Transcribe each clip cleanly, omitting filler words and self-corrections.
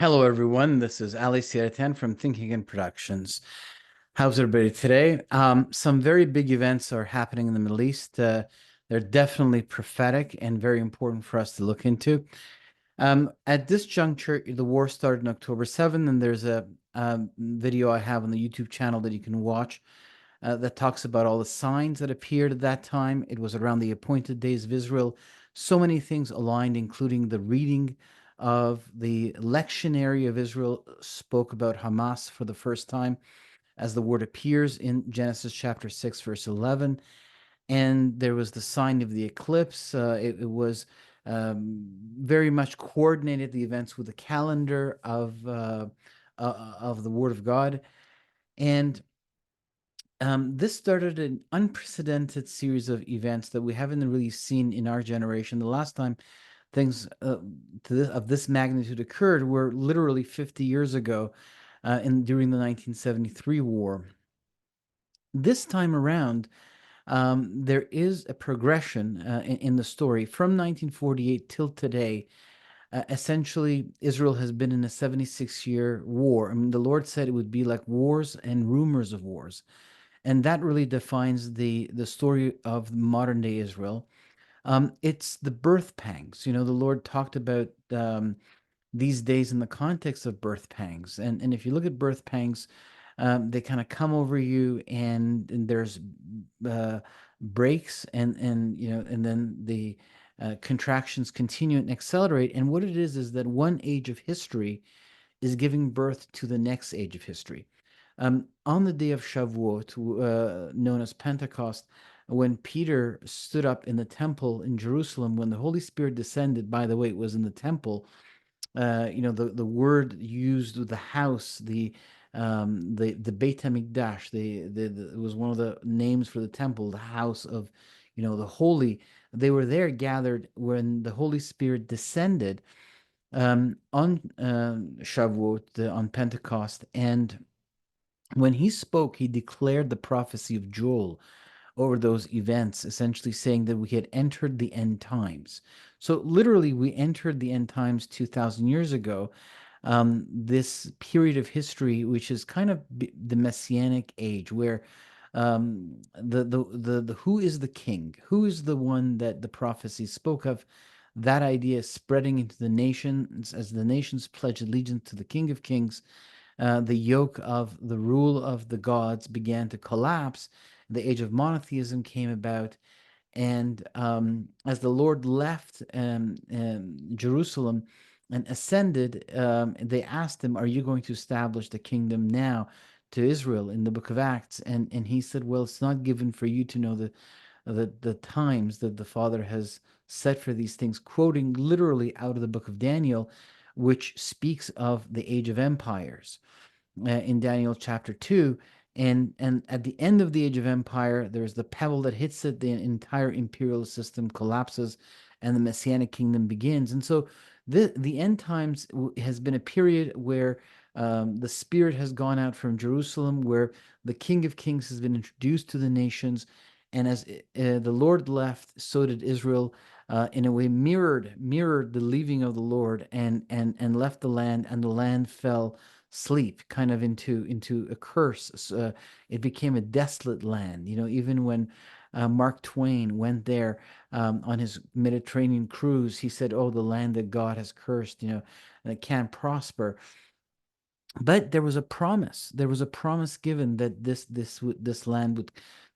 Hello, everyone. This is Ali Sierratan from Thinking and Productions. How's everybody today? Some very big events are happening in the Middle East. They're definitely prophetic and very important for us to look into. At this juncture, the war started on October 7th, and there's a video I have on the YouTube channel that you can watch that talks about all the signs that appeared at that time. It was around the appointed days of Israel. So many things aligned, including the reading of the lectionary of Israel spoke about Hamas for the first time as the word appears in Genesis chapter 6, verse 11. And there was the sign of the eclipse. It was very much coordinated the events with the calendar of the Word of God. And this started an unprecedented series of events that we haven't really seen in our generation. The last time things of this magnitude occurred were literally 50 years ago during the 1973 war. This time around, there is a progression in the story from 1948 till today. Essentially, Israel has been in a 76-year war. I mean, the Lord said it would be like wars and rumors of wars. And that really defines the story of modern day Israel. It's the birth pangs. You know, the Lord talked about these days in the context of birth pangs. And if you look at birth pangs, they kind of come over you, and there's breaks, and you know, and then the contractions continue and accelerate. And what it is that one age of history is giving birth to the next age of history. On the day of Shavuot, known as Pentecost, when Peter stood up in the temple in Jerusalem, when the Holy Spirit descended, by the way, it was in the temple. You know, the word used with the house, the Beit Hamikdash, it was one of the names for the temple, the house of, you know, the holy. They were there gathered when the Holy Spirit descended on Shavuot, on Pentecost, and when he spoke, he declared the prophecy of Joel over those events, essentially saying that we had entered the end times. So literally, we entered the end times 2,000 years ago. This period of history, which is kind of the messianic age, where the who is the king, who is the one that the prophecy spoke of, that idea is spreading into the nations as the nations pledge allegiance to the King of Kings. The yoke of the rule of the gods began to collapse. The age of monotheism came about. And as the Lord left Jerusalem and ascended, they asked him, "Are you going to establish the kingdom now to Israel?" in the book of Acts. And he said, "Well, it's not given for you to know the times that the Father has set for these things," quoting literally out of the book of Daniel, which speaks of the age of empires in Daniel chapter 2. And at the end of the age of empire, there's the pebble that hits it, the entire imperial system collapses, and the messianic kingdom begins. And so the end times has been a period where the Spirit has gone out from Jerusalem, where the King of Kings has been introduced to the nations. And as the Lord left, so did Israel. In a way, mirrored the leaving of the Lord, and left the land, and the land fell sleep, kind of into a curse. So, it became a desolate land. You know, even when Mark Twain went there on his Mediterranean cruise, he said, "Oh, the land that God has cursed, you know, and it can't prosper." But there was a promise. There was a promise given that this land would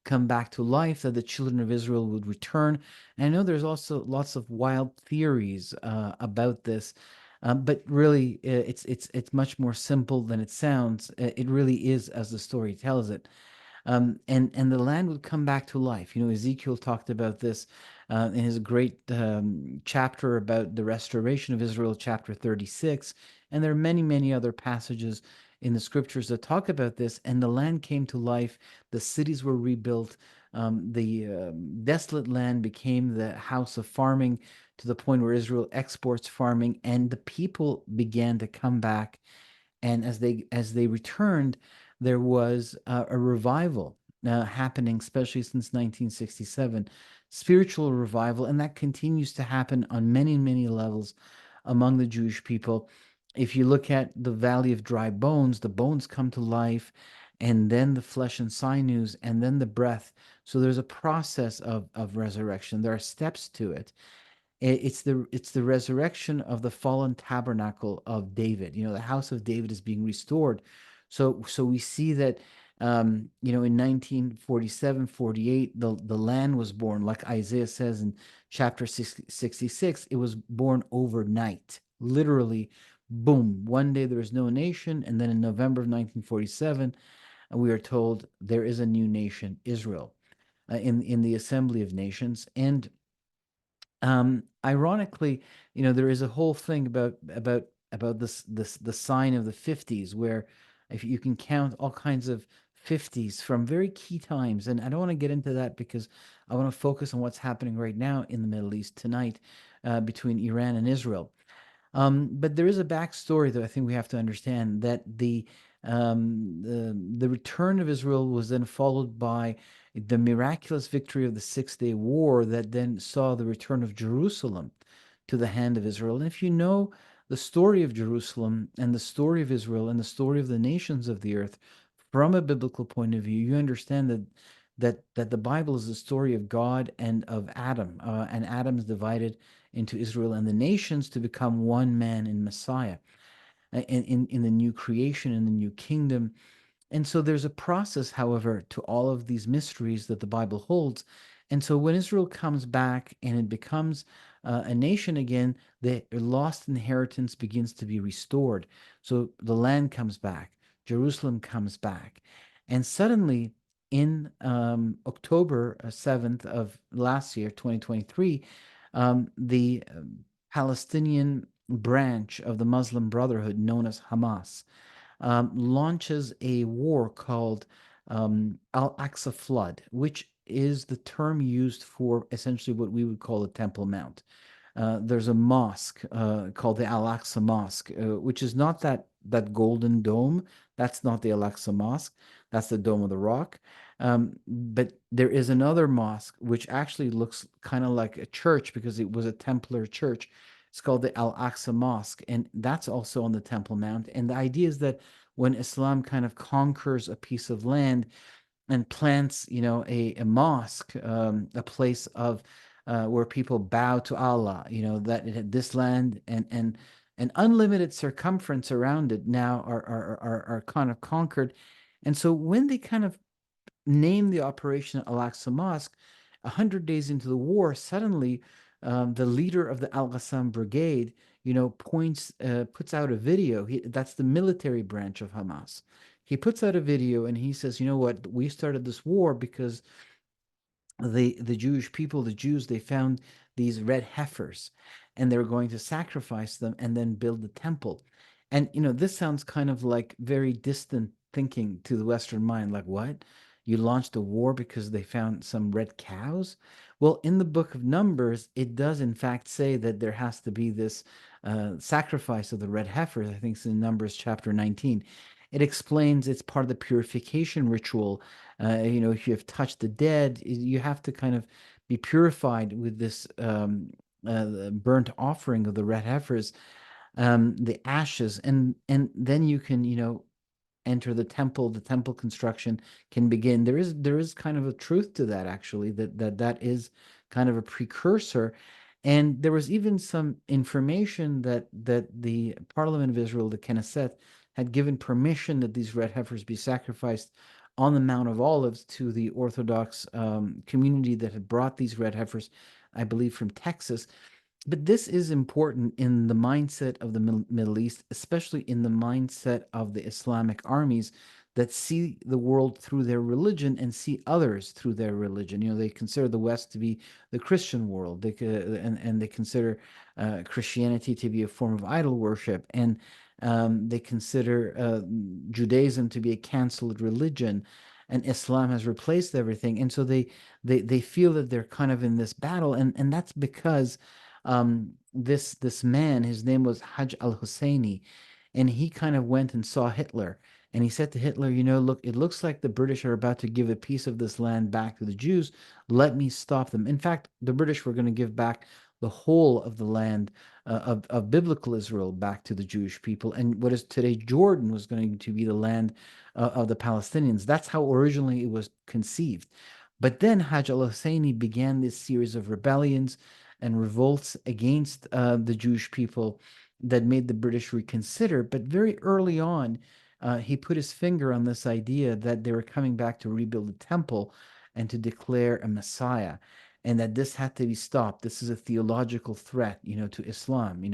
come back to life, that the children of Israel would return. And I know there's also lots of wild theories about this, but really, it's much more simple than it sounds. It really is as the story tells it. And the land would come back to life. You know, Ezekiel talked about this in his great chapter about the restoration of Israel, chapter 36. And there are many, many other passages in the scriptures that talk about this. And the land came to life, the cities were rebuilt, the desolate land became the house of farming, to the point where Israel exports farming, and the people began to come back. And as they returned, there was a revival happening, especially since 1967, spiritual revival, and that continues to happen on many, many levels among the Jewish people. if you look at the valley of dry bones, the bones come to life, and then the flesh and sinews, and then the breath. So there's a process of resurrection. There are steps to it. It's the resurrection of the fallen tabernacle of David. The house of David is being restored. So we see that in 1947, 48, the land was born, like Isaiah says in chapter 66. It was born overnight, literally. Boom! One day there was no nation, and then in November of 1947, we are told there is a new nation, Israel, in the Assembly of Nations. And ironically, there is a whole thing about this the sign of the 50s, where if you can count all kinds of 50s from very key times. And I don't want to get into that because I want to focus on what's happening right now in the Middle East tonight, between Iran and Israel. But there is a backstory that I think we have to understand, that the return of Israel was then followed by the miraculous victory of the Six-Day War that then saw the return of Jerusalem to the hand of Israel. And if you know the story of Jerusalem and the story of Israel and the story of the nations of the earth from a biblical point of view, you understand that the Bible is the story of God and of Adam, and Adam is divided into Israel and the nations to become one man in Messiah, in the new creation, in the new kingdom. And so there's a process, however, to all of these mysteries that the Bible holds. And so when Israel comes back and it becomes a nation again, the lost inheritance begins to be restored. So the land comes back, Jerusalem comes back. And suddenly, in October 7th of last year, 2023, the Palestinian branch of the Muslim Brotherhood, known as Hamas, launches a war called Al-Aqsa Flood, which is the term used for essentially what we would call the Temple Mount. There's a mosque called the Al-Aqsa Mosque, which is not that golden dome. That's not the Al-Aqsa Mosque. That's the Dome of the Rock. But there is another mosque which actually looks kind of like a church because it was a Templar church. It's called the Al-Aqsa Mosque, and that's also on the Temple Mount. And the idea is that when Islam kind of conquers a piece of land and plants, a mosque, a place of where people bow to Allah, that it had this land and an unlimited circumference around it now are kind of conquered. And so when they kind of name the operation Al-Aqsa Mosque, 100 days into the war, suddenly the leader of the Al-Qassam Brigade, puts out a video. That's the military branch of Hamas. He puts out a video and he says, you know what, we started this war because the Jewish people, the Jews, they found these red heifers and they were going to sacrifice them and then build the temple. And this sounds kind of like very distant thinking to the Western mind, like what? You launched a war because they found some red cows? Well, in the book of Numbers, it does in fact say that there has to be this sacrifice of the red heifers. I think it's in Numbers chapter 19. It explains it's part of the purification ritual. If you have touched the dead, you have to kind of be purified with this burnt offering of the red heifers, the ashes, and then you can, enter the temple. The temple construction can begin. There is kind of a truth to that, actually, that is kind of a precursor. And there was even some information that the Parliament of Israel, the Knesset, had given permission that these red heifers be sacrificed on the Mount of Olives to the Orthodox community that had brought these red heifers, I believe, from Texas. But this is important in the mindset of the Middle East, especially in the mindset of the Islamic armies that see the world through their religion and see others through their religion. They consider the West to be the Christian world, and they consider Christianity to be a form of idol worship, and they consider Judaism to be a canceled religion, and Islam has replaced everything. And so they feel that they're kind of in this battle, and that's because this man, his name was Hajj al-Husseini, and he kind of went and saw Hitler, and he said to Hitler, look, it looks like the British are about to give a piece of this land back to the Jews. Let me stop them. In fact, the British were going to give back the whole of the land of biblical Israel back to the Jewish people. And what is today Jordan was going to be the land of the Palestinians. That's how originally it was conceived. But then Hajj al-Husseini began this series of rebellions and revolts against the Jewish people that made the British reconsider. But very early on, he put his finger on this idea that they were coming back to rebuild the temple and to declare a Messiah, and that this had to be stopped. This is a theological threat, to Islam.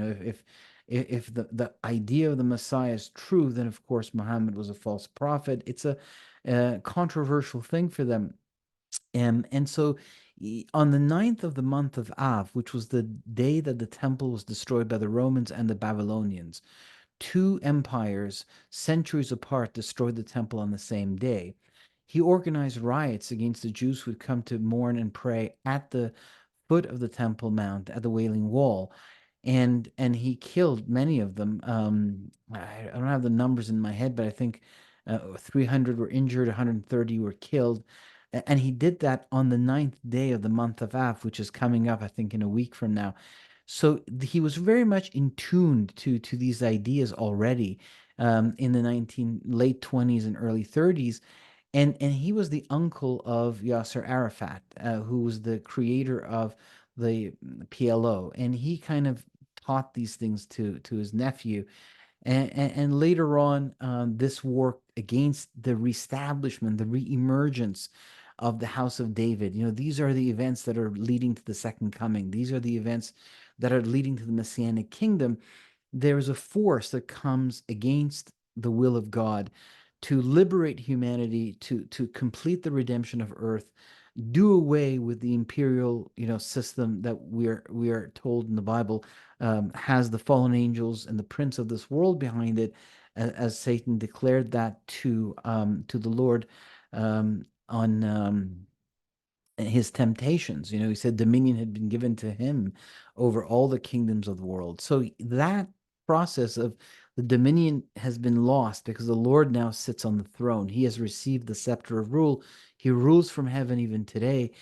If the idea of the Messiah is true, then of course Muhammad was a false prophet. It's a controversial thing for them. And so on the 9th of the month of Av, which was the day that the temple was destroyed by the Romans and the Babylonians, two empires, centuries apart, destroyed the temple on the same day. He organized riots against the Jews who had come to mourn and pray at the foot of the Temple Mount at the Wailing Wall, and he killed many of them. I don't have the numbers in my head, but I think 300 were injured, 130 were killed. And he did that on the 9th day of the month of Av, which is coming up, I think, in a week from now. So he was very much in tune to these ideas already in the late 20s and early 30s. And he was the uncle of Yasser Arafat, who was the creator of the PLO, and he kind of taught these things to his nephew. And later on, this war against the reestablishment, the reemergence of the House of David. These are the events that are leading to the second coming. These are the events that are leading to the Messianic kingdom. There is a force that comes against the will of God to liberate humanity, to complete the redemption of earth, do away with the imperial system that we are told in the Bible has the fallen angels and the prince of this world behind it, as Satan declared that to the Lord on his temptations. He said dominion had been given to him over all the kingdoms of the world. So that process of the dominion has been lost because the Lord now sits on the throne. He has received the scepter of rule. He rules from heaven even today.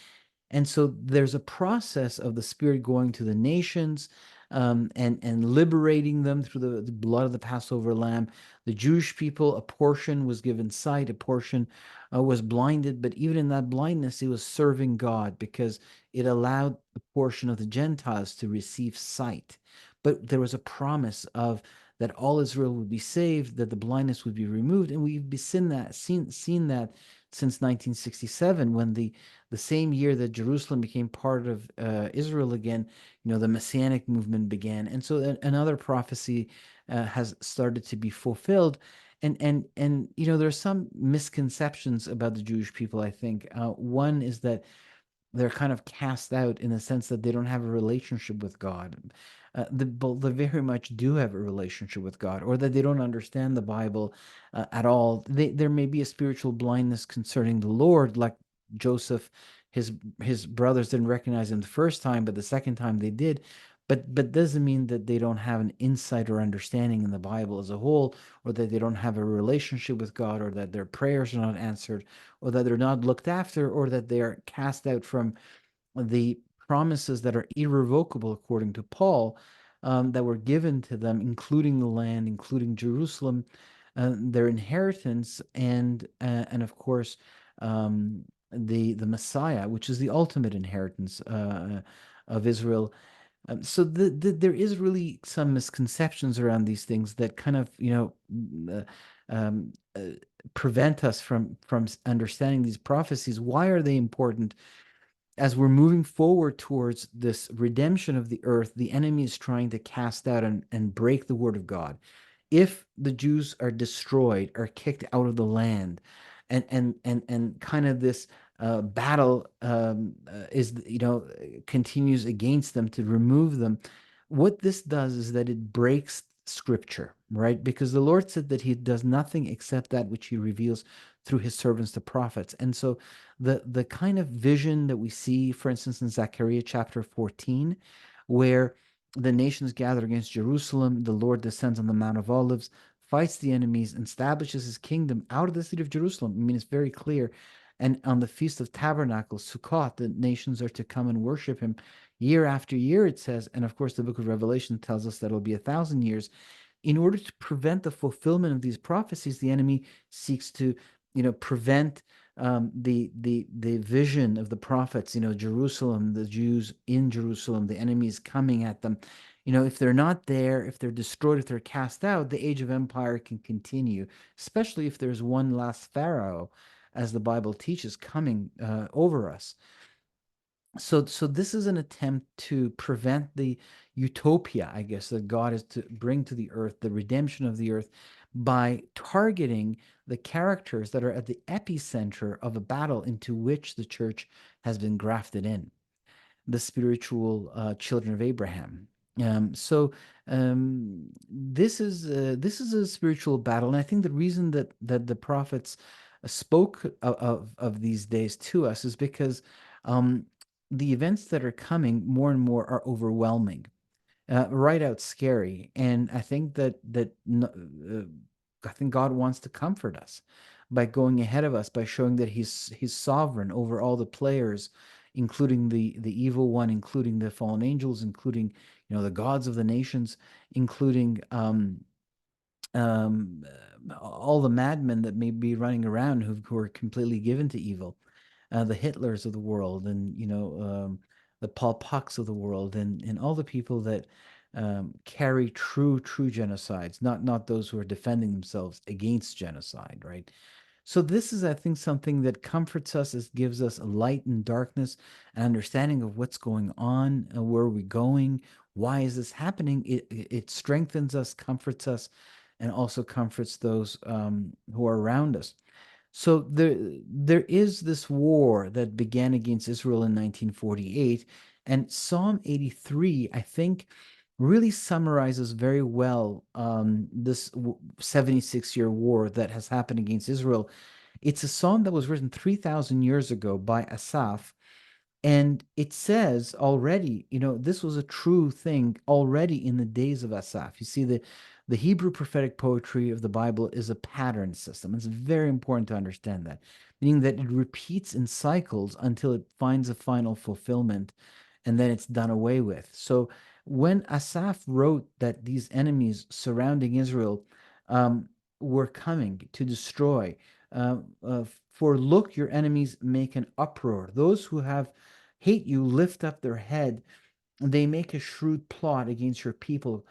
And so there's a process of the Spirit going to the nations and liberating them through the blood of the Passover lamb. The Jewish people, a portion was given sight, a portion was blinded, but even in that blindness, it was serving God because it allowed the portion of the Gentiles to receive sight. But there was a promise of that all Israel would be saved, that the blindness would be removed, and we've seen that since 1967, when the same year that Jerusalem became part of Israel again, the Messianic movement began, and so another prophecy has started to be fulfilled. And there are some misconceptions about the Jewish people. I think one is that they're kind of cast out in the sense that they don't have a relationship with God. They very much do have a relationship with God, or that they don't understand the Bible at all. There may be a spiritual blindness concerning the Lord, like Joseph. His brothers didn't recognize him the first time, but the second time they did. But doesn't mean that they don't have an insight or understanding in the Bible as a whole, or that they don't have a relationship with God, or that their prayers are not answered, or that they're not looked after, or that they are cast out from the promises that are irrevocable, according to Paul, that were given to them, including the land, including Jerusalem, their inheritance, and of course, the Messiah, which is the ultimate inheritance of Israel. So there is really some misconceptions around these things that kind of prevent us from understanding these prophecies. Why are they important? As we're moving forward towards this redemption of the earth, the enemy is trying to cast out and break the word of God. If the Jews are destroyed or kicked out of the land, and kind of this battle is continues against them to remove them, what this does is that it breaks scripture, right? Because the Lord said that he does nothing except that which he reveals through his servants, the prophets. And so the kind of vision that we see, for instance, in Zechariah chapter 14, where the nations gather against Jerusalem, the Lord descends on the Mount of Olives, fights the enemies, and establishes his kingdom out of the city of Jerusalem. I mean, it's very clear. And on the Feast of Tabernacles, Sukkot, the nations are to come and worship him. year after year, it says, and of course, the book of Revelation tells us that it'll be 1,000 years. In order to prevent the fulfillment of these prophecies, the enemy seeks to, prevent the vision of the prophets. Jerusalem, the Jews in Jerusalem, the enemy is coming at them. If they're not there, if they're destroyed, if they're cast out, the age of empire can continue, especially if there's one last Pharaoh, as the Bible teaches, coming over us. So this is an attempt to prevent the utopia, I guess, that God is to bring to the earth, the redemption of the earth, by targeting the characters that are at the epicenter of a battle into which the church has been grafted in, the spiritual children of Abraham. So this is a spiritual battle, and I think the reason that the prophets spoke of these days to us is because um, the events that are coming more and more are overwhelming, right out scary. And I think I think God wants to comfort us by going ahead of us, by showing that He's sovereign over all the players, including the evil one, including the fallen angels, including the gods of the nations, including um, all the madmen that may be running around who are completely given to evil, the Hitlers of the world, and the Paul Pots of the world, and all the people that carry true genocides, not those who are defending themselves against genocide, right? So this is, I think, something that comforts us, as gives us a light in darkness, an understanding of what's going on, where are we going, why is this happening? It strengthens us, comforts us, and also comforts those who are around us. So there is this war that began against Israel in 1948, and Psalm 83, I think, really summarizes very well this 76-year war that has happened against Israel. It's a psalm that was written 3,000 years ago by Asaph, and it says already, this was a true thing already in the days of Asaph. You see, the Hebrew prophetic poetry of the Bible is a pattern system. It's very important to understand that, meaning that it repeats in cycles until it finds a final fulfillment, and then it's done away with. So when Asaph wrote that these enemies surrounding Israel um, were coming to destroy, uh, for look, your enemies make an uproar. Those who have hate you lift up their head. They make a shrewd plot against your people,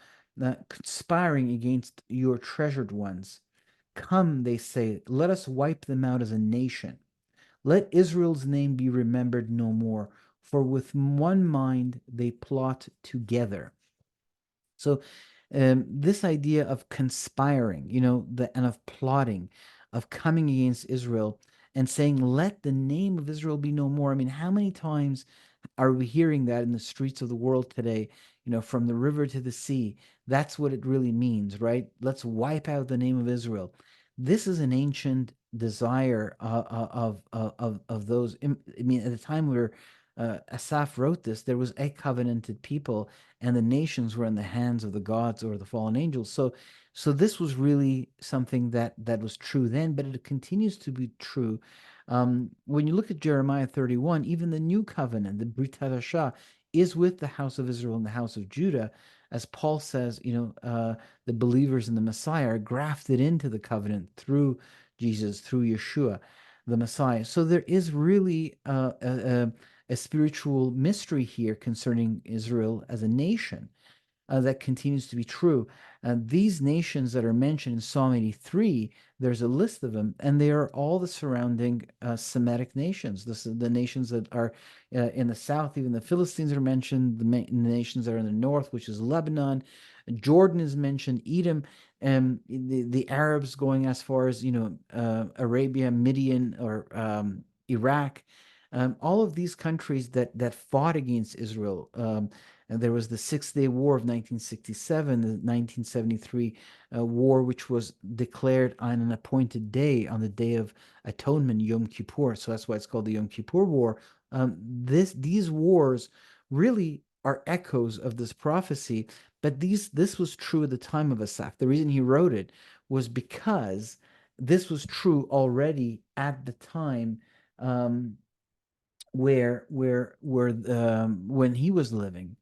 conspiring against your treasured ones. Come, they say, let us wipe them out as a nation. Let Israel's name be remembered no more, for with one mind they plot together. So this idea of conspiring, and of plotting, of coming against Israel and saying, let the name of Israel be no more. I mean, how many times are we hearing that in the streets of the world today? From the river to the sea. That's what it really means, right? Let's wipe out the name of Israel. This is an ancient desire of those. I mean, at the time where Asaph wrote this, there was a covenanted people, and the nations were in the hands of the gods or the fallen angels. So this was really something that was true then, but it continues to be true. When you look at Jeremiah 31, even the new covenant, the Brit Hadashah, is with the house of Israel and the house of Judah. As Paul says, the believers in the Messiah are grafted into the covenant through Jesus, through Yeshua, the Messiah. So there is really a spiritual mystery here concerning Israel as a nation that continues to be true. These nations that are mentioned in Psalm 83, there's a list of them, and they are all the surrounding Semitic nations. This is the nations that are in the south. Even the Philistines are mentioned. The nations that are in the north, which is Lebanon. Jordan is mentioned. Edom. The Arabs going as far as Arabia, Midian, or Iraq. All of these countries that fought against Israel. And there was the Six-Day War of 1967, the 1973 war, which was declared on an appointed day, on the Day of Atonement, Yom Kippur. So that's why it's called the Yom Kippur War. These wars really are echoes of this prophecy, but this was true at the time of Asaph. The reason he wrote it was because this was true already at the time when he was living.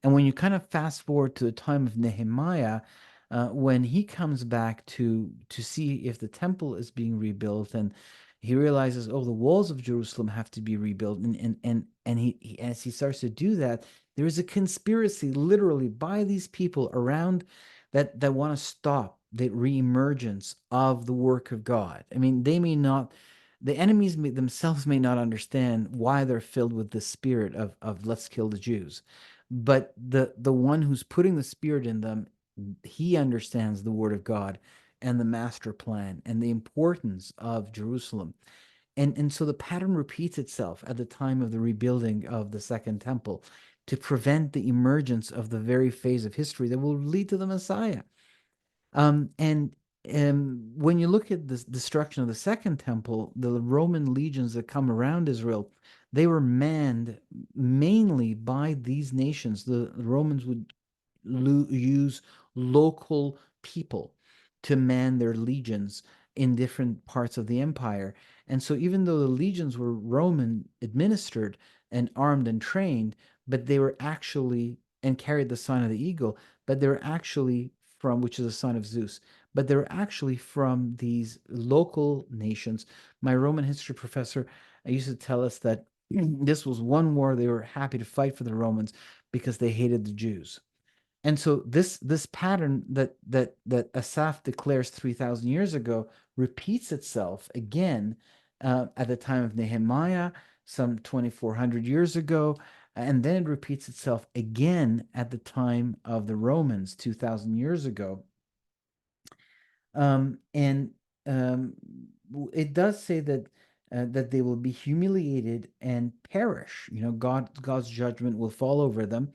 And when you kind of fast forward to the time of Nehemiah, when he comes back to see if the temple is being rebuilt, and he realizes, oh, the walls of Jerusalem have to be rebuilt, and as he starts to do that, there is a conspiracy literally by these people around that want to stop the reemergence of the work of God. I mean, they may not, the enemies themselves may not understand why they're filled with the spirit of let's kill the Jews, but the one who's putting the spirit in them, he understands the word of God and the master plan and the importance of Jerusalem. And so the pattern repeats itself at the time of the rebuilding of the second temple to prevent the emergence of the very phase of history that will lead to the Messiah. And when you look at the destruction of the second temple, the Roman legions that come around Israel, they were manned mainly by these nations. The Romans would use local people to man their legions in different parts of the empire. And so, even though the legions were Roman administered and armed and trained, but they were actually and carried the sign of the eagle, but they were actually from, which is a sign of Zeus, but they were actually from these local nations. My Roman history professor used to tell us that this was one war they were happy to fight for the Romans because they hated the Jews. And so this pattern that Asaph declares 3,000 years ago repeats itself again at the time of Nehemiah, some 2,400 years ago, and then it repeats itself again at the time of the Romans 2,000 years ago. And it does say that they will be humiliated and perish. You know, God's judgment will fall over them.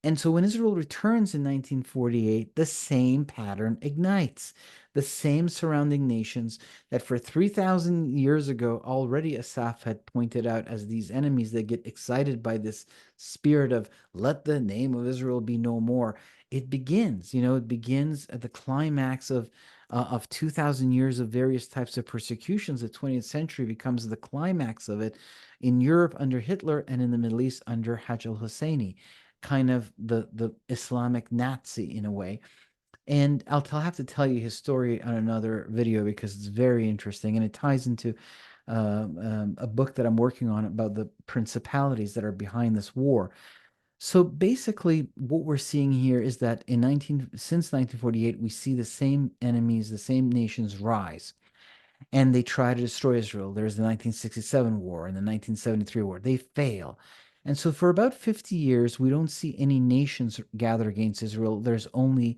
And so when Israel returns in 1948, the same pattern ignites. The same surrounding nations that for 3,000 years ago already Asaph had pointed out as these enemies that get excited by this spirit of let the name of Israel be no more. It begins, it begins at the climax of 2,000 years of various types of persecutions. The 20th century becomes the climax of it in Europe under Hitler and in the Middle East under Hajj al-Husseini, kind of the Islamic Nazi in a way. And I'll have to tell you his story on another video because it's very interesting and it ties into a book that I'm working on about the principalities that are behind this war. So basically, what we're seeing here is that since 1948, we see the same enemies, the same nations rise, and they try to destroy Israel. There's the 1967 war and the 1973 war. They fail. And so for about 50 years, we don't see any nations gather against Israel. There's only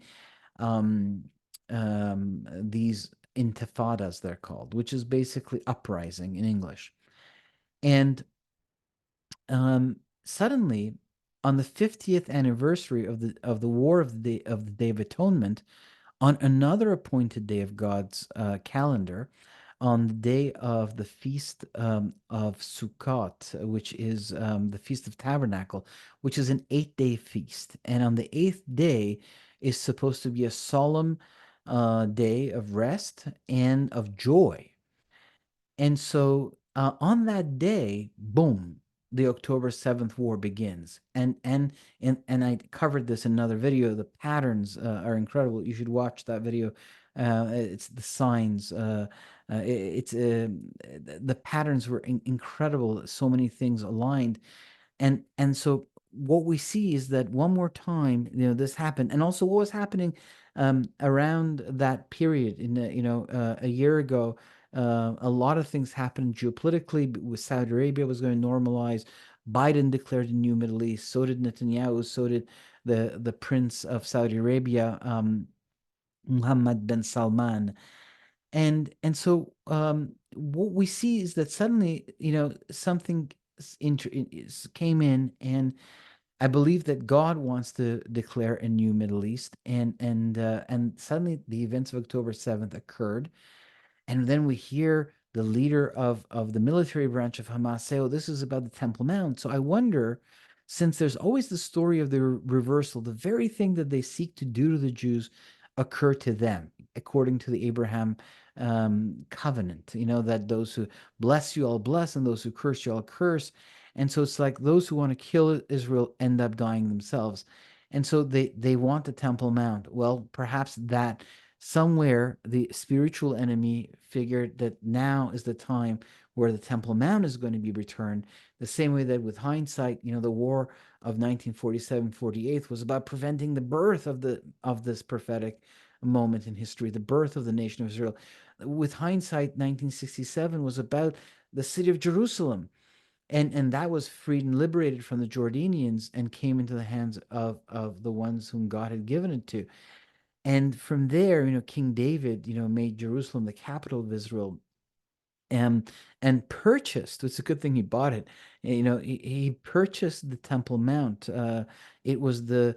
um, these intifadas, they're called, which is basically uprising in English. And suddenly, on the 50th anniversary of the war of the Day of Atonement, on another appointed day of God's calendar, on the day of the feast of Sukkot, which is the Feast of Tabernacle, which is an 8-day feast. And on the 8th day is supposed to be a solemn day of rest and of joy. And so on that day, boom, the October 7th war begins. And I covered this in another video. The patterns are incredible. You should watch that video. It's the signs. The patterns were incredible. So many things aligned. And so what we see is that one more time, this happened. And also what was happening around that period a year ago, a lot of things happened geopolitically with Saudi Arabia was going to normalize. Biden declared a new Middle East. So did Netanyahu. So did the Prince of Saudi Arabia, Mohammed bin Salman. And so what we see is that suddenly, something came in, and I believe that God wants to declare a new Middle East, and suddenly the events of October 7th occurred. And then we hear the leader of the military branch of Hamas say, oh, this is about the Temple Mount. So I wonder, since there's always the story of the reversal, the very thing that they seek to do to the Jews occur to them, according to the Abraham covenant, that those who bless you, I'll bless, and those who curse you, I'll curse. And so it's like those who want to kill Israel end up dying themselves. And so they want the Temple Mount. Well, perhaps that somewhere the spiritual enemy figured that now is the time where the Temple Mount is going to be returned. The same way that with hindsight, the war of 1947-48 was about preventing the birth of this prophetic moment in history, the birth of the nation of Israel. With hindsight, 1967 was about the city of Jerusalem, and that was freed and liberated from the Jordanians and came into the hands of the ones whom God had given it to. And from there, King David, made Jerusalem the capital of Israel, and purchased. It's a good thing he bought it. He purchased the Temple Mount. It was the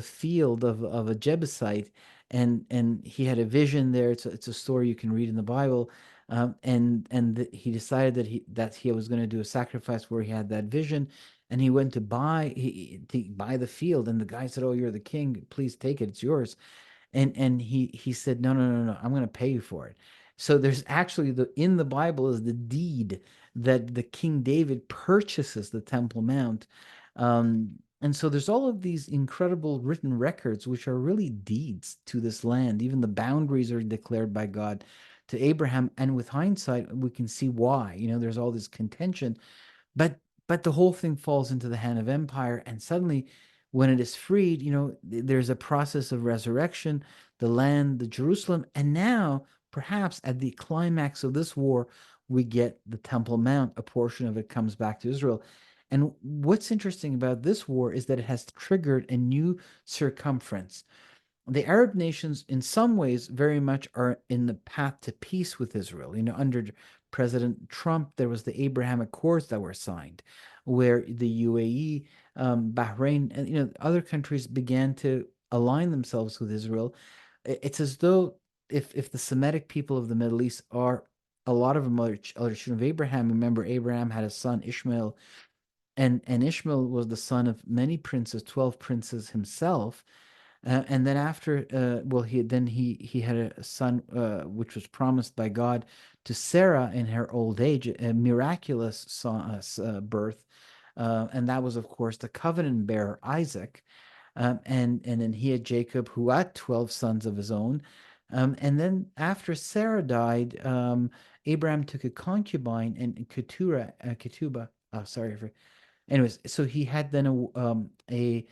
field of a Jebusite, and he had a vision there. It's a story you can read in the Bible. And he decided that he was going to do a sacrifice where he had that vision, and he went to buy the field, and the guy said, "Oh, you're the king. Please take it. It's yours." And he said, no, no, no, no, I'm going to pay you for it. So there's actually in the Bible is the deed that the King David purchases the Temple Mount. And so there's all of these incredible written records, which are really deeds to this land. Even the boundaries are declared by God to Abraham. And with hindsight, we can see why. There's all this contention, but the whole thing falls into the hand of empire, and suddenly, when it is freed, there's a process of resurrection, the land, the Jerusalem, and now perhaps at the climax of this war, we get the Temple Mount. A portion of it comes back to Israel. And what's interesting about this war is that it has triggered a new circumference. The Arab nations, in some ways, very much are in the path to peace with Israel. Under President Trump, there was the Abraham Accords that were signed, where the UAE, Bahrain, and other countries began to align themselves with Israel. It's as though if the Semitic people of the Middle East are a lot of them are children of Abraham. Remember, Abraham had a son Ishmael, and Ishmael was the son of many princes, 12 princes himself. And then after, well, he had a son, which was promised by God to Sarah in her old age, a miraculous birth, and that was, of course, the covenant bearer Isaac. And then he had Jacob, who had 12 sons of his own. And then after Sarah died, Abraham took a concubine and Keturah. Oh, sorry for anyways, so he had then a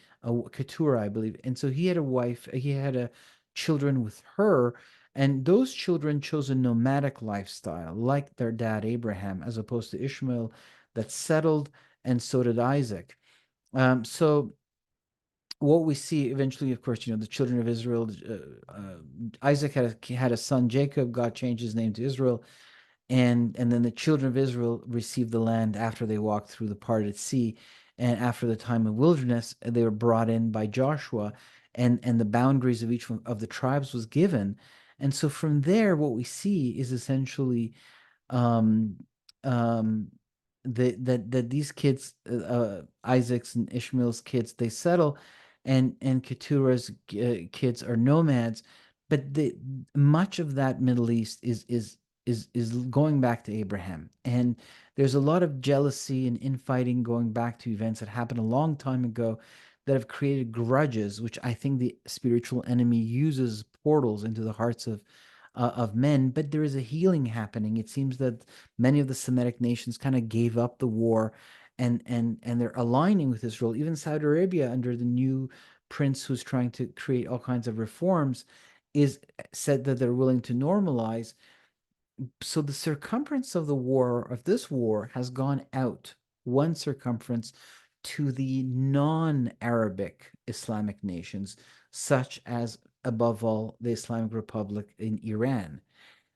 Keturah, I believe, and so he had a wife. He had a children with her, and those children chose a nomadic lifestyle, like their dad Abraham, as opposed to Ishmael, that settled, and so did Isaac. So what we see eventually, of course, the children of Israel. Isaac had a son Jacob. God changed his name to Israel, and then the children of Israel received the land after they walked through the parted sea, and after the time of wilderness, they were brought in by Joshua, and the boundaries of each one of the tribes was given. And so from there, what we see is essentially um, um, that these kids, Isaac's and Ishmael's kids, they settle, and Keturah's kids are nomads. But much of that Middle East is going back to Abraham, and there's a lot of jealousy and infighting going back to events that happened a long time ago that have created grudges, which I think the spiritual enemy uses portals into the hearts of men. But there is a healing happening. It seems that many of the Semitic nations kind of gave up the war, and they're aligning with Israel. Even Saudi Arabia, under the new prince who's trying to create all kinds of reforms, is said that they're willing to normalize. So the circumference of this war has gone out one circumference to the non-Arabic Islamic nations, such as, above all, the Islamic Republic in Iran.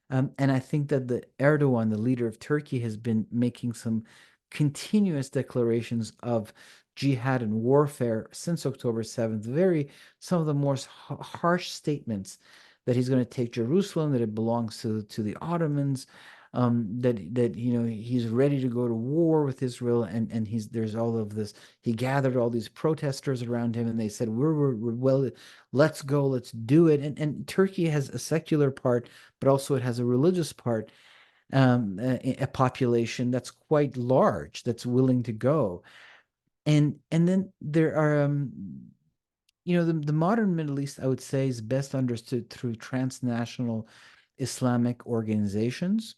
And I think that the Erdogan, the leader of Turkey, has been making some continuous declarations of jihad and warfare since October 7th. Some of the most harsh statements that he's going to take Jerusalem, that it belongs to the Ottomans, that he's ready to go to war with Israel, and there's all of this. He gathered all these protesters around him, and they said, we're well, let's go, let's do it. And Turkey has a secular part, but also it has a religious part. a population that's quite large, that's willing to go. And then there are the modern Middle East, I would say, is best understood through transnational Islamic organizations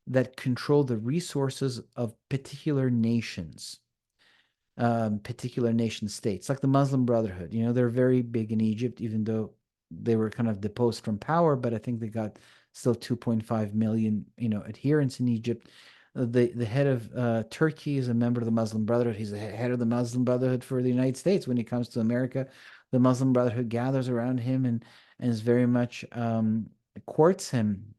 that control the resources of particular nation states, like the Muslim Brotherhood. They're very big in Egypt, even though they were kind of deposed from power, but I think they got still 2.5 million, adherents in Egypt. The head of Turkey is a member of the Muslim Brotherhood. He's the head of the Muslim Brotherhood for the United States. When he comes to America, the Muslim Brotherhood gathers around him and is very much courts him.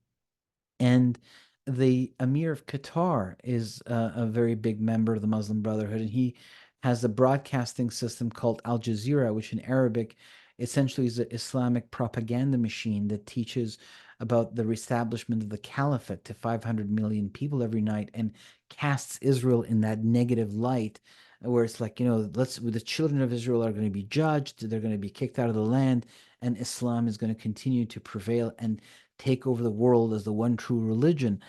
And the Emir of Qatar is a very big member of the Muslim Brotherhood, and he has a broadcasting system called Al Jazeera, which in Arabic essentially is an Islamic propaganda machine that teaches about the reestablishment of the caliphate to 500 million people every night and casts Israel in that negative light, where it's like, the children of Israel are going to be judged, they're going to be kicked out of the land, and Islam is going to continue to prevail and take over the world as the one true religion.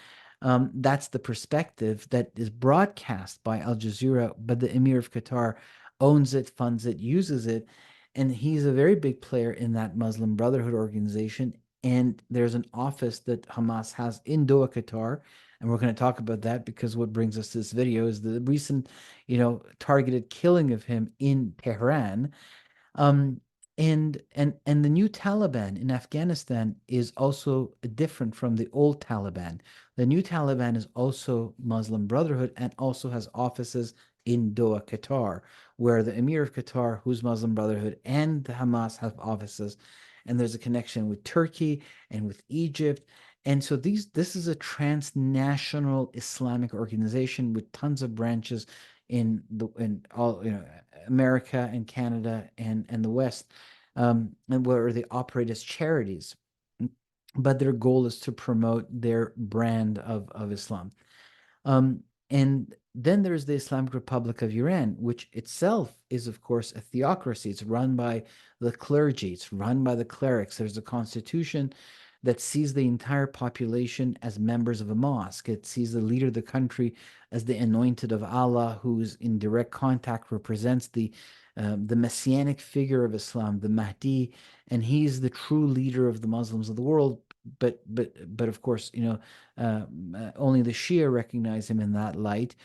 That's the perspective that is broadcast by Al Jazeera, but the Emir of Qatar owns it, funds it, uses it, and he's a very big player in that Muslim Brotherhood organization. And there's an office that Hamas has in Doha, Qatar, and we're going to talk about that because what brings us to this video is the recent, targeted killing of him in Tehran. Um, and the new Taliban in Afghanistan is also different from the old Taliban. The new Taliban is also Muslim Brotherhood and also has offices in Doha, Qatar, where the Emir of Qatar, who's Muslim Brotherhood, and the Hamas have offices. And there's a connection with Turkey and with Egypt. And so this is a transnational Islamic organization with tons of branches in all America and Canada and the West, and where they operate as charities, but their goal is to promote their brand of Islam. Um, and then there's the Islamic Republic of Iran, which itself is, of course, a theocracy. It's run by the clergy, it's run by the clerics. There's a constitution that sees the entire population as members of a mosque. It sees the leader of the country as the anointed of Allah, who's in direct contact, represents the messianic figure of Islam, the Mahdi, and he's the true leader of the Muslims of the world. But of course, only the Shia recognize him in that light,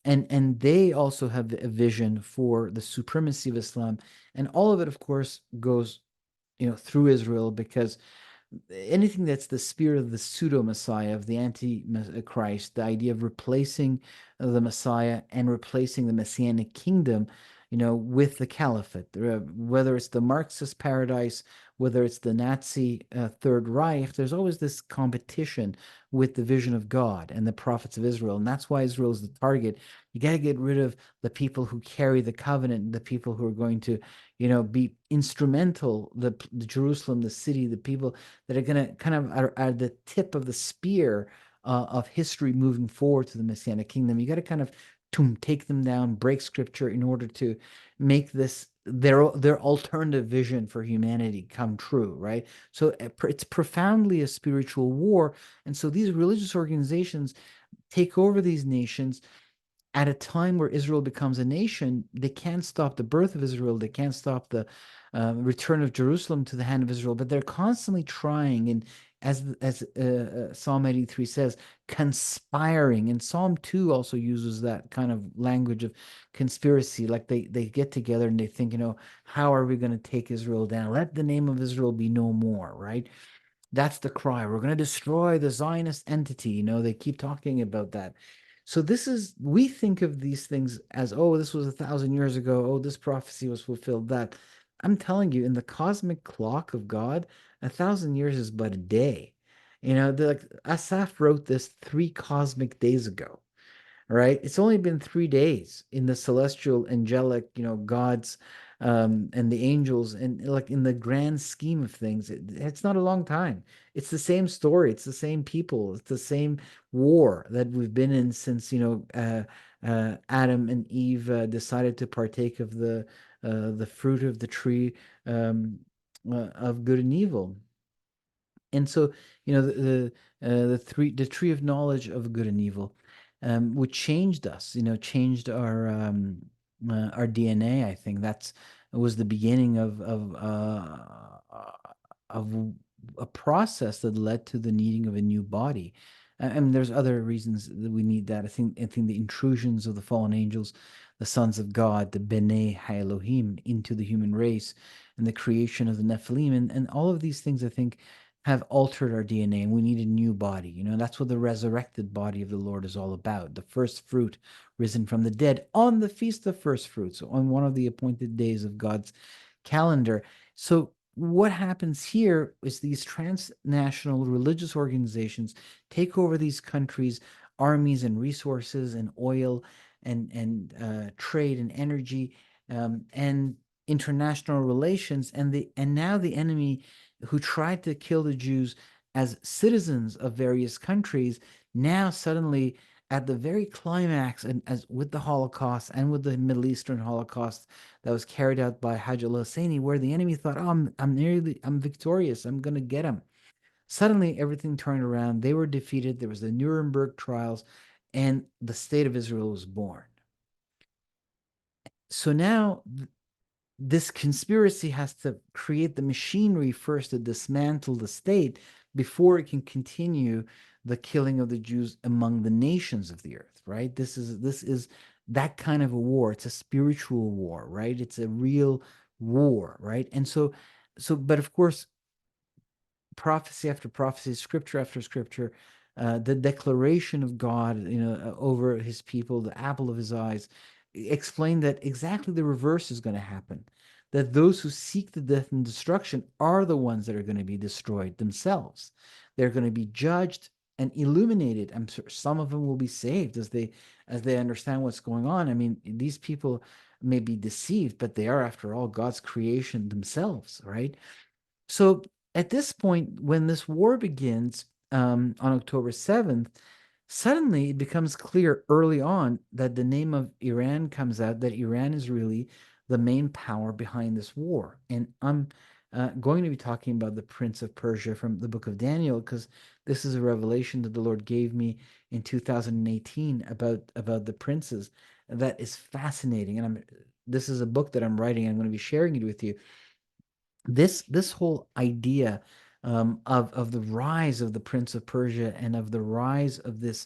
and they also have a vision for the supremacy of Islam, and all of it, of course, goes through Israel, because anything that's the spirit of the pseudo Messiah, of the anti-Christ, the idea of replacing the Messiah and replacing the Messianic kingdom, with the caliphate, whether it's the Marxist paradise, whether it's the Nazi Third Reich, there's always this competition with the vision of God and the prophets of Israel. And that's why Israel is the target. You got to get rid of the people who carry the covenant, the people who are going to, be instrumental, the Jerusalem, the city, the people that are going to kind of are the tip of the spear of history moving forward to the Messianic kingdom. You got to kind of take them down, break scripture in order to make this their alternative vision for humanity come true, right? So it's profoundly a spiritual war. And so these religious organizations take over these nations at a time where Israel becomes a nation. They can't stop the birth of Israel. They can't stop the return of Jerusalem to the hand of Israel. But they're constantly trying, and as Psalm 83 says, conspiring. And Psalm 2 also uses that kind of language of conspiracy. Like they get together and they think, how are we going to take Israel down? Let the name of Israel be no more, right? That's the cry. We're going to destroy the Zionist entity. They keep talking about that. So we think of these things as, oh, this was 1,000 years ago. Oh, this prophecy was fulfilled. That I'm telling you, in the cosmic clock of God, 1,000 years is but a day. Like Asaph wrote this 3 cosmic days ago, right? It's only been 3 days in the celestial, angelic, gods, and the angels, and like in the grand scheme of things, it's not a long time. It's the same story. It's the same people. It's the same war that we've been in since, Adam and Eve decided to partake of the fruit of the tree of good and evil. And so, the tree of knowledge of good and evil, which changed us, changed our DNA. I think that's was the beginning of a process that led to the needing of a new body. I mean, there's other reasons that we need that. I think the intrusions of the fallen angels, the sons of God, the B'nai Ha-Elohim into the human race, and the creation of the Nephilim, and all of these things, I think, have altered our DNA, and we need a new body. That's what the resurrected body of the Lord is all about. The first fruit risen from the dead on the feast of first fruits, on one of the appointed days of God's calendar. So what happens here is these transnational religious organizations take over these countries, armies and resources and oil and trade and energy, and international relations, and now the enemy who tried to kill the Jews as citizens of various countries, now suddenly at the very climax, and as with the Holocaust and with the Middle Eastern Holocaust that was carried out by Hajj al-Husseini, where the enemy thought, oh, I'm victorious, I'm going to get him. Suddenly, everything turned around. They were defeated. There was the Nuremberg trials, and the state of Israel was born. So now this conspiracy has to create the machinery first to dismantle the state before it can continue the killing of the Jews among the nations of the earth, right? This is that kind of a war. It's a spiritual war, right? It's a real war, right? And but of course, prophecy after prophecy, scripture after scripture, the declaration of God, over his people, the apple of his eyes, explain that exactly the reverse is going to happen. That those who seek the death and destruction are the ones that are going to be destroyed themselves. They're going to be judged and illuminated. I'm sure some of them will be saved as they understand what's going on. I mean, these people may be deceived, but they are, after all, God's creation themselves, right? So at this point, when this war begins, on October 7th, suddenly it becomes clear early on that the name of Iran comes out, that Iran is really the main power behind this war. And I'm going to be talking about the Prince of Persia from the book of Daniel, because this is a revelation that the Lord gave me in 2018 about the princes that is fascinating. And this is a book that I'm writing. I'm going to be sharing it with you. This whole idea, of the rise of the Prince of Persia and of the rise of this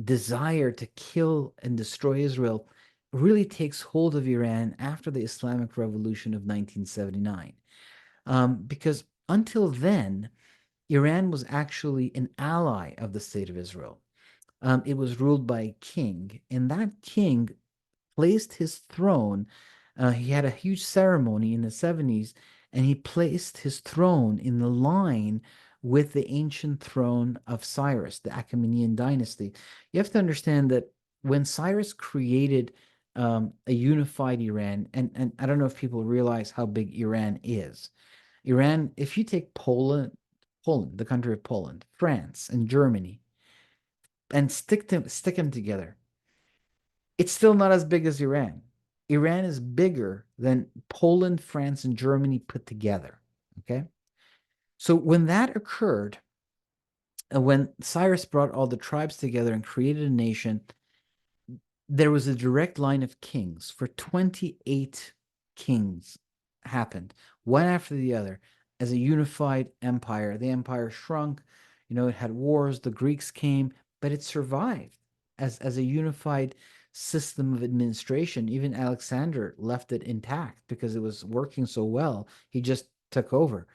desire to kill and destroy Israel really takes hold of Iran after the Islamic Revolution of 1979. Because until then, Iran was actually an ally of the State of Israel. It was ruled by a king, and that king placed his throne. He had a huge ceremony in the 70s, and he placed his throne in the line with the ancient throne of Cyrus, the Achaemenid dynasty. You have to understand that when Cyrus created a unified Iran, and I don't know if people realize how big Iran is. Iran, if you take Poland, the country of Poland, France, and Germany, and stick them together, it's still not as big as Iran. Iran is bigger than Poland, France, and Germany put together. Okay. So when that occurred, when Cyrus brought all the tribes together and created a nation, there was a direct line of kings. For 28 kings happened, one after the other, as a unified empire. The empire shrunk, it had wars, the Greeks came, but it survived as a unified system of administration. Even Alexander left it intact because it was working so well. He just took over.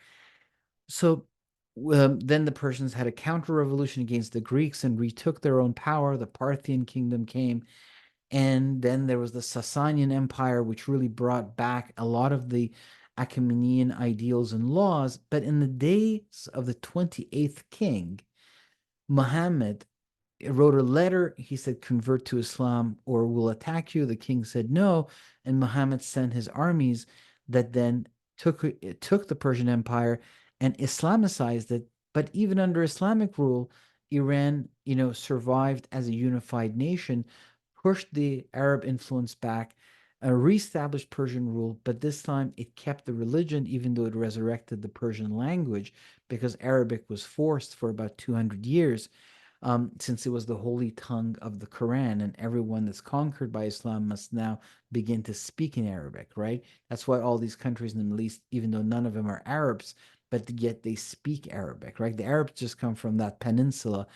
So then the Persians had a counter revolution against the Greeks and retook their own power. The Parthian kingdom came. And then there was the Sasanian Empire, which really brought back a lot of the Achaemenid ideals and laws. But in the days of the 28th king, Muhammad wrote a letter. He said, convert to Islam or we'll attack you. The king said no. And Muhammad sent his armies that then took the Persian Empire and Islamicized it. But even under Islamic rule, Iran, survived as a unified nation, pushed the Arab influence back, reestablished Persian rule, but this time it kept the religion, even though it resurrected the Persian language, because Arabic was forced for about 200 years, since it was the holy tongue of the Quran, and everyone that's conquered by Islam must now begin to speak in Arabic, right? That's why all these countries in the Middle East, even though none of them are Arabs, but yet they speak Arabic, right? The Arabs just come from that peninsula,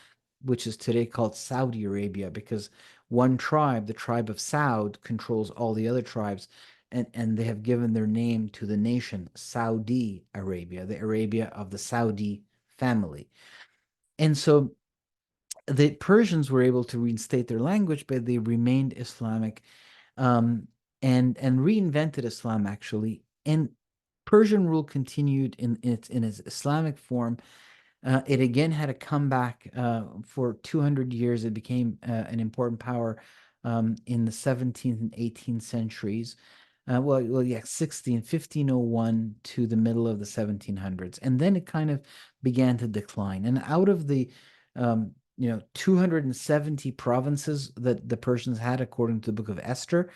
which is today called Saudi Arabia, because one tribe, the tribe of Saud, controls all the other tribes, and they have given their name to the nation Saudi Arabia, the Arabia of the Saudi family. And so the Persians were able to reinstate their language, but they remained Islamic, um, and reinvented Islam actually. And Persian rule continued in its Islamic form. It again had a comeback for 200 years. It became an important power in the 17th and 18th centuries. Yeah, 1501 to the middle of the 1700s. And then it kind of began to decline. And out of the 270 provinces that the Persians had, according to the book of Esther,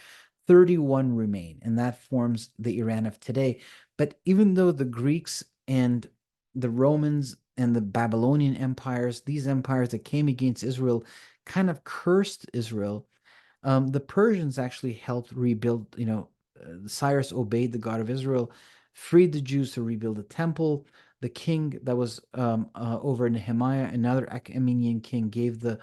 31 remain. And that forms the Iran of today. But even though the Greeks and the Romans and the Babylonian empires, these empires that came against Israel, kind of cursed Israel, the Persians actually helped rebuild. Cyrus obeyed the God of Israel, freed the Jews to rebuild the temple. The king that was over Nehemiah, another Achaemenian king, gave the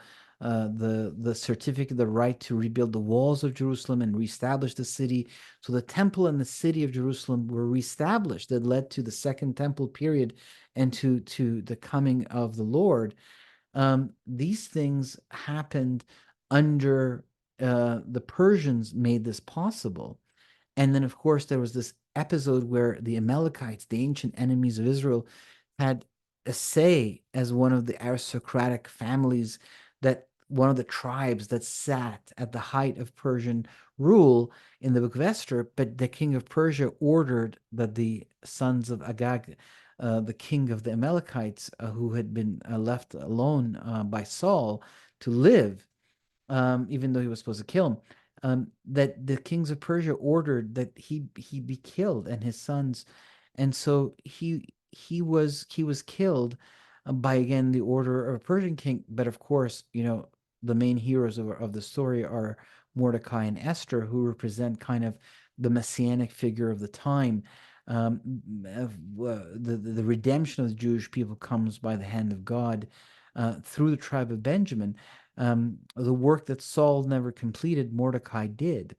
certificate, the right to rebuild the walls of Jerusalem and reestablish the city. So the temple and the city of Jerusalem were reestablished. That led to the Second Temple period and to the coming of the Lord. These things happened under the Persians made this possible. And then, of course, there was this episode where the Amalekites, the ancient enemies of Israel, had a say as one of the aristocratic families, that one of the tribes that sat at the height of Persian rule in the book of Esther. But the king of Persia ordered that the sons of Agag, the king of the Amalekites, who had been left alone by Saul to live, even though he was supposed to kill him, that the kings of Persia ordered that he be killed and his sons, and so he was killed by, again, the order of a Persian king. But of course, the main heroes of the story are Mordecai and Esther, who represent kind of the messianic figure of the time. The redemption of the Jewish people comes by the hand of God through the tribe of Benjamin. The work that Saul never completed, Mordecai did.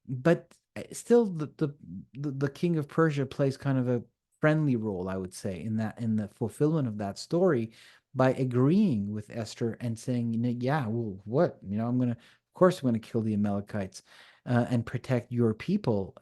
But still, the king of Persia plays kind of a friendly role, I would say, in the fulfillment of that story, by agreeing with Esther and saying, yeah, well, what, of course, I'm gonna kill the Amalekites and protect your people.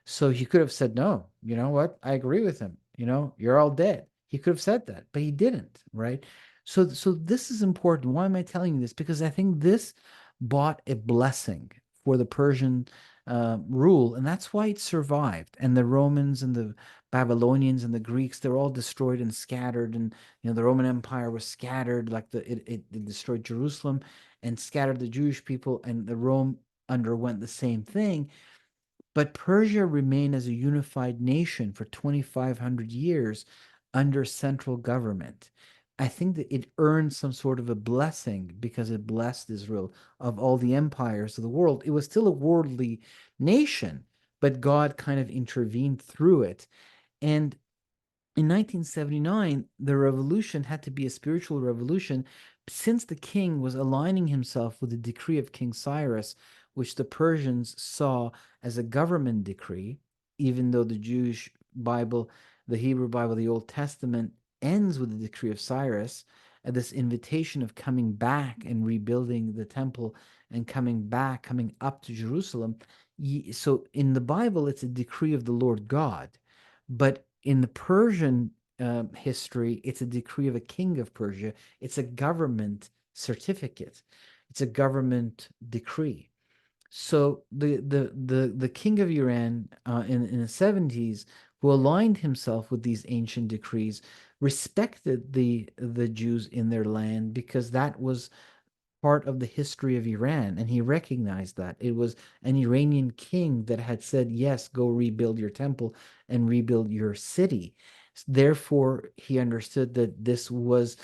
So he could have said, no, you know what, I agree with him. You're all dead. He could have said that, but he didn't, right? So this is important. Why am I telling you this? Because I think this brought a blessing for the Persian rule, and that's why it survived. And the Romans and the Babylonians and the Greeks, they're all destroyed and scattered. And the Roman Empire was scattered, like it destroyed Jerusalem and scattered the Jewish people, and the Rome underwent the same thing. But Persia remained as a unified nation for 2,500 years under central government. I think that it earned some sort of a blessing because it blessed Israel of all the empires of the world. It was still a worldly nation, but God kind of intervened through it. And in 1979, the revolution had to be a spiritual revolution, since the king was aligning himself with the decree of King Cyrus, which the Persians saw as a government decree, even though the Jewish Bible, the Hebrew Bible, the Old Testament ends with the decree of Cyrus, this invitation of coming back and rebuilding the temple and coming back, coming up to Jerusalem. So in the Bible, it's a decree of the Lord God. But in the Persian history, it's a decree of a king of Persia. It's a government certificate. It's a government decree. So the king of Iran in the 70s, who aligned himself with these ancient decrees, respected the Jews in their land, because that was part of the history of Iran, and he recognized that. It was an Iranian king that had said, yes, go rebuild your temple and rebuild your city. Therefore, he understood that this was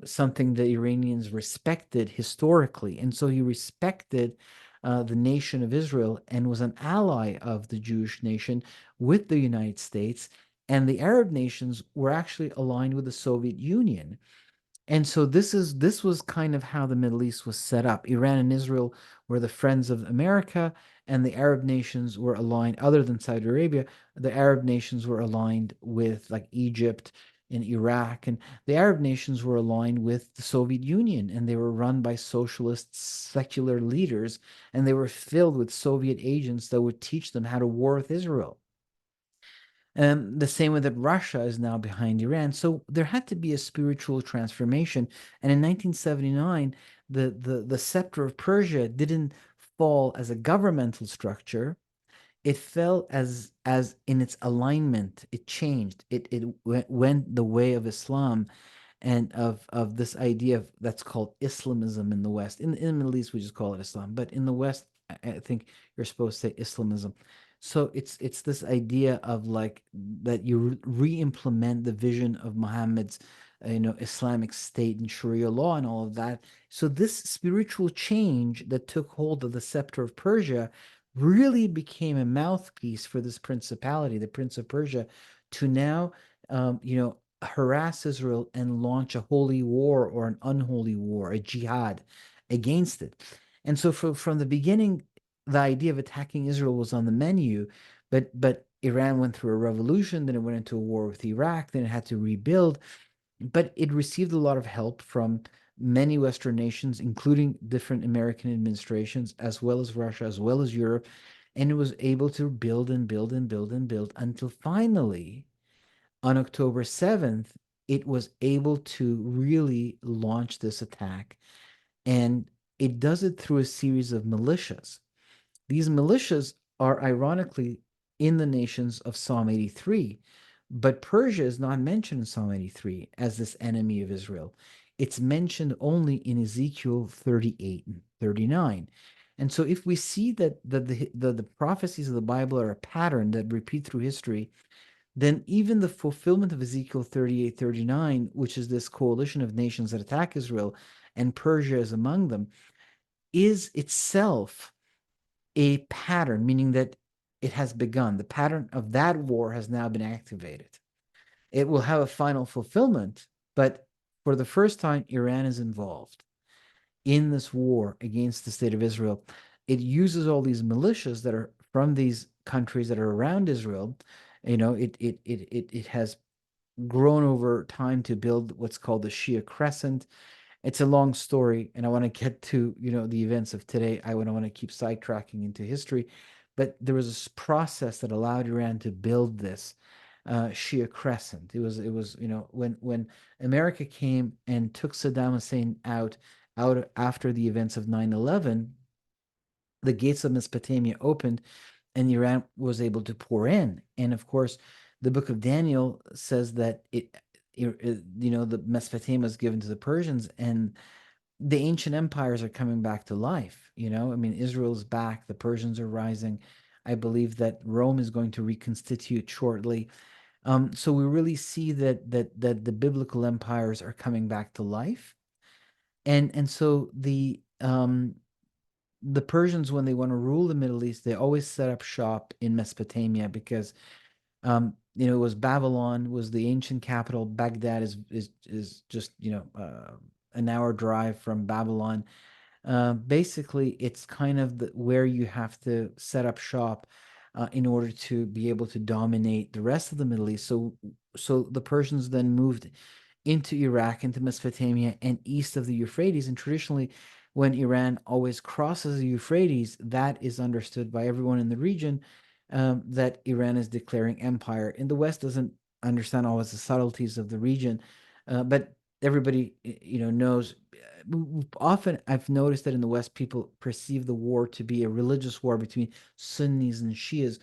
something the Iranians respected historically. And so he respected the nation of Israel and was an ally of the Jewish nation with the United States. And the Arab nations were actually aligned with the Soviet Union. And so this was kind of how the Middle East was set up. Iran and Israel were the friends of America, and the Arab nations were aligned, other than Saudi Arabia, the Arab nations were aligned with like Egypt and Iraq, and the Arab nations were aligned with the Soviet Union, and they were run by socialist secular leaders, and they were filled with Soviet agents that would teach them how to war with Israel. The same way that Russia is now behind Iran. So there had to be a spiritual transformation. And in 1979, the scepter of Persia didn't fall as a governmental structure. It fell as in its alignment. It changed. It went the way of Islam and of this idea of that's called Islamism in the West. In the Middle East, we just call it Islam, but in the West, I think you're supposed to say Islamism. So it's this idea of like that you re-implement the vision of Muhammad's Islamic state and Sharia law and all of that. So this spiritual change that took hold of the scepter of Persia really became a mouthpiece for this principality, the Prince of Persia, to now harass Israel and launch a holy war or an unholy war, a jihad against it. And so from the beginning, the idea of attacking Israel was on the menu, but Iran went through a revolution, then it went into a war with Iraq, then it had to rebuild, but it received a lot of help from many Western nations, including different American administrations, as well as Russia, as well as Europe, and it was able to build and build and build and build until finally on October 7th, it was able to really launch this attack. And it does it through a series of militias. These militias are ironically in the nations of Psalm 83, but Persia is not mentioned in Psalm 83 as this enemy of Israel. It's mentioned only in Ezekiel 38 and 39. And so if we see that the prophecies of the Bible are a pattern that repeat through history, then even the fulfillment of Ezekiel 38, 39, which is this coalition of nations that attack Israel, and Persia is among them, is itself a pattern, meaning that it has begun. The pattern of that war has now been activated. It will have a final fulfillment, but for the first time, Iran is involved in this war against the state of Israel. It uses all these militias that are from these countries that are around Israel. It has grown over time to build what's called the Shia Crescent. It's a long story, and I want to get to the events of today. I don't want to keep sidetracking into history, but there was this process that allowed Iran to build this Shia Crescent. It was when America came and took Saddam Hussein out after the events of 9/11, the gates of Mesopotamia opened and Iran was able to pour in. And of course, the book of Daniel says that the Mesopotamia was given to the Persians, and the ancient empires are coming back to life. I mean, Israel's back, the Persians are rising. I believe that Rome is going to reconstitute shortly. So we really see that the biblical empires are coming back to life, and so the Persians, when they want to rule the Middle East, they always set up shop in Mesopotamia because it was Babylon was the ancient capital. Baghdad is just an hour drive from Babylon. Basically, it's kind of where you have to set up shop in order to be able to dominate the rest of the Middle East. So the Persians then moved into Iraq, into Mesopotamia, and east of the Euphrates. And traditionally, when Iran always crosses the Euphrates, that is understood by everyone in the region that Iran is declaring empire. In the West, doesn't understand always the subtleties of the region, but everybody knows. Often, I've noticed that in the West, people perceive the war to be a religious war between Sunnis and Shias.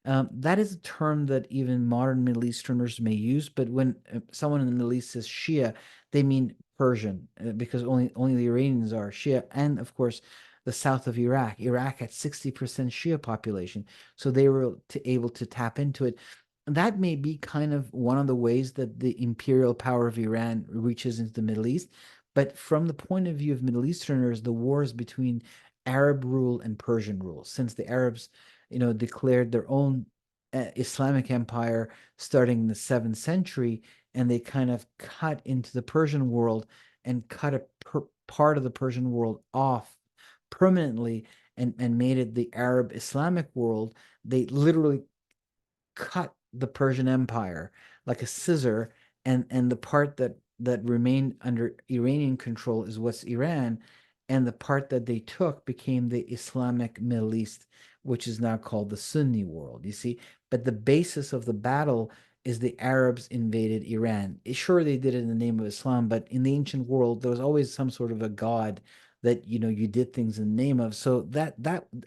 That is a term that even modern Middle Easterners may use, but when someone in the Middle East says Shia, they mean Persian, because only the Iranians are Shia, and of course the south of Iraq. Iraq had 60% Shia population, so they were able to tap into it. That may be kind of one of the ways that the imperial power of Iran reaches into the Middle East. But from the point of view of Middle Easterners, the war is between Arab rule and Persian rule, since the Arabs declared their own Islamic empire starting in the 7th century, and they kind of cut into the Persian world and cut a part of the Persian world off permanently and made it the Arab Islamic world. They literally cut the Persian Empire like a scissor, and the part that remained under Iranian control is what's Iran, and the part that they took became the Islamic Middle East, which is now called the Sunni world. You see, but the basis of the battle is the Arabs invaded Iran. Sure, they did it in the name of Islam, but in the ancient world, there was always some sort of a god that you did things in the name of. So that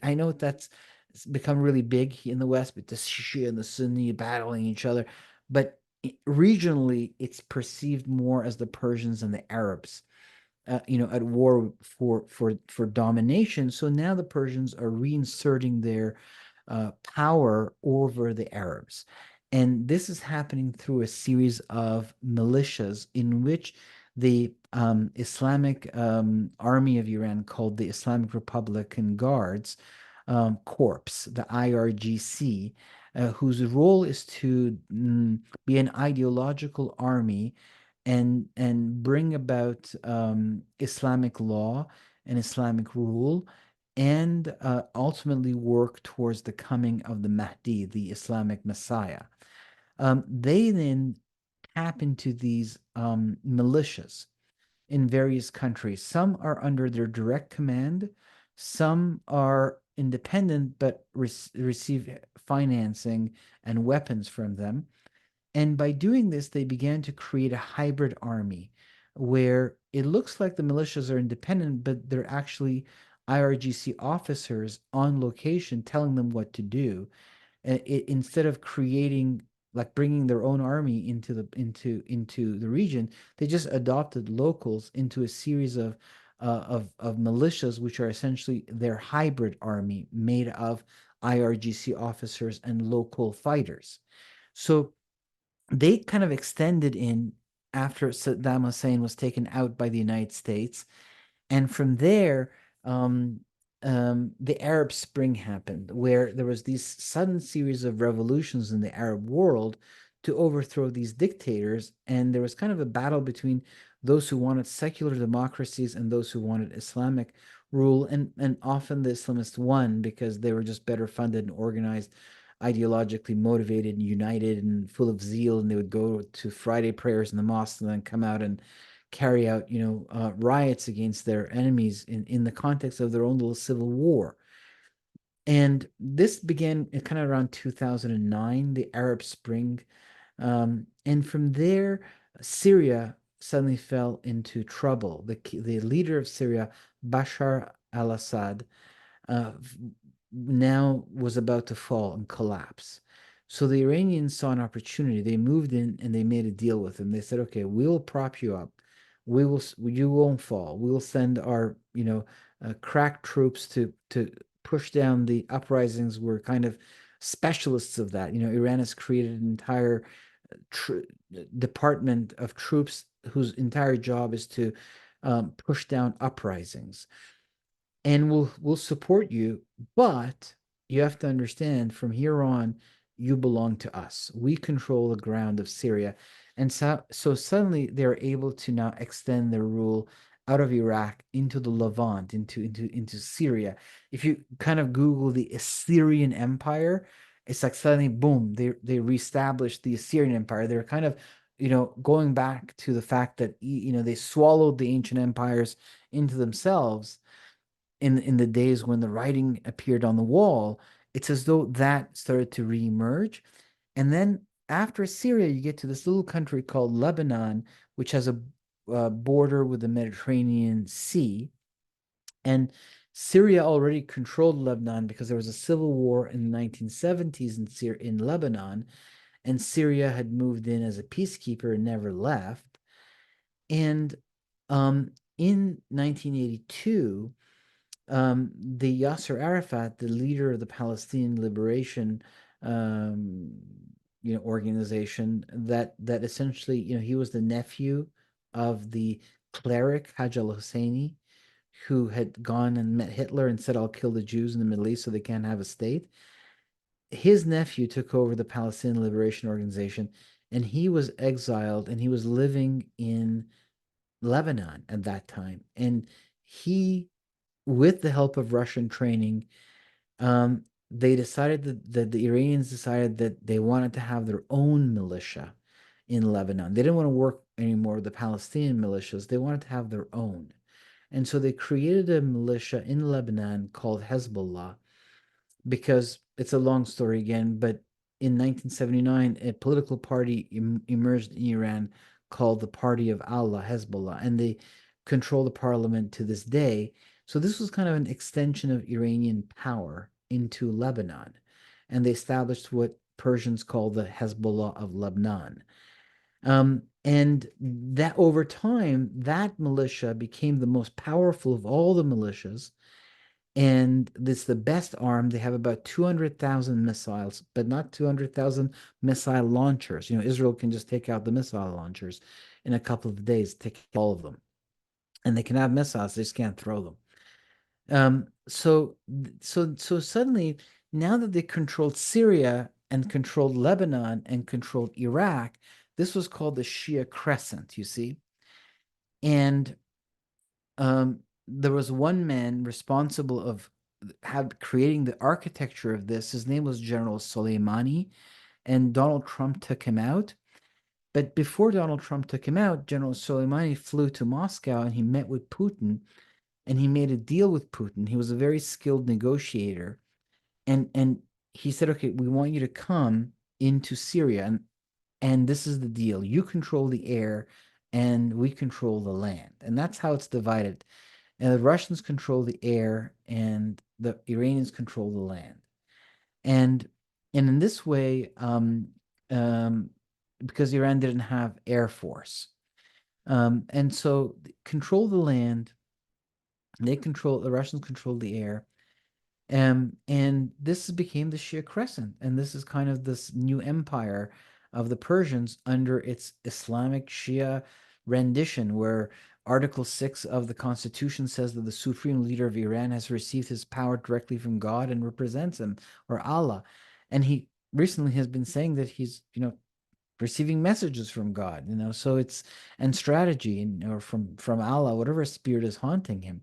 I know that's it's become really big in the West, but the Shia and the Sunni battling each other. But regionally, it's perceived more as the Persians and the Arabs, at war for domination. So now the Persians are reinserting their power over the Arabs. And this is happening through a series of militias in which the Islamic army of Iran, called the Islamic Republican Guards Corps, the IRGC, whose role is to be an ideological army and bring about Islamic law and Islamic rule, and ultimately work towards the coming of the Mahdi, the Islamic Messiah. They then tap into these militias in various countries. Some are under their direct command, some are independent but receive financing and weapons from them. And by doing this, they began to create a hybrid army where it looks like the militias are independent, but they're actually IRGC officers on location telling them what to do. Instead of creating, like, bringing their own army into the region, they just adopted locals into a series of militias, which are essentially their hybrid army made of IRGC officers and local fighters. So they kind of extended in after Saddam Hussein was taken out by the United States. And from there, the Arab Spring happened, where there was these sudden series of revolutions in the Arab world to overthrow these dictators. And there was kind of a battle between those who wanted secular democracies and those who wanted Islamic rule. And often the Islamists won because they were just better funded and organized, ideologically motivated and united and full of zeal. And they would go to Friday prayers in the mosque and then come out and carry out, riots against their enemies in the context of their own little civil war. And this began kind of around 2009, the Arab Spring. And from there, Syria suddenly fell into trouble. The leader of Syria, Bashar al-Assad, uh, now was about to fall and collapse. So the Iranians saw an opportunity. They moved in and they made a deal with him. They said, "Okay, we'll prop you up. You won't fall. We'll send our, crack troops to push down the uprisings. We're kind of specialists of that. Iran has created an entire tr department of troops whose entire job is to push down uprisings, and we'll support you, but you have to understand, from here on, you belong to us. We control the ground of Syria." And so suddenly they're able to now extend their rule out of Iraq into the Levant, into Syria. If you kind of Google the Assyrian Empire, it's like suddenly, boom, they reestablished the Assyrian Empire. They're kind of, going back to the fact that, they swallowed the ancient empires into themselves in the days when the writing appeared on the wall. It's as though that started to reemerge. And then after Syria, you get to this little country called Lebanon, which has a border with the Mediterranean Sea. And Syria already controlled Lebanon because there was a civil war in the 1970s in Lebanon, and Syria had moved in as a peacekeeper and never left. And in 1982, the Yasser Arafat, the leader of the Palestinian Liberation, um, organization that essentially, he was the nephew of the cleric Hajj al-Husseini, who had gone and met Hitler and said, "I'll kill the Jews in the Middle East so they can't have a state." His nephew took over the Palestinian Liberation Organization, and he was exiled, and he was living in Lebanon at that time. And he, with the help of Russian training, they decided that the Iranians decided that they wanted to have their own militia in Lebanon. They didn't want to work anymore with the Palestinian militias. They wanted to have their own. And so they created a militia in Lebanon called Hezbollah, because it's a long story again, but in 1979, a political party emerged in Iran called the Party of Allah, Hezbollah, and they control the parliament to this day. So this was kind of an extension of Iranian power into Lebanon, and they established what Persians call the Hezbollah of Lebanon. And that over time, that militia became the most powerful of all the militias, and it's the best armed. They have about 200,000 missiles, but not 200,000 missile launchers. Israel can just take out the missile launchers in a couple of days, take all of them. And they can have missiles, they just can't throw them. So suddenly, now that they controlled Syria and controlled Lebanon and controlled Iraq, this was called the Shia Crescent, you see. And there was one man responsible of creating the architecture of this. His name was General Soleimani, and Donald Trump took him out. But before Donald Trump took him out, General Soleimani flew to Moscow and he met with Putin, and he made a deal with Putin. He was a very skilled negotiator, and he said, "Okay, we want you to come into Syria, and this is the deal: you control the air, and we control the land." And that's how it's divided. And the Russians control the air, and the Iranians control the land. And in this way, um, because Iran didn't have air force, and so control the land, the Russians control the air, and this became the Shia Crescent, and this is kind of this new empire of the Persians under its Islamic Shia rendition, where Article 6 of the Constitution says that the supreme leader of Iran has received his power directly from God and represents him, or Allah. And he recently has been saying that he's, receiving messages from God, so it's, and strategy, or from Allah, whatever spirit is haunting him.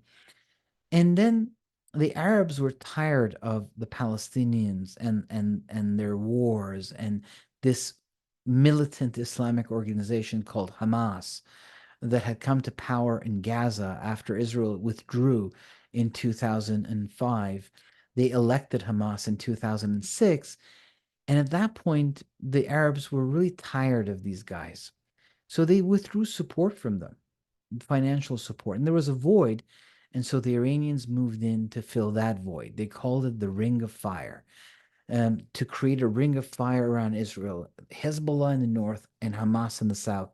And then the Arabs were tired of the Palestinians and their wars and this militant Islamic organization called Hamas that had come to power in Gaza after Israel withdrew in 2005. They elected Hamas in 2006. And at that point, the Arabs were really tired of these guys. So they withdrew support from them, financial support. And there was a void. And so the Iranians moved in to fill that void. They called it the Ring of Fire, to create a ring of fire around Israel, Hezbollah in the north and Hamas in the south.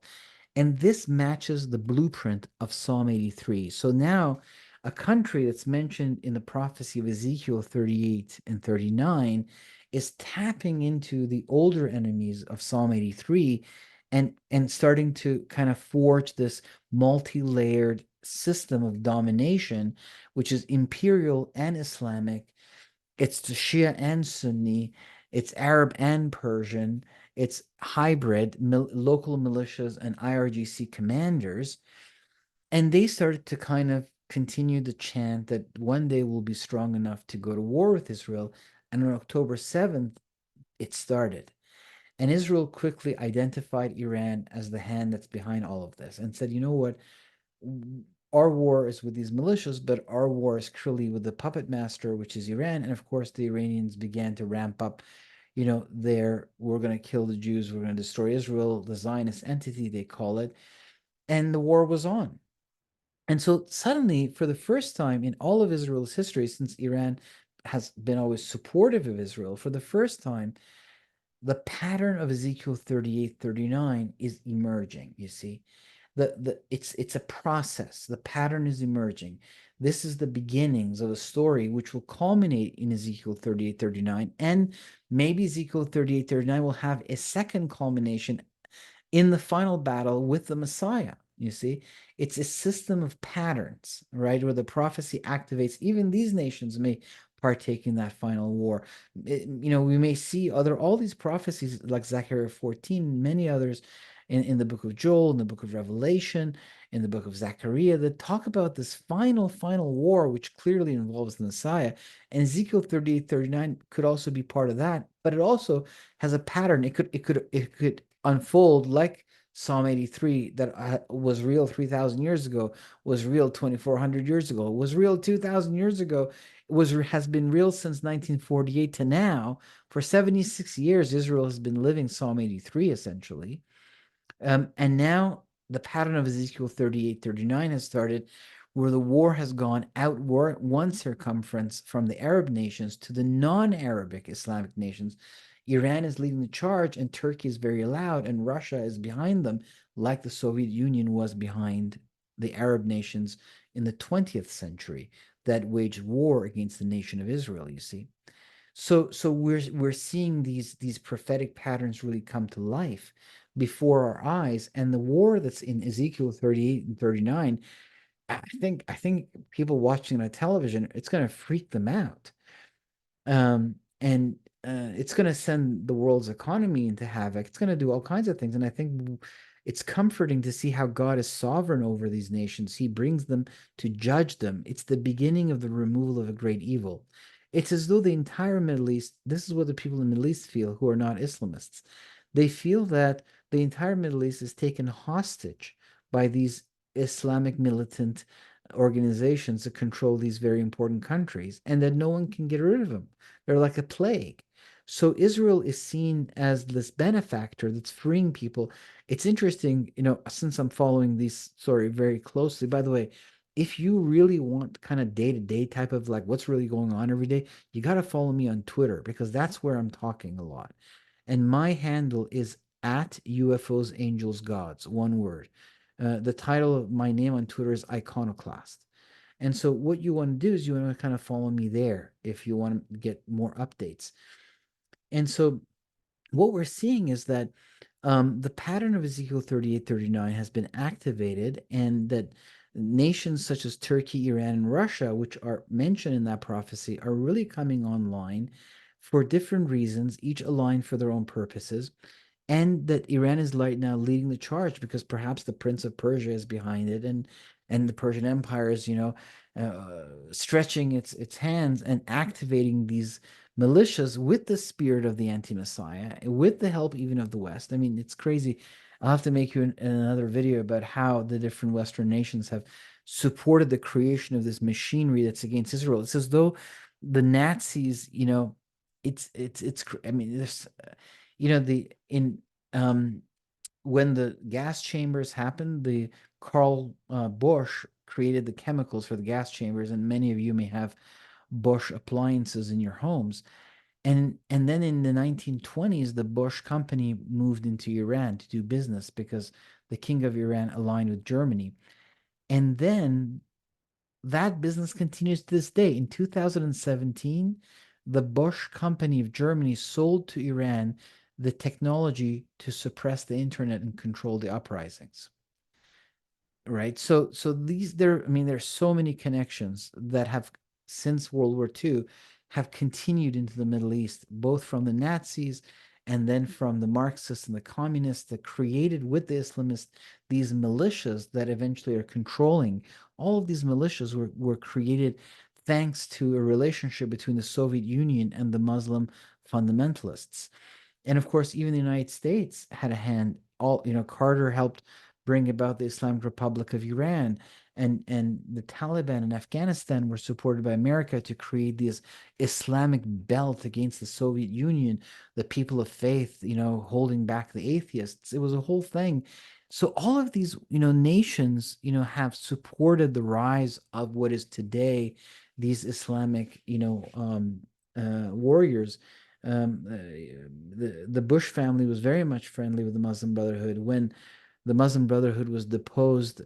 And this matches the blueprint of Psalm 83. So now a country that's mentioned in the prophecy of Ezekiel 38 and 39 is tapping into the older enemies of Psalm 83, and starting to kind of forge this multi-layered system of domination, which is imperial and Islamic. It's the Shia and Sunni, it's Arab and Persian, it's hybrid, local militias and IRGC commanders. And they started to kind of continue the chant that one day we'll be strong enough to go to war with Israel. And on October 7th, it started. And Israel quickly identified Iran as the hand that's behind all of this and said, you know what? Our war is with these militias, but our war is clearly with the puppet master, which is Iran. And of course, the Iranians began to ramp up, we're going to kill the Jews, we're going to destroy Israel, the Zionist entity, they call it. And the war was on. And so suddenly, for the first time in all of Israel's history, since Iran has been always supportive of Israel, for the first time, the pattern of Ezekiel 38, 39 is emerging, you see. It's a process. The pattern is emerging. This is the beginnings of a story which will culminate in Ezekiel 38, 39, and maybe Ezekiel 38, 39 will have a second culmination in the final battle with the Messiah. You see, it's a system of patterns, right? Where the prophecy activates, even these nations may partake in that final war. We may see all these prophecies like Zechariah 14, many others in the book of Joel, in the book of Revelation, in the book of Zechariah that talk about this final war, which clearly involves the Messiah. And Ezekiel 38, 39 could also be part of that, but it also has a pattern. It could unfold like Psalm 83 that was real 3,000 years ago, was real 2,400 years ago, was real 2,000 years ago, has been real since 1948 to now. For 76 years, Israel has been living Psalm 83 essentially. And now the pattern of Ezekiel 38, 39 has started, where the war has gone outward, one circumference from the Arab nations to the non-Arabic Islamic nations. Iran is leading the charge, and Turkey is very loud, and Russia is behind them, like the Soviet Union was behind the Arab nations in the 20th century that waged war against the nation of Israel, you see. So we're seeing these prophetic patterns really come to life before our eyes. And the war that's in Ezekiel 38 and 39, I think people watching on television, it's going to freak them out. And it's going to send the world's economy into havoc. It's going to do all kinds of things. And I think it's comforting to see how God is sovereign over these nations. He brings them to judge them. It's the beginning of the removal of a great evil. It's as though the entire Middle East, this is what the people in the Middle East feel who are not Islamists. They feel that the entire Middle East is taken hostage by these Islamic militant organizations that control these very important countries, and that no one can get rid of them. They're like a plague. So Israel is seen as this benefactor that's freeing people. It's interesting, since I'm following these story very closely. By the way, if you really want kind of day-to-day type of like what's really going on every day, you got to follow me on Twitter because that's where I'm talking a lot. And my handle is at UFOs, Angels, Gods, one word. The title of my name on Twitter is Iconoclast. And so what you want to do is you want to kind of follow me there if you want to get more updates. And so what we're seeing is that the pattern of Ezekiel 38, 39 has been activated, and that nations such as Turkey, Iran, and Russia, which are mentioned in that prophecy, are really coming online for different reasons, each aligned for their own purposes. And that Iran is right now leading the charge because perhaps the Prince of Persia is behind it, and the Persian Empire is, stretching its hands and activating these militias with the spirit of the anti-Messiah, with the help even of the West. I mean, it's crazy. I'll have to make you another video about how the different Western nations have supported the creation of this machinery that's against Israel. It's as though the Nazis, I mean, there's the in when the gas chambers happened, the Carl Busch created the chemicals for the gas chambers, and many of you may have Busch appliances in your homes. And then in the 1920s, the Bush company moved into Iran to do business because the king of Iran aligned with Germany. And then that business continues to this day. In 2017, the Bush company of Germany sold to Iran the technology to suppress the internet and control the uprisings. Right. So there's so many connections that have since World War II have continued into the Middle East, both from the Nazis and then from the Marxists and the communists that created with the Islamists these militias that eventually are controlling. All of these militias were created thanks to a relationship between the Soviet Union and the Muslim fundamentalists. And of course, even the United States had a hand. Carter helped bring about the Islamic Republic of Iran, and the Taliban in Afghanistan were supported by America to create this Islamic belt against the Soviet Union, the people of faith, holding back the atheists. It was a whole thing. So all of these, nations, have supported the rise of what is today these Islamic, warriors. The Bush family was very much friendly with the Muslim Brotherhood. When the Muslim Brotherhood was deposed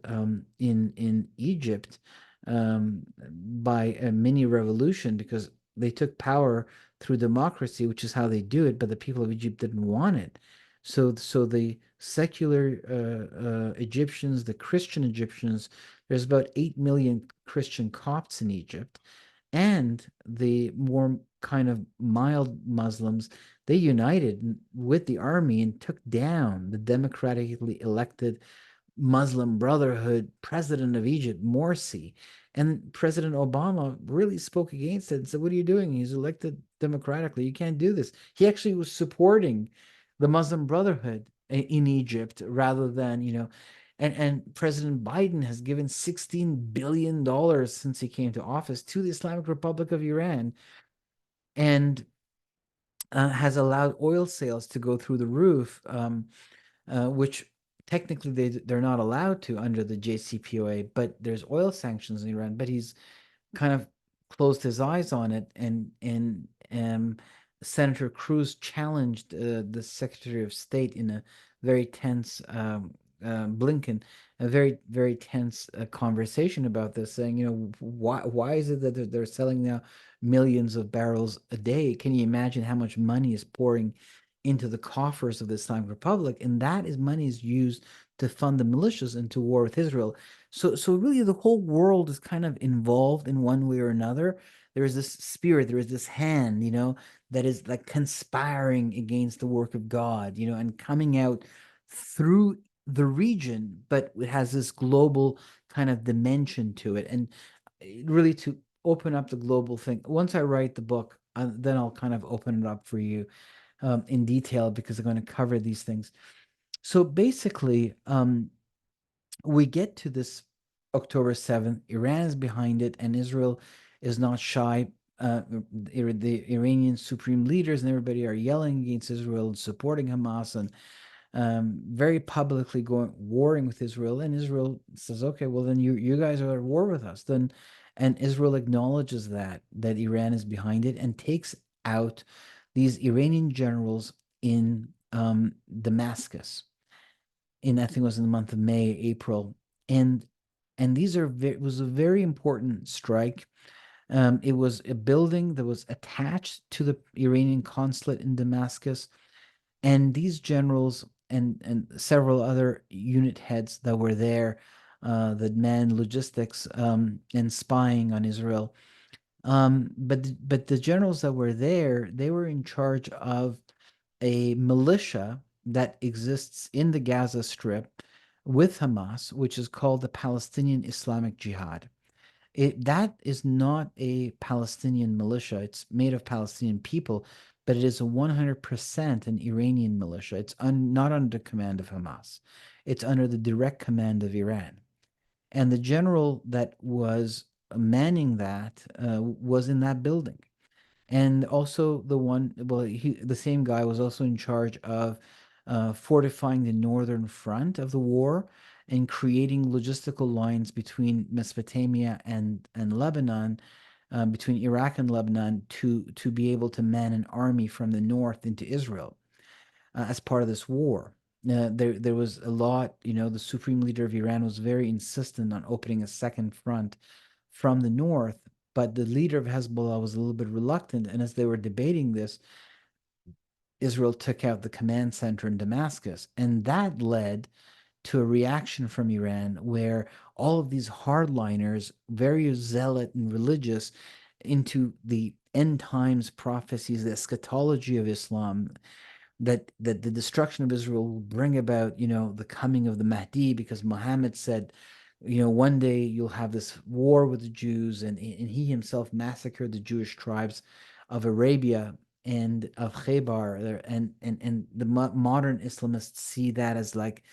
in Egypt by a mini revolution because they took power through democracy, which is how they do it, but the people of Egypt didn't want it. So the secular Egyptians, the Christian Egyptians, there's about 8 million Christian Copts in Egypt, and the more kind of mild Muslims, they united with the army and took down the democratically elected Muslim Brotherhood president of Egypt, Morsi. And President Obama really spoke against it and said, "What are you doing? He's elected democratically. You can't do this." He actually was supporting the Muslim Brotherhood in Egypt rather than, and President Biden has given $16 billion since he came to office to the Islamic Republic of Iran and has allowed oil sales to go through the roof, which technically they're not allowed to under the JCPOA, but there's oil sanctions in Iran. But he's kind of closed his eyes on it, and Senator Cruz challenged the Secretary of State in a very tense Blinken, a very very tense conversation about this, saying, why is it that they're selling now millions of barrels a day? Can you imagine how much money is pouring into the coffers of the Islamic Republic? And that is money is used to fund the militias into war with Israel. So really the whole world is kind of involved in one way or another. There is this spirit, there is this hand, that is like conspiring against the work of God, and coming out through the region, but it has this global kind of dimension to it. And really to open up the global thing. Once I write the book, then I'll kind of open it up for you in detail because I'm going to cover these things. So basically, we get to this October 7th. Iran is behind it, and Israel is not shy. The Iranian supreme leaders and everybody are yelling against Israel and supporting Hamas and very publicly warring with Israel. And Israel says, "Okay, well then you guys are at war with us." Then, and Israel acknowledges that Iran is behind it and takes out these Iranian generals in Damascus in, I think it was in the month of May, April, and these are it was a very important strike. It was a building that was attached to the Iranian consulate in Damascus, and these generals and several other unit heads that were there that manned logistics and spying on Israel. But the generals that were there, they were in charge of a militia that exists in the Gaza Strip with Hamas, which is called the Palestinian Islamic Jihad. That is not a Palestinian militia. It's made of Palestinian people, but it is a 100% an Iranian militia. It's not under the command of Hamas. It's under the direct command of Iran. And the general that was manning that was in that building. And also the same guy was also in charge of fortifying the northern front of the war and creating logistical lines between Mesopotamia and Lebanon, between Iraq and Lebanon, to be able to man an army from the north into Israel as part of this war. There was a lot, the supreme leader of Iran was very insistent on opening a second front from the north, but the leader of Hezbollah was a little bit reluctant. And as they were debating this, Israel took out the command center in Damascus. And that led to a reaction from Iran where all of these hardliners, very zealot and religious, into the end times prophecies, the eschatology of Islam, that the destruction of Israel will bring about, the coming of the Mahdi, because Muhammad said, one day you'll have this war with the Jews, and he himself massacred the Jewish tribes of Arabia and of Khaybar, and the modern Islamists see that as like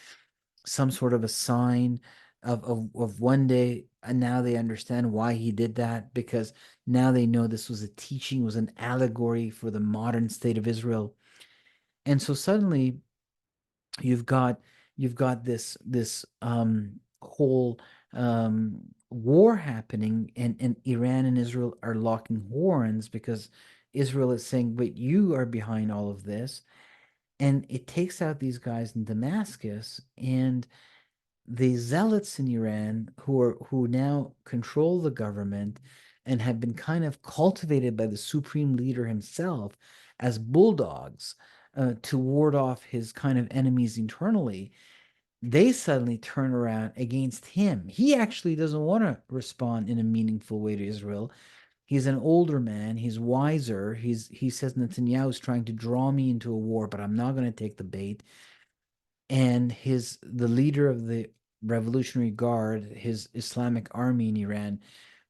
some sort of a sign of one day, and now they understand why he did that, because now they know this was a teaching, was an allegory for the modern state of Israel. And so suddenly you've got you've got this whole war happening, and Iran and Israel are locking horns because Israel is saying, "Wait, you are behind all of this." And it takes out these guys in Damascus, and the zealots in Iran who now control the government and have been kind of cultivated by the supreme leader himself as bulldogs to ward off his kind of enemies internally, they suddenly turn around against him. He actually doesn't want to respond in a meaningful way to Israel. He's an older man. He's wiser. He says Netanyahu is trying to draw me into a war, but I'm not going to take the bait. And the leader of the Revolutionary Guard, his Islamic army in Iran,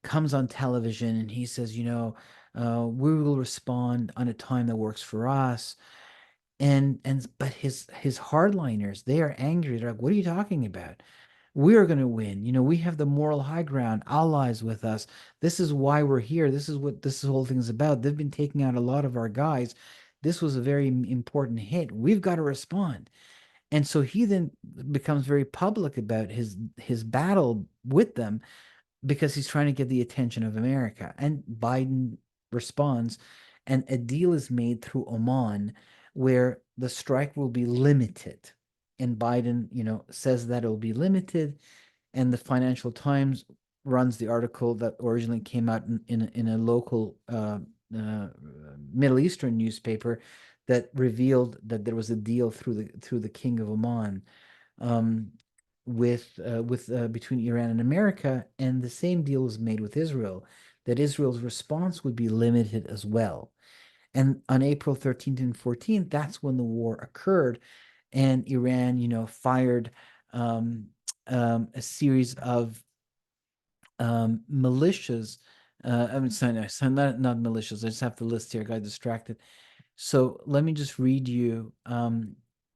comes on television and he says, we will respond on a time that works for us. And but his hardliners, they are angry. They're like, what are you talking about? We are going to win. We have the moral high ground, allies with us. This is why we're here. This is what this whole thing is about. They've been taking out a lot of our guys. This was a very important hit. We've got to respond. And so he then becomes very public about his battle with them because he's trying to get the attention of America. And Biden responds, and a deal is made through Oman where the strike will be limited. And Biden, says that it'll be limited. And the Financial Times runs the article that originally came out in a local uh, Middle Eastern newspaper that revealed that there was a deal through the King of Oman, um, with between Iran and America, and the same deal was made with Israel, that Israel's response would be limited as well. And on April 13th and 14th, that's when the war occurred, and Iran, fired um, a series of militias. I mean, sorry, no, so not militias. I just have the list here. I got distracted. So let me just read you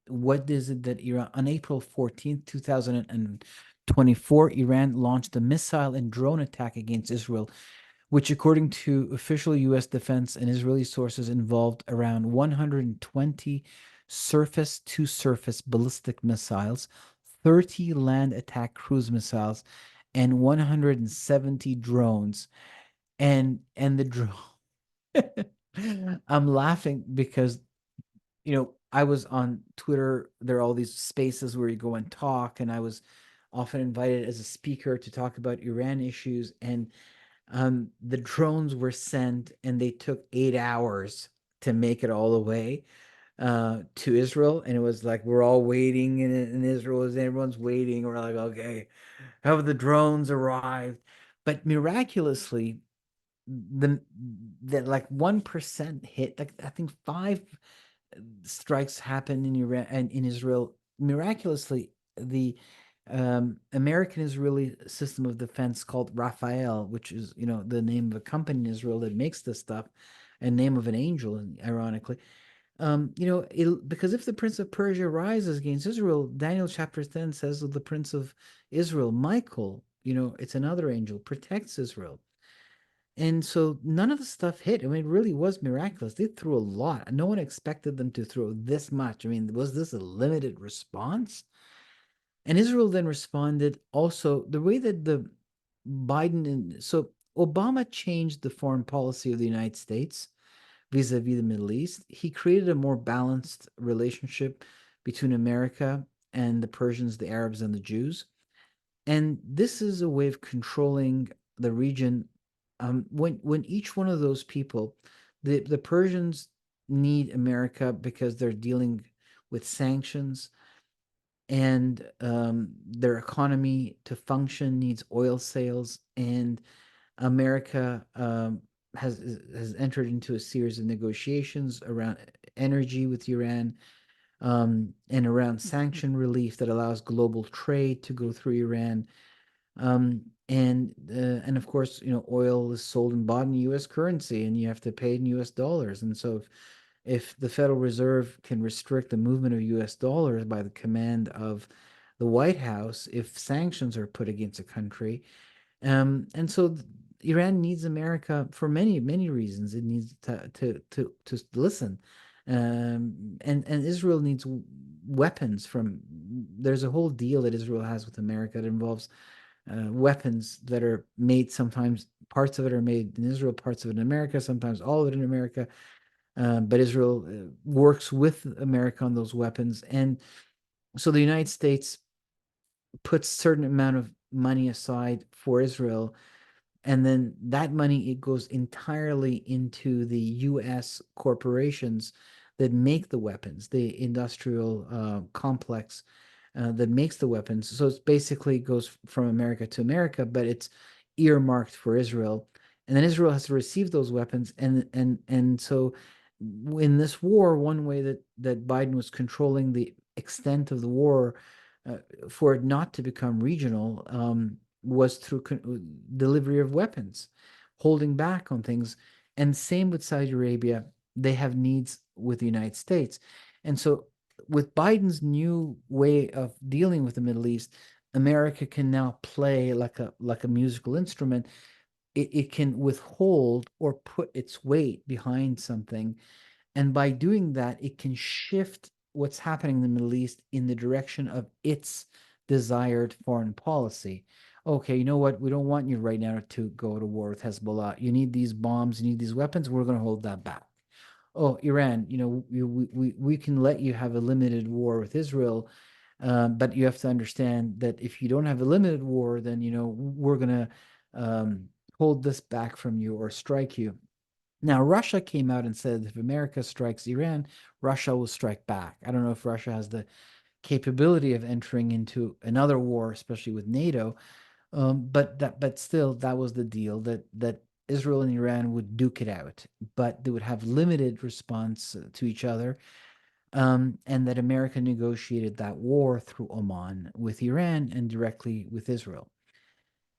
what is it that Iran, on April 14th, 2024, Iran launched a missile and drone attack against Israel, which, according to official U.S. defense and Israeli sources, involved around 120 surface-to-surface ballistic missiles, 30 land attack cruise missiles, and 170 drones. And the drone. I'm laughing because I was on Twitter. There are all these spaces where you go and talk, and I was often invited as a speaker to talk about Iran issues. And the drones were sent, and they took 8 hours to make it all the way to Israel. And it was like we're all waiting in Israel as everyone's waiting. We're like, okay, have the drones arrived? But miraculously, the that like 1% hit. Like I think five strikes happened in Iran and in Israel. Miraculously, the American Israeli system of defense called Raphael, which is the name of a company in Israel that makes this stuff, and name of an angel, ironically. Because if the prince of Persia rises against Israel, Daniel chapter 10 says that the prince of Israel, Michael, it's another angel, protects Israel. And so none of the stuff hit. I mean, it really was miraculous. They threw a lot. No one expected them to throw this much. I mean, was this a limited response? And Israel then responded also the way that the so Obama changed the foreign policy of the United States vis-a-vis the Middle East. He created a more balanced relationship between America and the Persians, the Arabs, and the Jews. And this is a way of controlling the region. When each one of those people, the Persians need America because they're dealing with sanctions, and their economy to function needs oil sales, and America has entered into a series of negotiations around energy with Iran, and around sanction relief that allows global trade to go through Iran. And of course, oil is sold and bought in U.S. currency, and you have to pay in U.S. dollars. And so, if the Federal Reserve can restrict the movement of U.S. dollars by the command of the White House, if sanctions are put against a country, and so Iran needs America for many, many reasons. It needs to listen, and Israel needs weapons from. There's a whole deal that Israel has with America that involves weapons that are made. Sometimes parts of it are made in Israel, parts of it in America, sometimes all of it in America. But Israel works with America on those weapons, and so the United States puts certain amount of money aside for Israel, and then that money, it goes entirely into the U.S. corporations that make the weapons, the industrial complex that makes the weapons. So it's basically goes from America to America, but it's earmarked for Israel, and then Israel has to receive those weapons, and so in this war, one way that Biden was controlling the extent of the war uh, for it not to become regional was through delivery of weapons, holding back on things. And same with Saudi Arabia, they have needs with the United States. And so, with Biden's new way of dealing with the Middle East, America can now play like a musical instrument. It can withhold or put its weight behind something, and by doing that, it can shift what's happening in the Middle East in the direction of its desired foreign policy. Okay, you know what? We don't want you right now to go to war with Hezbollah. You need these bombs, you need these weapons. We're going to hold that back. Oh, Iran, we can let you have a limited war with Israel, but you have to understand that if you don't have a limited war, then, we're going to hold this back from you or strike you. Now, Russia came out and said if America strikes Iran, Russia will strike back. I don't know if Russia has the capability of entering into another war, especially with NATO. But still, that was the deal that Israel and Iran would duke it out, but they would have limited response to each other, and that America negotiated that war through Oman with Iran and directly with Israel.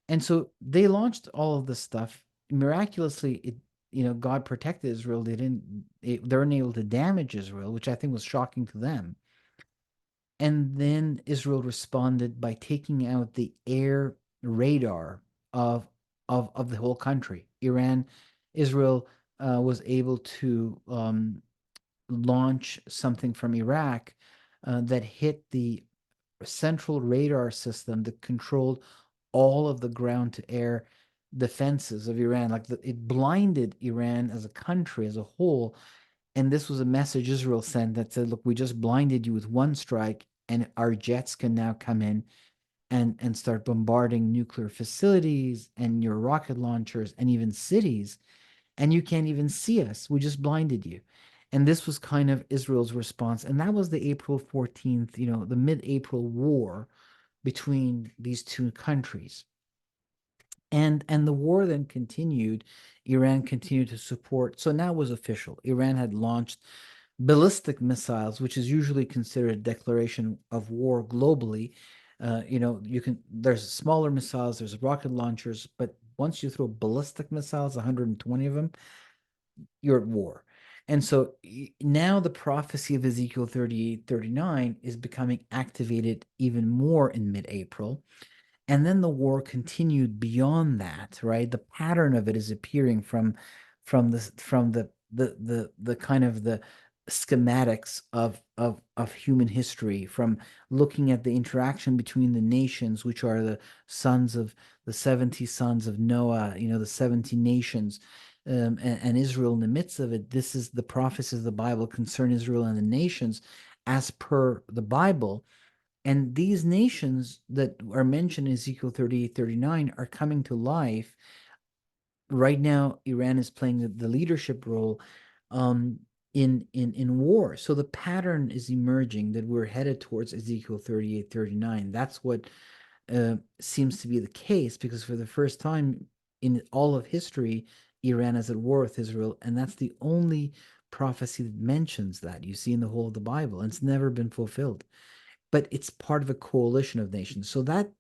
And so they launched all of this stuff. Miraculously, God protected Israel. They weren't able to damage Israel, which I think was shocking to them. And then Israel responded by taking out the air radar of of the whole country. Israel was able to launch something from Iraq that hit the central radar system that controlled all of the ground to air defenses of Iran. It blinded Iran as a country, as a whole. And this was a message Israel sent that said, look, we just blinded you with one strike, and our jets can now come in and start bombarding nuclear facilities and your rocket launchers and even cities. And you can't even see us. We just blinded you. And this was kind of Israel's response. And that was the April 14th, the mid-April war between these two countries. And the war then continued. Iran continued to support. So now it was official. Iran had launched ballistic missiles, which is usually considered a declaration of war globally. There's smaller missiles, there's rocket launchers, but once you throw ballistic missiles, 120 of them, you're at war. And so now the prophecy of Ezekiel 38:39 is becoming activated even more in mid-April. And then the war continued beyond that, right? The pattern of it is appearing from the kind of the schematics of human history, from looking at the interaction between the nations, which are the 70 sons of Noah, the 70 nations, and Israel in the midst of it. This is the prophecies of the Bible concern Israel and the nations as per the Bible. And these nations that are mentioned in Ezekiel 38:39 are coming to life. Right now, Iran is playing the leadership role um, in war. So the pattern is emerging that we're headed towards Ezekiel 38:39. That's what seems to be the case, because for the first time in all of history, Iran is at war with Israel, and that's the only prophecy that mentions that you see in the whole of the Bible, and it's never been fulfilled. But it's part of a coalition of nations. So that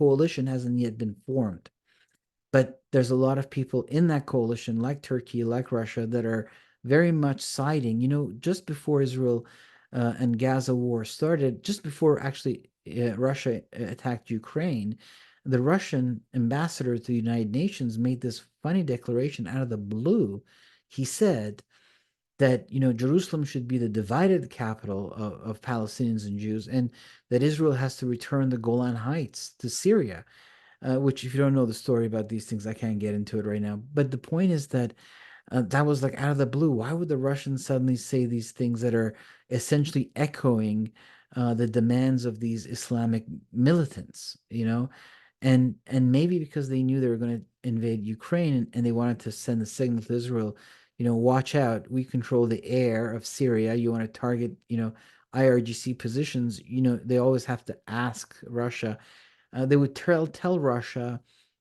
coalition hasn't yet been formed. But there's a lot of people in that coalition, like Turkey, like Russia, that are very much siding. Just before Israel and Gaza war started, just before actually Russia attacked Ukraine, the Russian ambassador to the United Nations made this funny declaration out of the blue. He said, that Jerusalem should be the divided capital of Palestinians and Jews, and that Israel has to return the Golan Heights to Syria. Which, if you don't know the story about these things, I can't get into it right now. But the point is that that was like out of the blue. Why would the Russians suddenly say these things that are essentially echoing the demands of these Islamic militants, And maybe because they knew they were going to invade Ukraine, and they wanted to send a signal to Israel, watch out, we control the air of Syria. You want to target, IRGC positions, they always have to ask Russia. They would tell Russia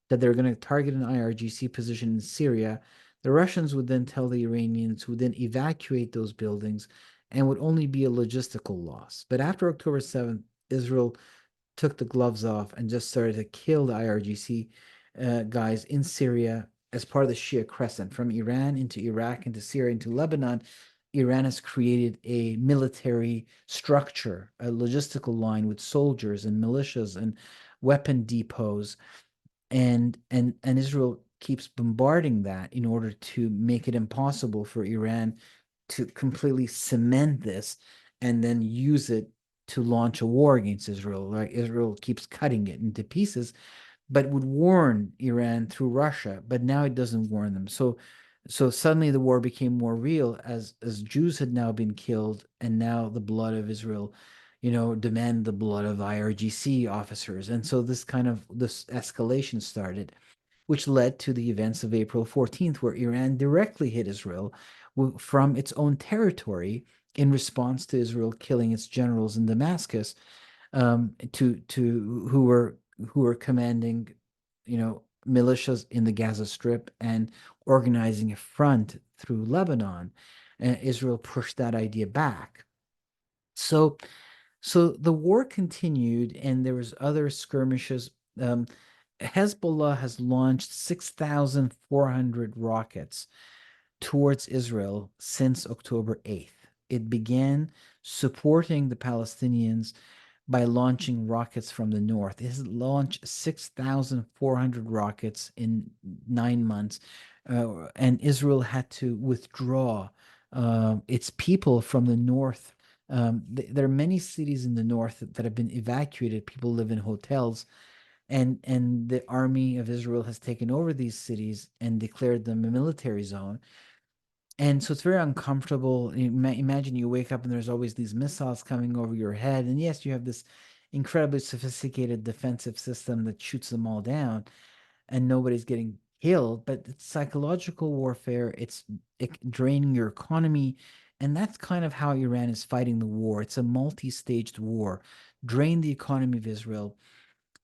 that they're going to target an IRGC position in Syria. The Russians would then tell the Iranians, who would then evacuate those buildings, and would only be a logistical loss. But after October 7th, Israel took the gloves off and just started to kill the IRGC guys in Syria as part of the Shia Crescent, from Iran into Iraq, into Syria, into Lebanon. Iran has created a military structure, a logistical line with soldiers and militias and weapon depots, and Israel keeps bombarding that in order to make it impossible for Iran to completely cement this and then use it to launch a war against Israel. Like, Israel keeps cutting it into pieces, but would warn Iran through Russia, but now it doesn't warn them. So suddenly the war became more real, as Jews had now been killed, and now the blood of Israel, demand the blood of IRGC officers. And so this escalation started, which led to the events of April 14th, where Iran directly hit Israel from its own territory in response to Israel killing its generals in Damascus, to who were commanding, militias in the Gaza Strip and organizing a front through Lebanon. And Israel pushed that idea back. So so the war continued, and there was other skirmishes. Um, Hezbollah has launched 6,400 rockets towards Israel since October 8th. It began supporting the Palestinians by launching rockets from the north. It has launched 6,400 rockets in 9 months, and Israel had to withdraw its people from the north. There are many cities in the north that have been evacuated. People live in hotels, and the army of Israel has taken over these cities and declared them a military zone. And so it's very uncomfortable. Imagine you wake up and there's always these missiles coming over your head. And yes, you have this incredibly sophisticated defensive system that shoots them all down, and nobody's getting killed. But it's psychological warfare. It's draining your economy. And that's kind of how Iran is fighting the war. It's a multi-staged war. Drain the economy of Israel,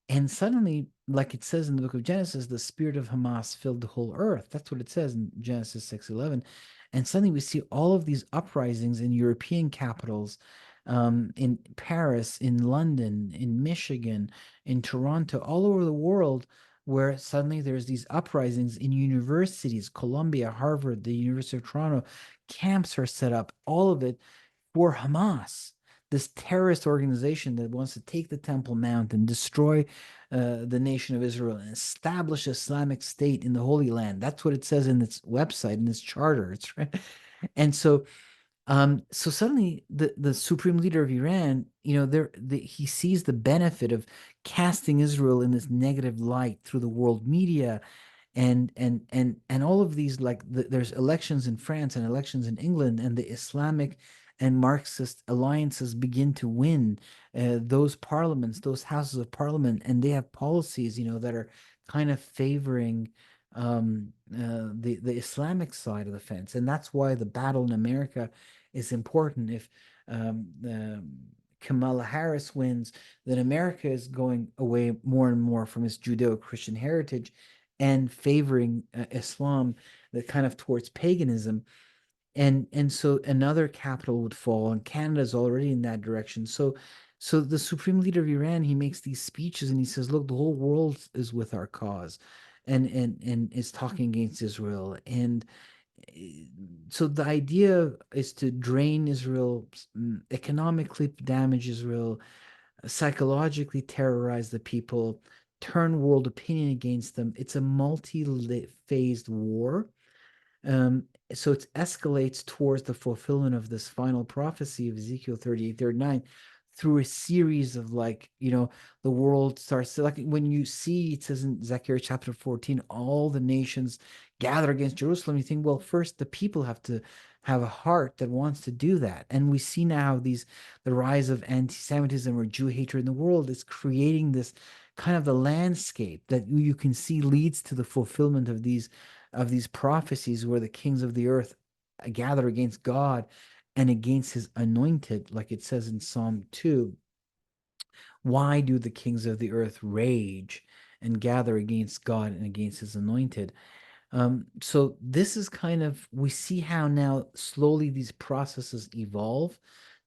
and suddenly, like it says in the book of Genesis, the spirit of Hamas filled the whole earth. That's what it says in Genesis 6:11. And suddenly we see all of these uprisings in European capitals, in Paris, in London, in Michigan, in Toronto, all over the world, where suddenly there's these uprisings in universities, Columbia, Harvard, the University of Toronto. Camps are set up, all of it for Hamas, this terrorist organization that wants to take the Temple Mount and destroy the nation of Israel and establish Islamic State in the Holy Land. That's what it says in its website, in its charter. It's right. And so suddenly the supreme leader of Iran, he sees the benefit of casting Israel in this negative light through the world media, and all of these, like there's elections in France and elections in England, and the Islamic and Marxist alliances begin to win those parliaments, those houses of parliament, and they have policies, that are kind of favoring the Islamic side of the fence. And that's why the battle in America is important. If Kamala Harris wins, then America is going away more and more from its Judeo-Christian heritage and favoring Islam, that kind of towards paganism. And so another capital would fall, and Canada's already in that direction. So the supreme leader of Iran, he makes these speeches and he says, look, the whole world is with our cause, and is talking against Israel. And eh, so the idea is to drain Israel, economically damage Israel, psychologically terrorize the people, turn world opinion against them. It's a multi-phased war. so it escalates towards the fulfillment of this final prophecy of Ezekiel 38, 39 through a series of, like, the world starts to, like, when you see, it says in Zechariah chapter 14, all the nations gather against Jerusalem, you think, well, first the people have to have a heart that wants to do that. And we see now the rise of anti-Semitism or Jew hatred in the world is creating this kind of the landscape that you can see leads to the fulfillment of these prophecies where the kings of the earth gather against God and against his anointed, like it says in Psalm 2. Why do the kings of the earth rage and gather against God and against his anointed? So this is kind of, we see how now slowly these processes evolve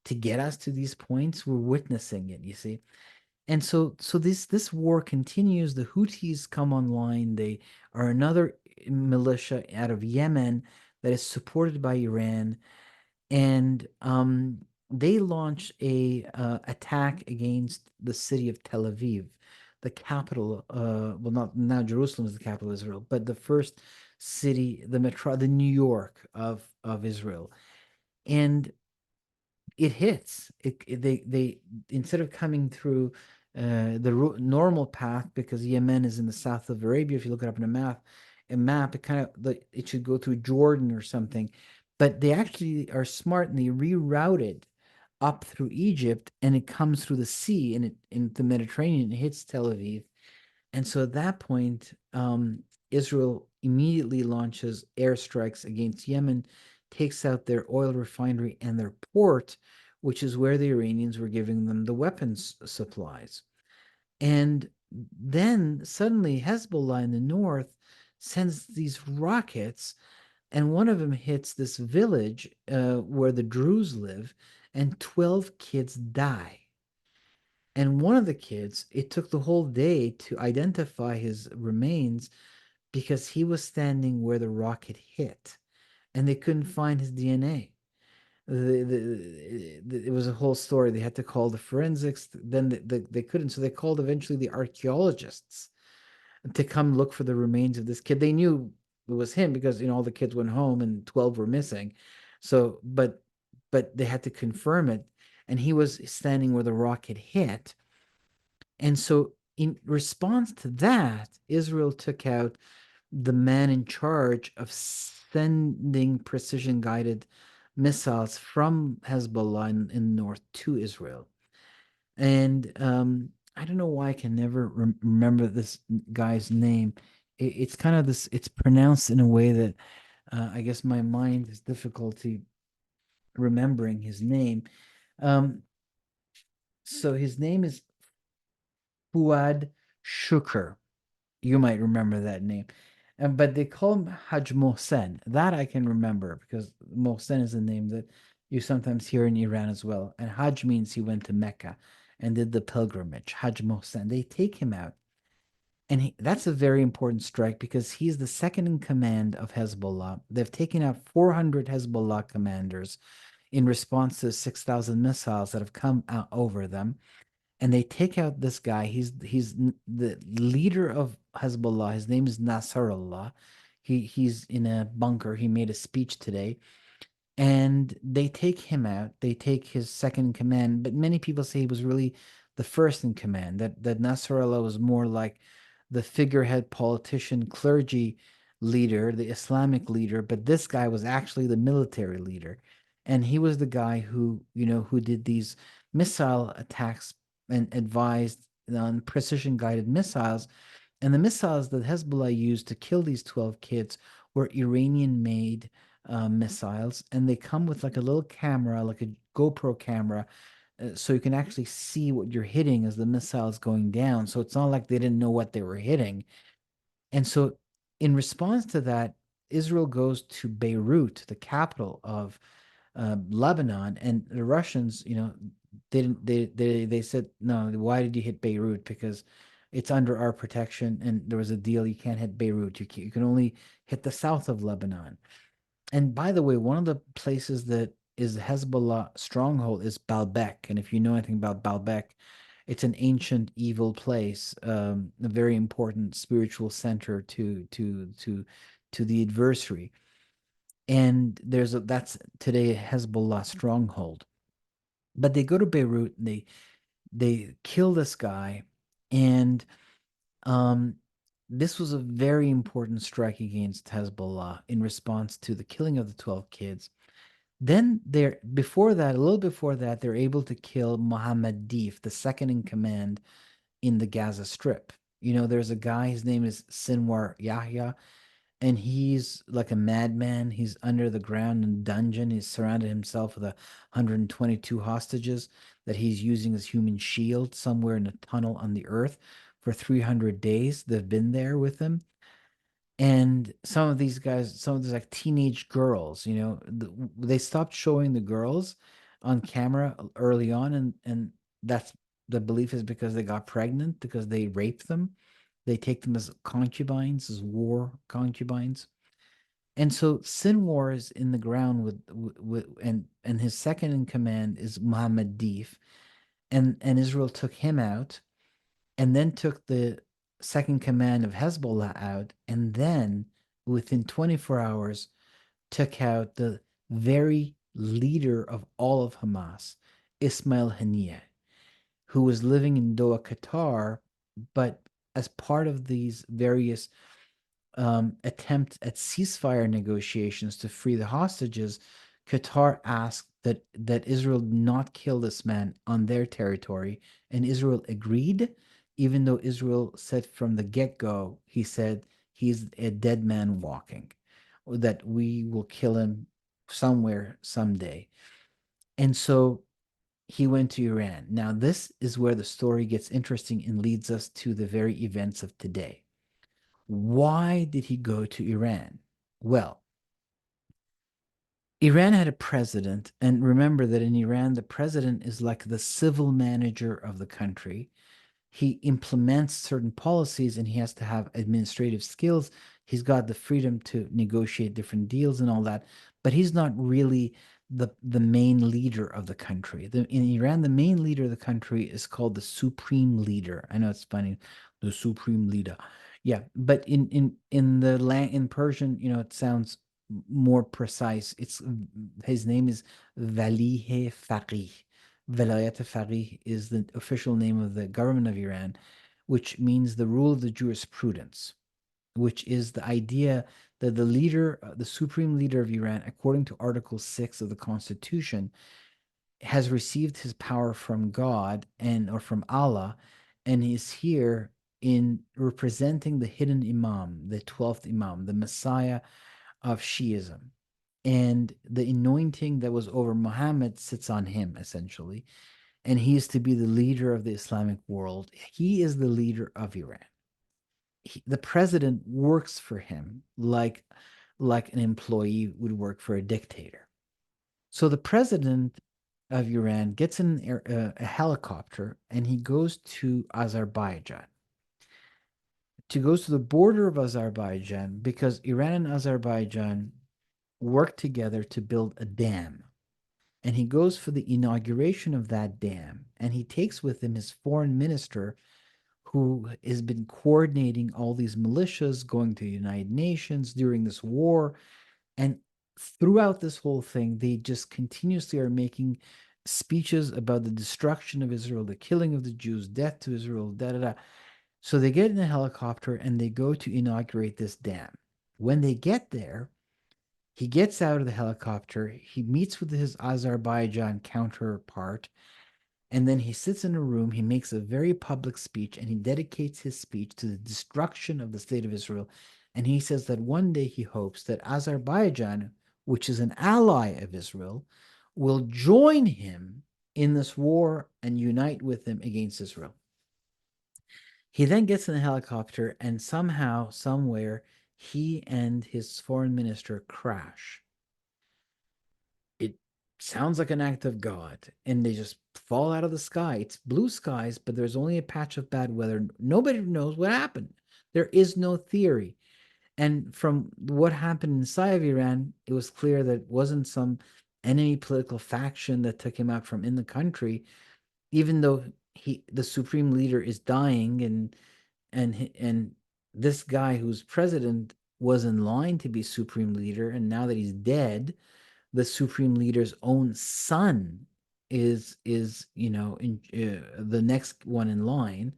to get us to these points. We're witnessing it, you see. And so this war continues. The Houthis come online. They are another militia out of Yemen that is supported by Iran, and they launch a attack against the city of Tel Aviv, the capital. Well, not now Jerusalem is the capital of Israel, but the first city, the New York of Israel, and it hits. They instead of coming through the normal path, because Yemen is in the south of Arabia. If you look it up in a map, it should go through Jordan or something, but they actually are smart and they rerouted up through Egypt, and it comes through the sea and it in the Mediterranean. It hits Tel Aviv, and so at that point, Israel immediately launches airstrikes against Yemen, takes out their oil refinery and their port, which is where the Iranians were giving them the weapons supplies. And then suddenly Hezbollah in the north sends these rockets, and one of them hits this village where the Druze live, and 12 kids die. And one of the kids, it took the whole day to identify his remains because he was standing where the rocket hit, and they couldn't find his DNA. It was a whole story. They had to call the forensics. Then they couldn't, so they called eventually the archaeologists to come look for the remains of this kid. They knew it was him because all the kids went home and 12 were missing. So, but they had to confirm it, and he was standing where the rocket hit. And so, in response to that, Israel took out the man in charge of sending precision guided missiles from Hezbollah in the north to Israel. And I don't know why I can never remember this guy's name. It's kind of this, it's pronounced in a way that I guess my mind has difficulty remembering his name. Um, so his name is Fuad Shukr. You might remember that name. But they call him Hajj Mohsen. That I can remember because Mohsen is a name that you sometimes hear in Iran as well. And Hajj means he went to Mecca and did the pilgrimage. Hajj Mohsen. They take him out. And that's a very important strike because he's the second in command of Hezbollah. They've taken out 400 Hezbollah commanders in response to 6,000 missiles that have come out over them, and they take out this guy. He's the leader of Hezbollah. His name is Nasrallah. He's in a bunker. He made a speech today, and they take him out. They take his second in command, but many people say he was really the first in command. That Nasrallah was more like the figurehead politician, clergy leader, the Islamic leader, but this guy was actually the military leader, and he was the guy who did these missile attacks and advised on precision guided missiles. And the missiles that Hezbollah used to kill these 12 kids were Iranian made missiles, and they come with like a little camera, like a GoPro camera, so you can actually see what you're hitting as the missile is going down. So it's not like they didn't know what they were hitting. And so, in response to that, Israel goes to Beirut, the capital of Lebanon, and the Russians, they didn't. They said, no. Why did you hit Beirut? Because it's under our protection, and there was a deal. You can't hit Beirut. You can only hit the south of Lebanon. And by the way, one of the places that is Hezbollah stronghold is Baalbek. And if you know anything about Baalbek, it's an ancient evil place, a very important spiritual center to the adversary. And that's today Hezbollah stronghold. But they go to Beirut and they kill this guy, and um, this was a very important strike against Hezbollah in response to the killing of the 12 kids. Then before that, a little before that, they're able to kill Mohammed Deif, the second in command in the Gaza Strip. There's a guy, his name is Sinwar Yahya, and he's like a madman. He's under the ground in a dungeon. He's surrounded himself with 122 hostages that he's using as human shield somewhere in a tunnel on the earth for 300 days. They've been there with him. And some of these guys, some of these like teenage girls, they stopped showing the girls on camera early on, and that's the belief is because they got pregnant, because they raped them. They take them as concubines, as war concubines. And so Sinwar is in the ground and his second in command is Muhammad Deif, and Israel took him out, and then took the second command of Hezbollah out, and then within 24 hours took out the very leader of all of Hamas, Ismail Haniyeh, who was living in Doha, Qatar, but as part of these various attempt at ceasefire negotiations to free the hostages, Qatar asked that Israel not kill this man on their territory, and Israel agreed, even though Israel said from the get-go, he said he's a dead man walking, that we will kill him somewhere someday. And so he went to Iran. Now, this is where the story gets interesting and leads us to the very events of today. Why did he go to Iran? Well, Iran had a president, and remember that in Iran, the president is like the civil manager of the country. He implements certain policies and he has to have administrative skills. He's got the freedom to negotiate different deals and all that, but he's not really the main leader of the country. In Iran, the main leader of the country is called the supreme leader. I know it's funny, the supreme leader. Yeah, but in Persian, it sounds more precise. His name is Valih Faqih. Velayat Faqih is the official name of the government of Iran, which means the rule of the jurisprudence, which is the idea that the leader, the supreme leader of Iran, according to Article 6 of the Constitution, has received his power from God or from Allah, and is here in representing the hidden Imam, the 12th Imam, the Messiah of Shiism. And the anointing that was over Muhammad sits on him, essentially. And he is to be the leader of the Islamic world. He is the leader of Iran. The president works for him like an employee would work for a dictator. So the president of Iran gets in a helicopter and he goes to Azerbaijan. He goes to the border of Azerbaijan because Iran and Azerbaijan work together to build a dam. And he goes for the inauguration of that dam. And he takes with him his foreign minister, who has been coordinating all these militias going to the United Nations during this war. And throughout this whole thing, they just continuously are making speeches about the destruction of Israel, the killing of the Jews, death to Israel, da da da. So they get in a helicopter and they go to inaugurate this dam. When they get there, he gets out of the helicopter, he meets with his Azerbaijan counterpart, and then he sits in a room, he makes a very public speech, and he dedicates his speech to the destruction of the state of Israel. And he says that one day he hopes that Azerbaijan, which is an ally of Israel, will join him in this war and unite with him against Israel. He then gets in a helicopter, and somehow, somewhere, he and his foreign minister crash. It sounds like an act of God, and they just fall out of the sky. It's blue skies, but there's only a patch of bad weather. Nobody knows what happened. There is no theory. And from what happened inside of Iran, it was clear that it wasn't some enemy political faction that took him out from in the country, even though the supreme leader is dying, and this guy who's president was in line to be supreme leader, and now that he's dead, the supreme leader's own son is the next one in line,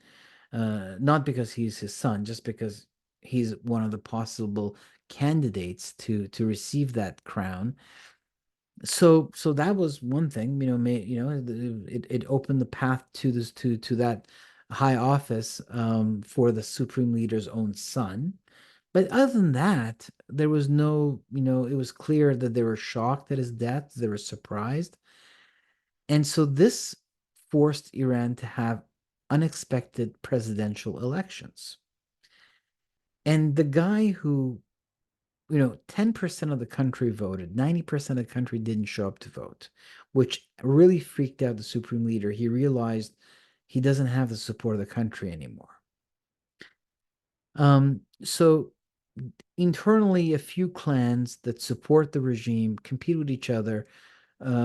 not because he's his son, just because he's one of the possible candidates to receive that crown. So that was one thing, it opened the path to this to that high office, for the supreme leader's own son. But other than that, there was no, it was clear that they were shocked at his death, they were surprised. And so this forced Iran to have unexpected presidential elections. And the guy who, 10% of the country voted, 90% of the country didn't show up to vote, which really freaked out the supreme leader. He realized he doesn't have the support of the country anymore. So internally, a few clans that support the regime compete with each other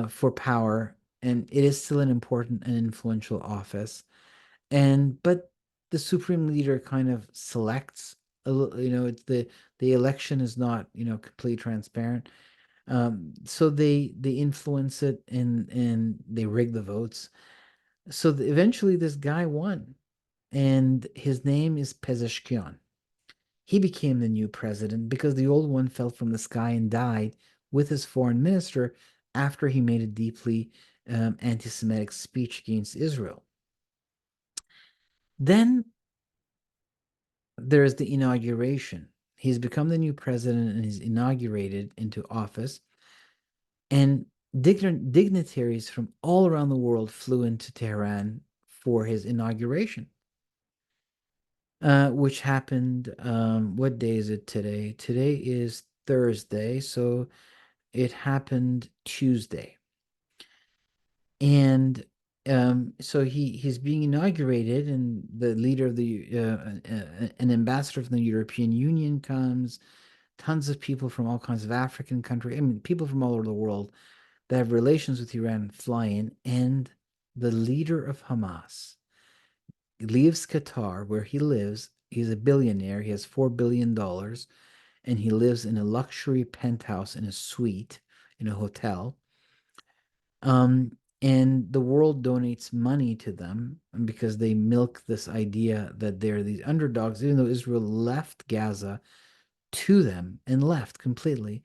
for power, and it is still an important and influential office. But the supreme leader kind of selects it's the election is not, completely transparent. So they influence it, and they rig the votes. So eventually this guy won, and his name is Pezeshkian. He became the new president because the old one fell from the sky and died with his foreign minister after he made a deeply anti-Semitic speech against Israel. Then there is the inauguration. He's become the new president and he's inaugurated into office. And dignitaries from all around the world flew into Tehran for his inauguration, which happened. What day is it today? Today is Thursday, so it happened Tuesday. And so he's being inaugurated, and the leader of an ambassador from the European Union comes. Tons of people from all kinds of African countries. I mean, people from all over the world that have relations with Iran fly in, and the leader of Hamas leaves Qatar, where he lives. He's a billionaire. He has $4 billion, and he lives in a luxury penthouse in a suite in a hotel. Um, and the world donates money to them because they milk this idea that they're these underdogs, even though Israel left Gaza to them and left completely.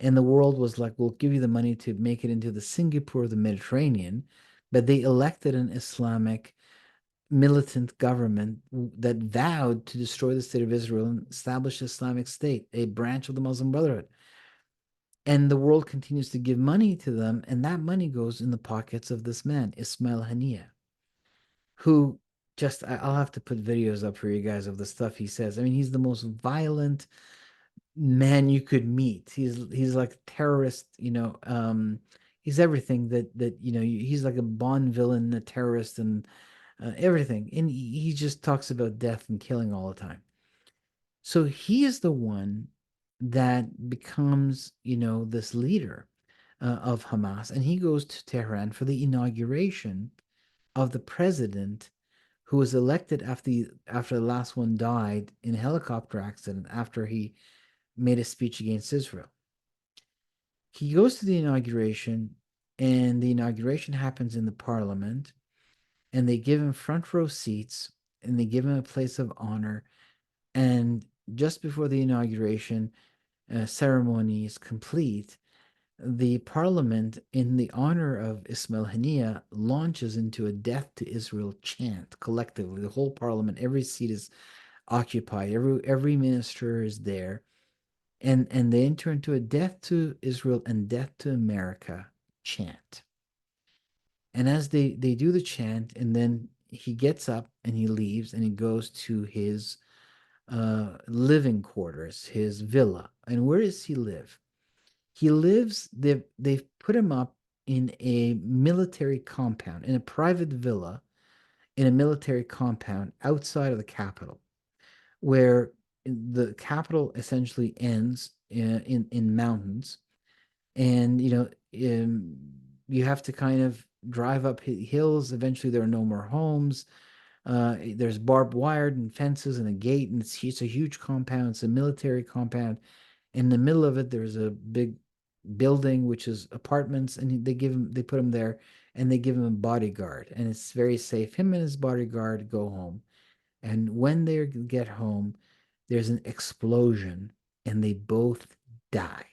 And the world was like, we'll give you the money to make it into the Singapore of the Mediterranean. But they elected an Islamic militant government that vowed to destroy the state of Israel and establish Islamic State, a branch of the Muslim Brotherhood. And the world continues to give money to them, and that money goes in the pockets of this man, Ismail Haniyeh, who I'll have to put videos up for you guys of the stuff he says. I mean, he's the most violent man you could meet. He's like a terrorist, he's everything that he's like a Bond villain, a terrorist, and everything. And he just talks about death and killing all the time. So he is the one that becomes, this leader of Hamas, and he goes to Tehran for the inauguration of the president who was elected after the last one died in a helicopter accident after he made a speech against Israel. He goes to the inauguration, and the inauguration happens in the parliament, and they give him front row seats, and they give him a place of honor. And just before the inauguration ceremony is complete, the parliament, in the honor of Ismail Haniyeh, launches into a death to Israel chant collectively. The whole parliament, every seat is occupied, every minister is there, and they enter into a death to Israel and death to America chant. And as they do the chant, and then he gets up and he leaves and he goes to his living quarters, his villa. And where does he live? He lives, they've put him up in a military compound, in a private villa, in a military compound outside of the capital, where the capital essentially ends in mountains. And you have to kind of drive up hills. Eventually there are no more homes. There's barbed wire and fences and a gate, and it's a huge compound. It's a military compound. In the middle of it, there's a big building which is apartments, and they put him there, and they give him a bodyguard, and it's very safe. Him and his bodyguard go home, and when they get home, there's an explosion, and they both die.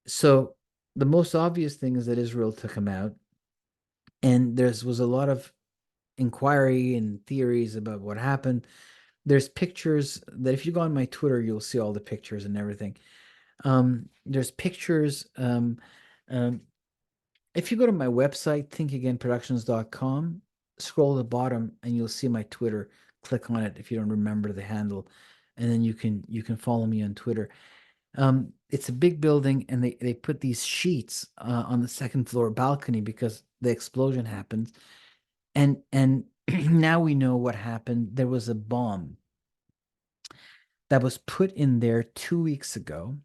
So the most obvious thing is that Israel took him out, and there was a lot of inquiry and theories about what happened. There's pictures that if you go on my Twitter, you'll see all the pictures and everything. There's pictures. Um, if you go to my website, thinkagainproductions.com, scroll to the bottom and you'll see my Twitter. Click on it if you don't remember the handle, and then you can follow me on Twitter. It's a big building, and they put these sheets on the second floor balcony because the explosion happened. And now we know what happened. There was a bomb that was put in there 2 weeks ago,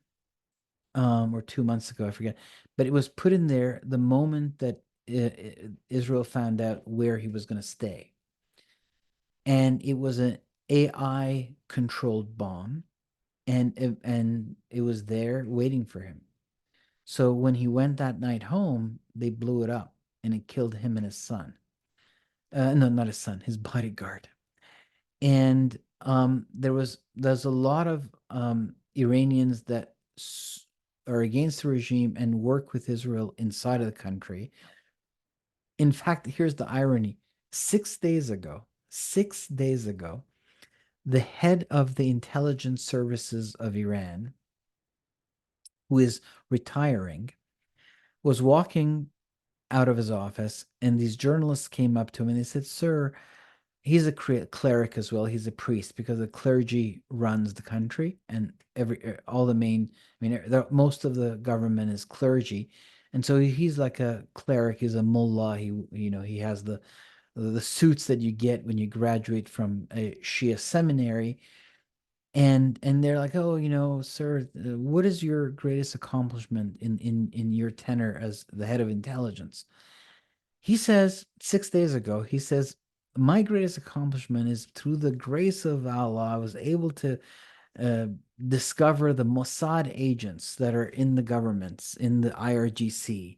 or 2 months ago, I forget. But it was put in there the moment that Israel found out where he was going to stay. And it was an AI controlled bomb, and it was there waiting for him. So when he went that night home, they blew it up, and it killed him and his son. No, not his son, his bodyguard. And there's a lot of Iranians that are against the regime and work with Israel inside of the country. In fact, here's the irony. 6 days ago, the head of the intelligence services of Iran, who is retiring, was walking out of his office, and these journalists came up to him and they said, "Sir," he's a cleric as well. He's a priest because the clergy runs the country, and all the main, I mean, most of the government is clergy, and so he's like a cleric. He's a mullah. He has the suits that you get when you graduate from a Shia seminary, and they're like, "Oh, sir, what is your greatest accomplishment in your tenure as the head of intelligence?" He says 6 days ago, he says, "My greatest accomplishment is through the grace of Allah, I was able to uh, discover the Mossad agents that are in the governments, in the IRGC,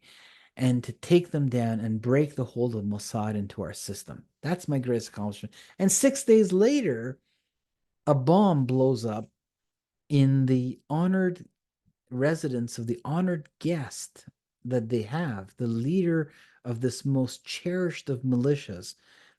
and to take them down and break the hold of Mossad into our system. That's my greatest accomplishment." And 6 days later, a bomb blows up in the honored residence of the honored guest that they have, the leader of this most cherished of militias,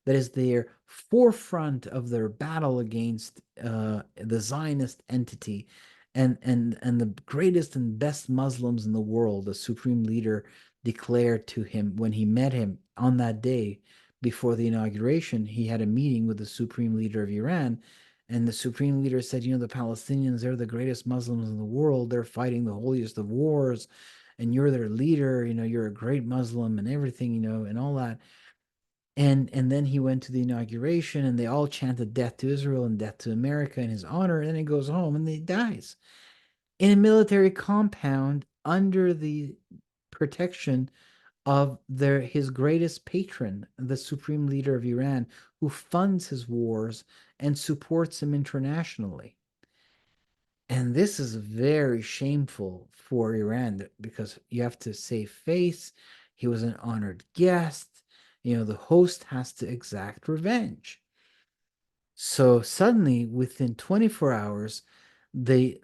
that is their forefront of their battle against the Zionist entity, and the greatest and best Muslims in the world. The supreme leader declared to him when he met him on that day before the inauguration. He had a meeting with the supreme leader of Iran, and the supreme leader said, "The Palestinians, they're the greatest Muslims in the world. They're fighting the holiest of wars, and you're their leader. You're a great Muslim and everything, and all that." And then he went to the inauguration, and they all chanted death to Israel and death to America in his honor. And then he goes home and he dies in a military compound under the protection of his greatest patron, the supreme leader of Iran, who funds his wars and supports him internationally. And this is very shameful for Iran because you have to save face. He was an honored guest. The host has to exact revenge. So suddenly, within 24 hours, the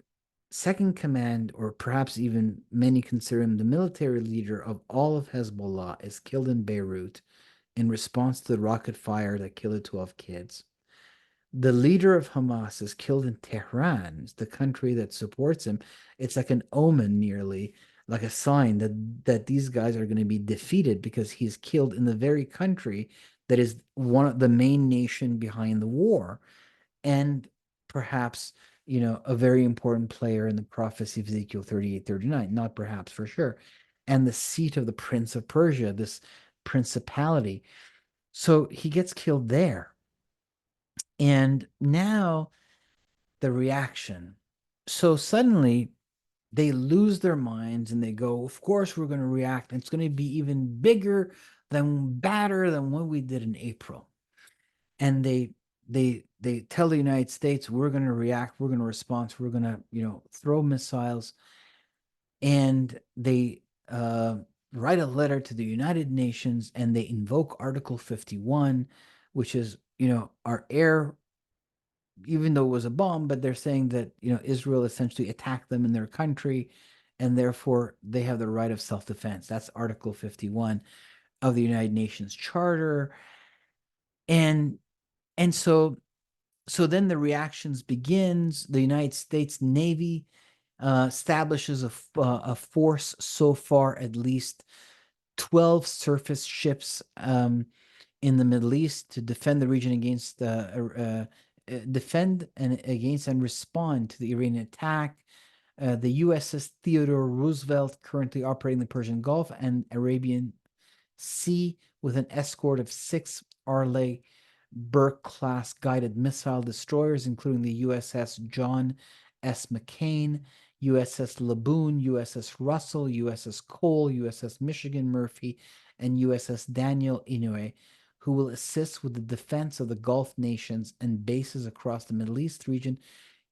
second command, or perhaps even many consider him the military leader of all of Hezbollah, is killed in Beirut in response to the rocket fire that killed 12 kids. The leader of Hamas is killed in Tehran, the country that supports him. It's like an omen, nearly like a sign that these guys are going to be defeated because he's killed in the very country that is one of the main nation behind the war, and perhaps a very important player in the prophecy of Ezekiel 38-39, not perhaps, for sure, and the seat of the prince of Persia, this principality. So he gets killed there. And now the reaction. So suddenly they lose their minds and they go, "Of course we're going to react. It's going to be even bigger than badder than what we did in April." and they tell the United States, we're going to react, we're going to respond, we're going to throw missiles, and they write a letter to the United Nations, and they invoke Article 51, which is our air, even though it was a bomb, but they're saying that Israel essentially attacked them in their country, and therefore they have the right of self-defense. That's Article 51 of the United Nations Charter. And and so then the reactions begins. The United States Navy establishes a force, so far at least 12 surface ships in the Middle East, to defend the region against defend and against and respond to the Iranian attack. The USS Theodore Roosevelt, currently operating the Persian Gulf and Arabian Sea, with an escort of 6 Arleigh Burke-class guided missile destroyers, including the USS John S. McCain, USS Laboon, USS Russell, USS Cole, USS Michigan Murphy, and USS Daniel Inouye, who will assist with the defense of the Gulf nations and bases across the Middle East region.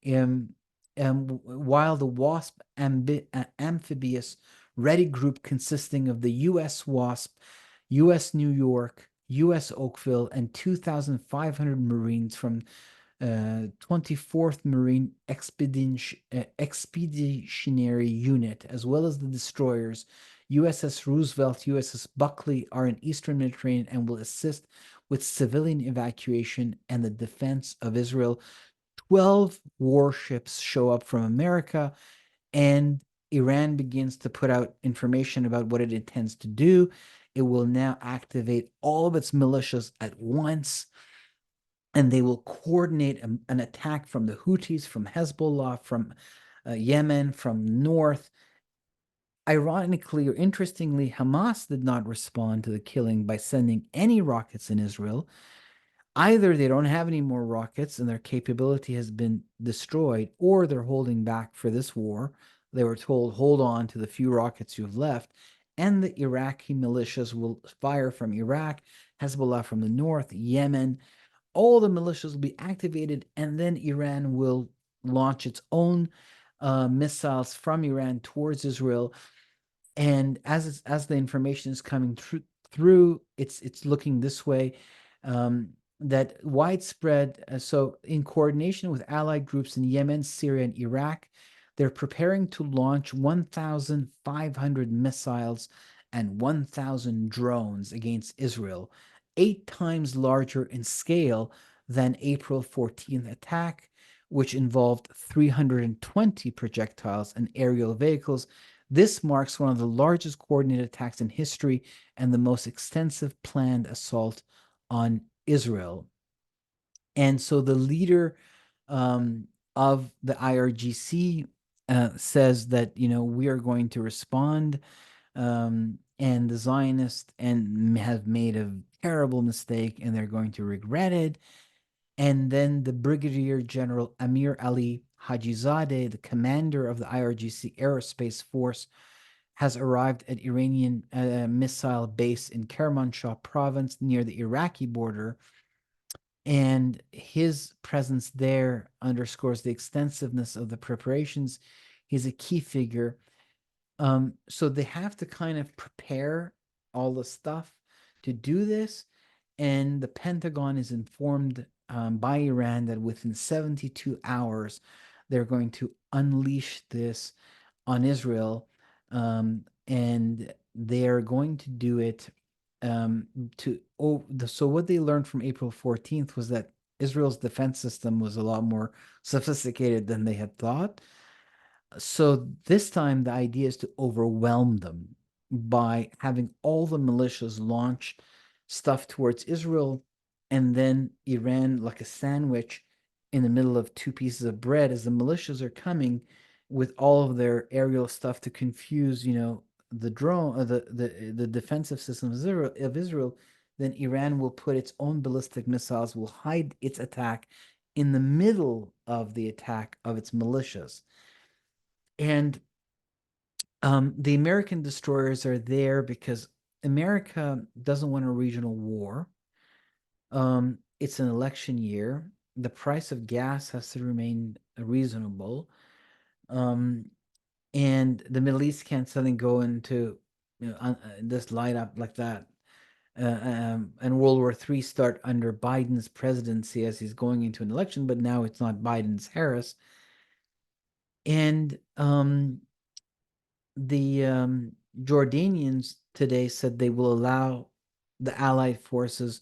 Um, while the WASP amphibious ready group, consisting of the U.S. WASP, U.S. New York, U.S. Oakville, and 2,500 Marines from 24th Marine Expeditionary Unit, as well as the destroyers USS Roosevelt, USS Buckley, are in Eastern Mediterranean and will assist with civilian evacuation and the defense of Israel. 12 warships show up from America, and Iran begins to put out information about what it intends to do. It will now activate all of its militias at once, and they will coordinate an attack from the Houthis, from Hezbollah, from Yemen, from north. Ironically or interestingly, Hamas did not respond to the killing by sending any rockets in Israel. Either they don't have any more rockets and their capability has been destroyed, or they're holding back for this war. They were told, hold on to the few rockets you've left, and the Iraqi militias will fire from Iraq, Hezbollah from the north, Yemen. All the militias will be activated, and then Iran will launch its own missiles from Iran towards Israel. And as the information is coming through, it's looking this way. That widespread, so in coordination with allied groups in Yemen, Syria, and Iraq, they're preparing to launch 1,500 missiles and 1,000 drones against Israel, 8 times larger in scale than April 14th attack, which involved 320 projectiles and aerial vehicles. This marks one of the largest coordinated attacks in history and the most extensive planned assault on Israel. And so the leader of the IRGC says that, we are going to respond, and the Zionists have made a terrible mistake, and they're going to regret it. And then the Brigadier General Amir Ali Hajizadeh, the commander of the IRGC Aerospace Force, has arrived at Iranian missile base in Kermanshah province near the Iraqi border. And his presence there underscores the extensiveness of the preparations. He's a key figure. So they have to kind of prepare all the stuff to do this. And the Pentagon is informed by Iran that within 72 hours, they're going to unleash this on Israel. And they're going to do it so what they learned from April 14th was that Israel's defense system was a lot more sophisticated than they had thought. So this time the idea is to overwhelm them by having all the militias launch stuff towards Israel, and then Iran, like a sandwich in the middle of 2 pieces of bread, as the militias are coming with all of their aerial stuff to confuse, the drone, the defensive systems of Israel. Then Iran will put its own ballistic missiles, will hide its attack in the middle of the attack of its militias. And the American destroyers are there because America doesn't want a regional war. it's an election year. The price of gas has to remain reasonable. Um, and the Middle East can't suddenly go into this light up like that. And World War III start under Biden's presidency as he's going into an election, but now it's not Biden's Harris. And the Jordanians today said they will allow the Allied forces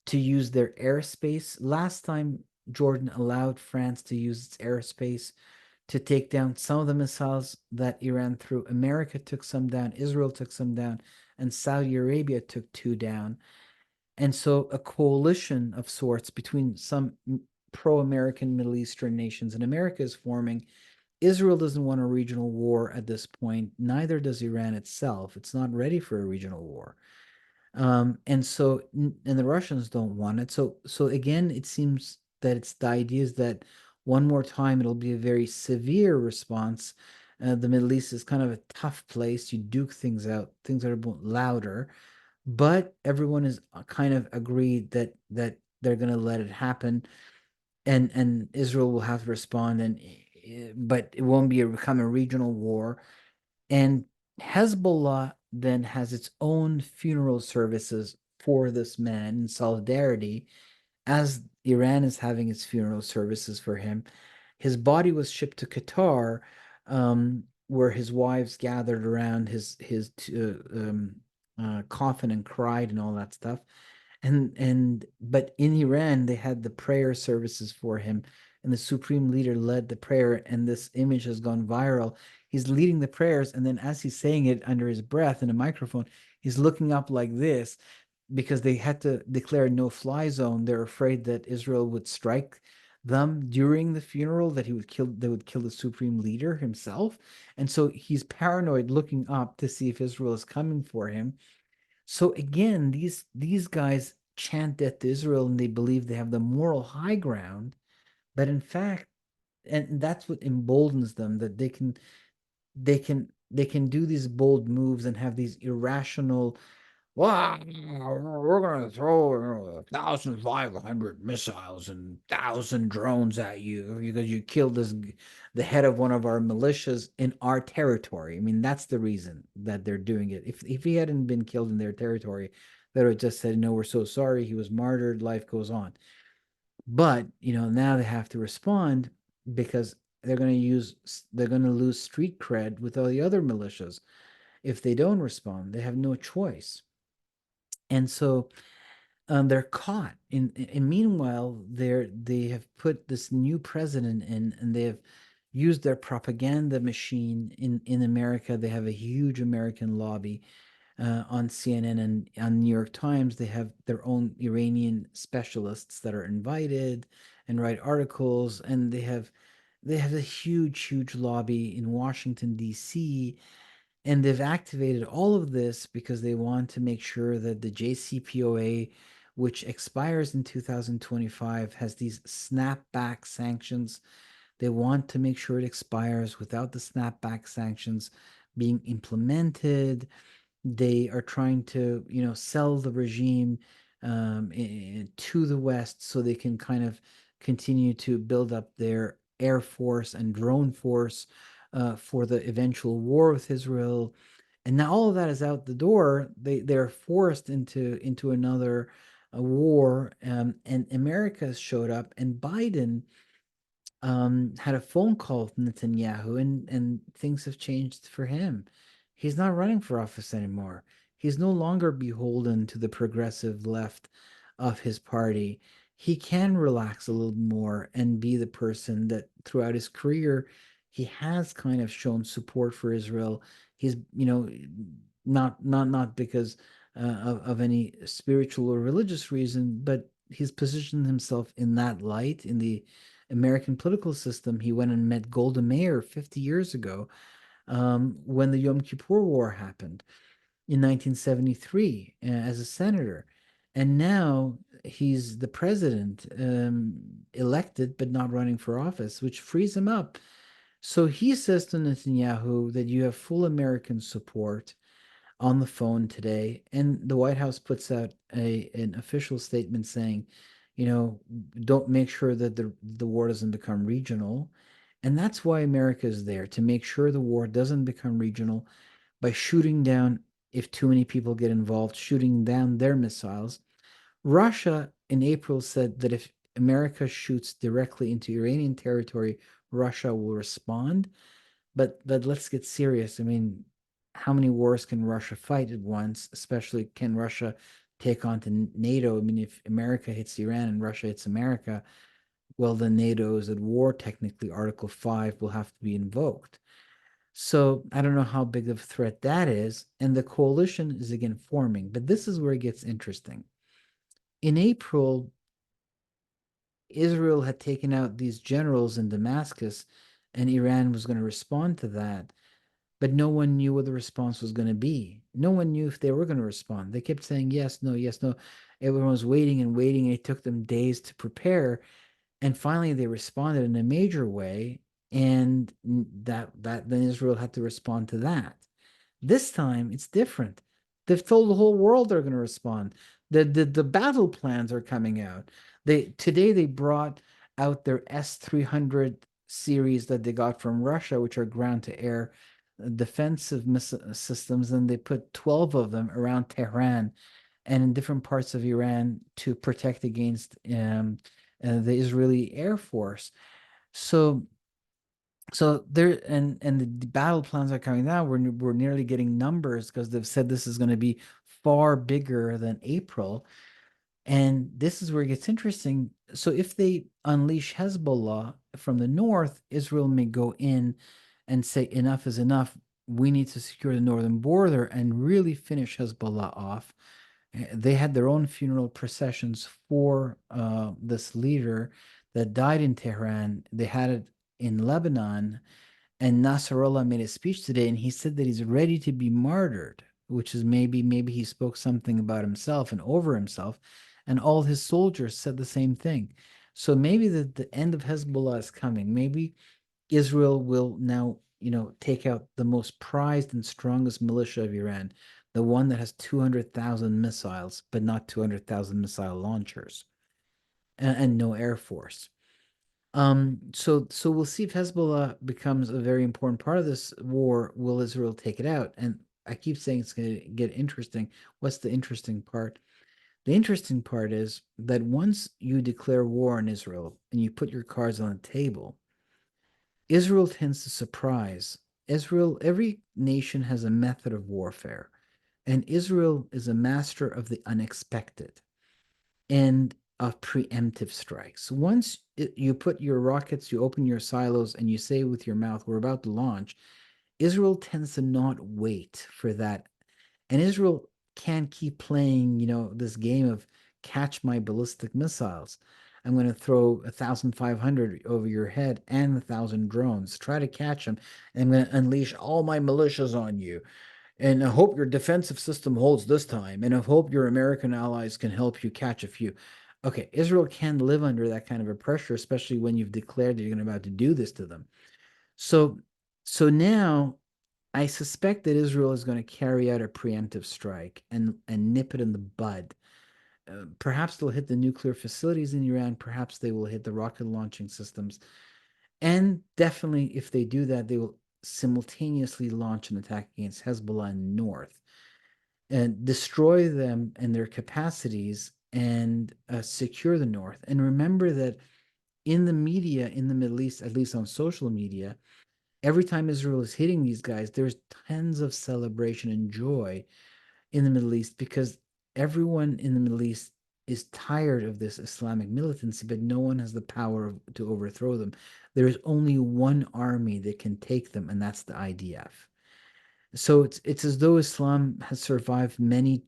to use their airspace. Last time Jordan allowed France to use its airspace to take down some of the missiles that Iran threw. America took some down, Israel took some down, and Saudi Arabia took two down. And so a coalition of sorts between some pro-American Middle Eastern nations and America is forming. Israel doesn't want a regional war at this point. Neither does Iran itself. It's not ready for a regional war. And the Russians don't want it. So again, it seems that it's the idea is that one more time it'll be a very severe response. The Middle East is kind of a tough place. You duke things out, things are louder, but everyone is kind of agreed that they're going to let it happen, and Israel will have to respond, and but it won't become a regional war. And Hezbollah then has its own funeral services for this man in solidarity, as Iran is having its funeral services for him. His body was shipped to Qatar, where his wives gathered around his coffin and cried and all that stuff. And but in Iran they had the prayer services for him, and the supreme leader led the prayer, and this image has gone viral. He's leading the prayers, and then as he's saying it under his breath in a microphone, he's looking up like this because they had to declare a no-fly zone. They're afraid that Israel would strike them during the funeral, that they would kill the supreme leader himself. And so he's paranoid looking up to see if Israel is coming for him. So again, these guys chant death to Israel and they believe they have the moral high ground, but in fact, and that's what emboldens them, that they can do these bold moves and have these irrational, wow, we're going to throw 1,500 missiles and 1,000 drones at you because you killed the head of one of our militias in our territory. I mean, that's the reason that they're doing it. If he hadn't been killed in their territory, they would have just said, no, we're so sorry. He was martyred. Life goes on. But, now they have to respond because they're going to lose street cred with all the other militias. If they don't respond, they have no choice. And so they're caught. And meanwhile, they have put this new president in, and they have used their propaganda machine in America. They have a huge American lobby on CNN and on New York Times. They have their own Iranian specialists that are invited and write articles, and they have a huge, huge lobby in Washington, D.C., and they've activated all of this because they want to make sure that the JCPOA, which expires in 2025, has these snapback sanctions. They want to make sure it expires without the snapback sanctions being implemented. They are trying to, sell the regime to the West so they can kind of continue to build up their air force and drone force for the eventual war with Israel. And now all of that is out the door. They're forced into another war, and America has showed up, and Biden had a phone call with Netanyahu, and things have changed for him. He's not running for office anymore. He's no longer beholden to the progressive left of his party. He can relax a little more and be the person that throughout his career he has kind of shown support for Israel. He's, not because of any spiritual or religious reason, but he's positioned himself in that light in the American political system. He went and met Golda Meir 50 years ago, when the Yom Kippur War happened in 1973 as a senator. And now he's the president, elected but not running for office, which frees him up. So he says to Netanyahu that you have full American support on the phone today. And the White House puts out an official statement saying, you know, don't make sure that the war doesn't become regional. And that's why America is there, to make sure the war doesn't become regional by shooting down, if too many people get involved, shooting down their missiles. Russia in April said that if America shoots directly into Iranian territory, Russia will respond. But let's get serious. I mean, how many wars can Russia fight at once? Especially, can Russia take on to NATO? I mean, if America hits Iran and Russia hits America, well, then NATO is at war. Technically, Article 5 will have to be invoked. So I don't know how big of a threat that is. And the coalition is again forming. But this is where it gets interesting. In April, Israel had taken out these generals in Damascus, and Iran was going to respond to that. But no one knew what the response was going to be. No one knew if they were going to respond. They kept saying yes, no, yes, no. Everyone was waiting and waiting, and it took them days to prepare. And finally, they responded in a major way, and that then Israel had to respond to that. This time it's different. They've told the whole world they're going to respond. The battle plans are coming out. Today they brought out their S-300 series that they got from Russia, which are ground to air defensive missile systems, and they put 12 of them around Tehran and in different parts of Iran to protect against the Israeli Air Force. So there, and the battle plans are coming out. We're nearly getting numbers because they've said this is going to be far bigger than April. And this is where it gets interesting. So if they unleash Hezbollah from the north, Israel may go in and say enough is enough. We need to secure the northern border and really finish Hezbollah off. They had their own funeral processions for this leader that died in Tehran. They had it in Lebanon, and Nasrallah made a speech today, and he said that he's ready to be martyred, which is maybe he spoke something about himself and over himself, and all his soldiers said the same thing. So maybe the end of Hezbollah is coming. Maybe Israel will now, take out the most prized and strongest militia of Iran, the one that has 200,000 missiles, but not 200,000 missile launchers, and no air force. So we'll see if Hezbollah becomes a very important part of this war. Will Israel take it out? And I keep saying it's going to get interesting. What's the interesting part? The interesting part is that once you declare war on Israel and you put your cards on the table, Israel tends to surprise. Israel, every nation has a method of warfare, and Israel is a master of the unexpected and of preemptive strikes. Once you put your rockets, you open your silos, and you say with your mouth, we're about to launch, Israel tends to not wait for that. And Israel can't keep playing, this game of catch my ballistic missiles. I'm going to throw 1,500 over your head and 1,000 drones. Try to catch them. And I'm going to unleash all my militias on you. And I hope your defensive system holds this time. And I hope your American allies can help you catch a few. Okay, Israel can live under that kind of a pressure, especially when you've declared that you're about to do this to them. So, so now I suspect that Israel is going to carry out a preemptive strike and nip it in the bud. Perhaps they'll hit the nuclear facilities in Iran. Perhaps they will hit the rocket launching systems. And definitely, if they do that, they will simultaneously launch an attack against Hezbollah in the north and destroy them and their capacities and secure the north. And remember that in the media in the Middle East, at least on social media, every time Israel is hitting these guys, there's tons of celebration and joy in the Middle East because everyone in the Middle East is tired of this Islamic militancy, but no one has the power to overthrow them. There is only one army that can take them, and that's the IDF. So it's as though Islam has survived many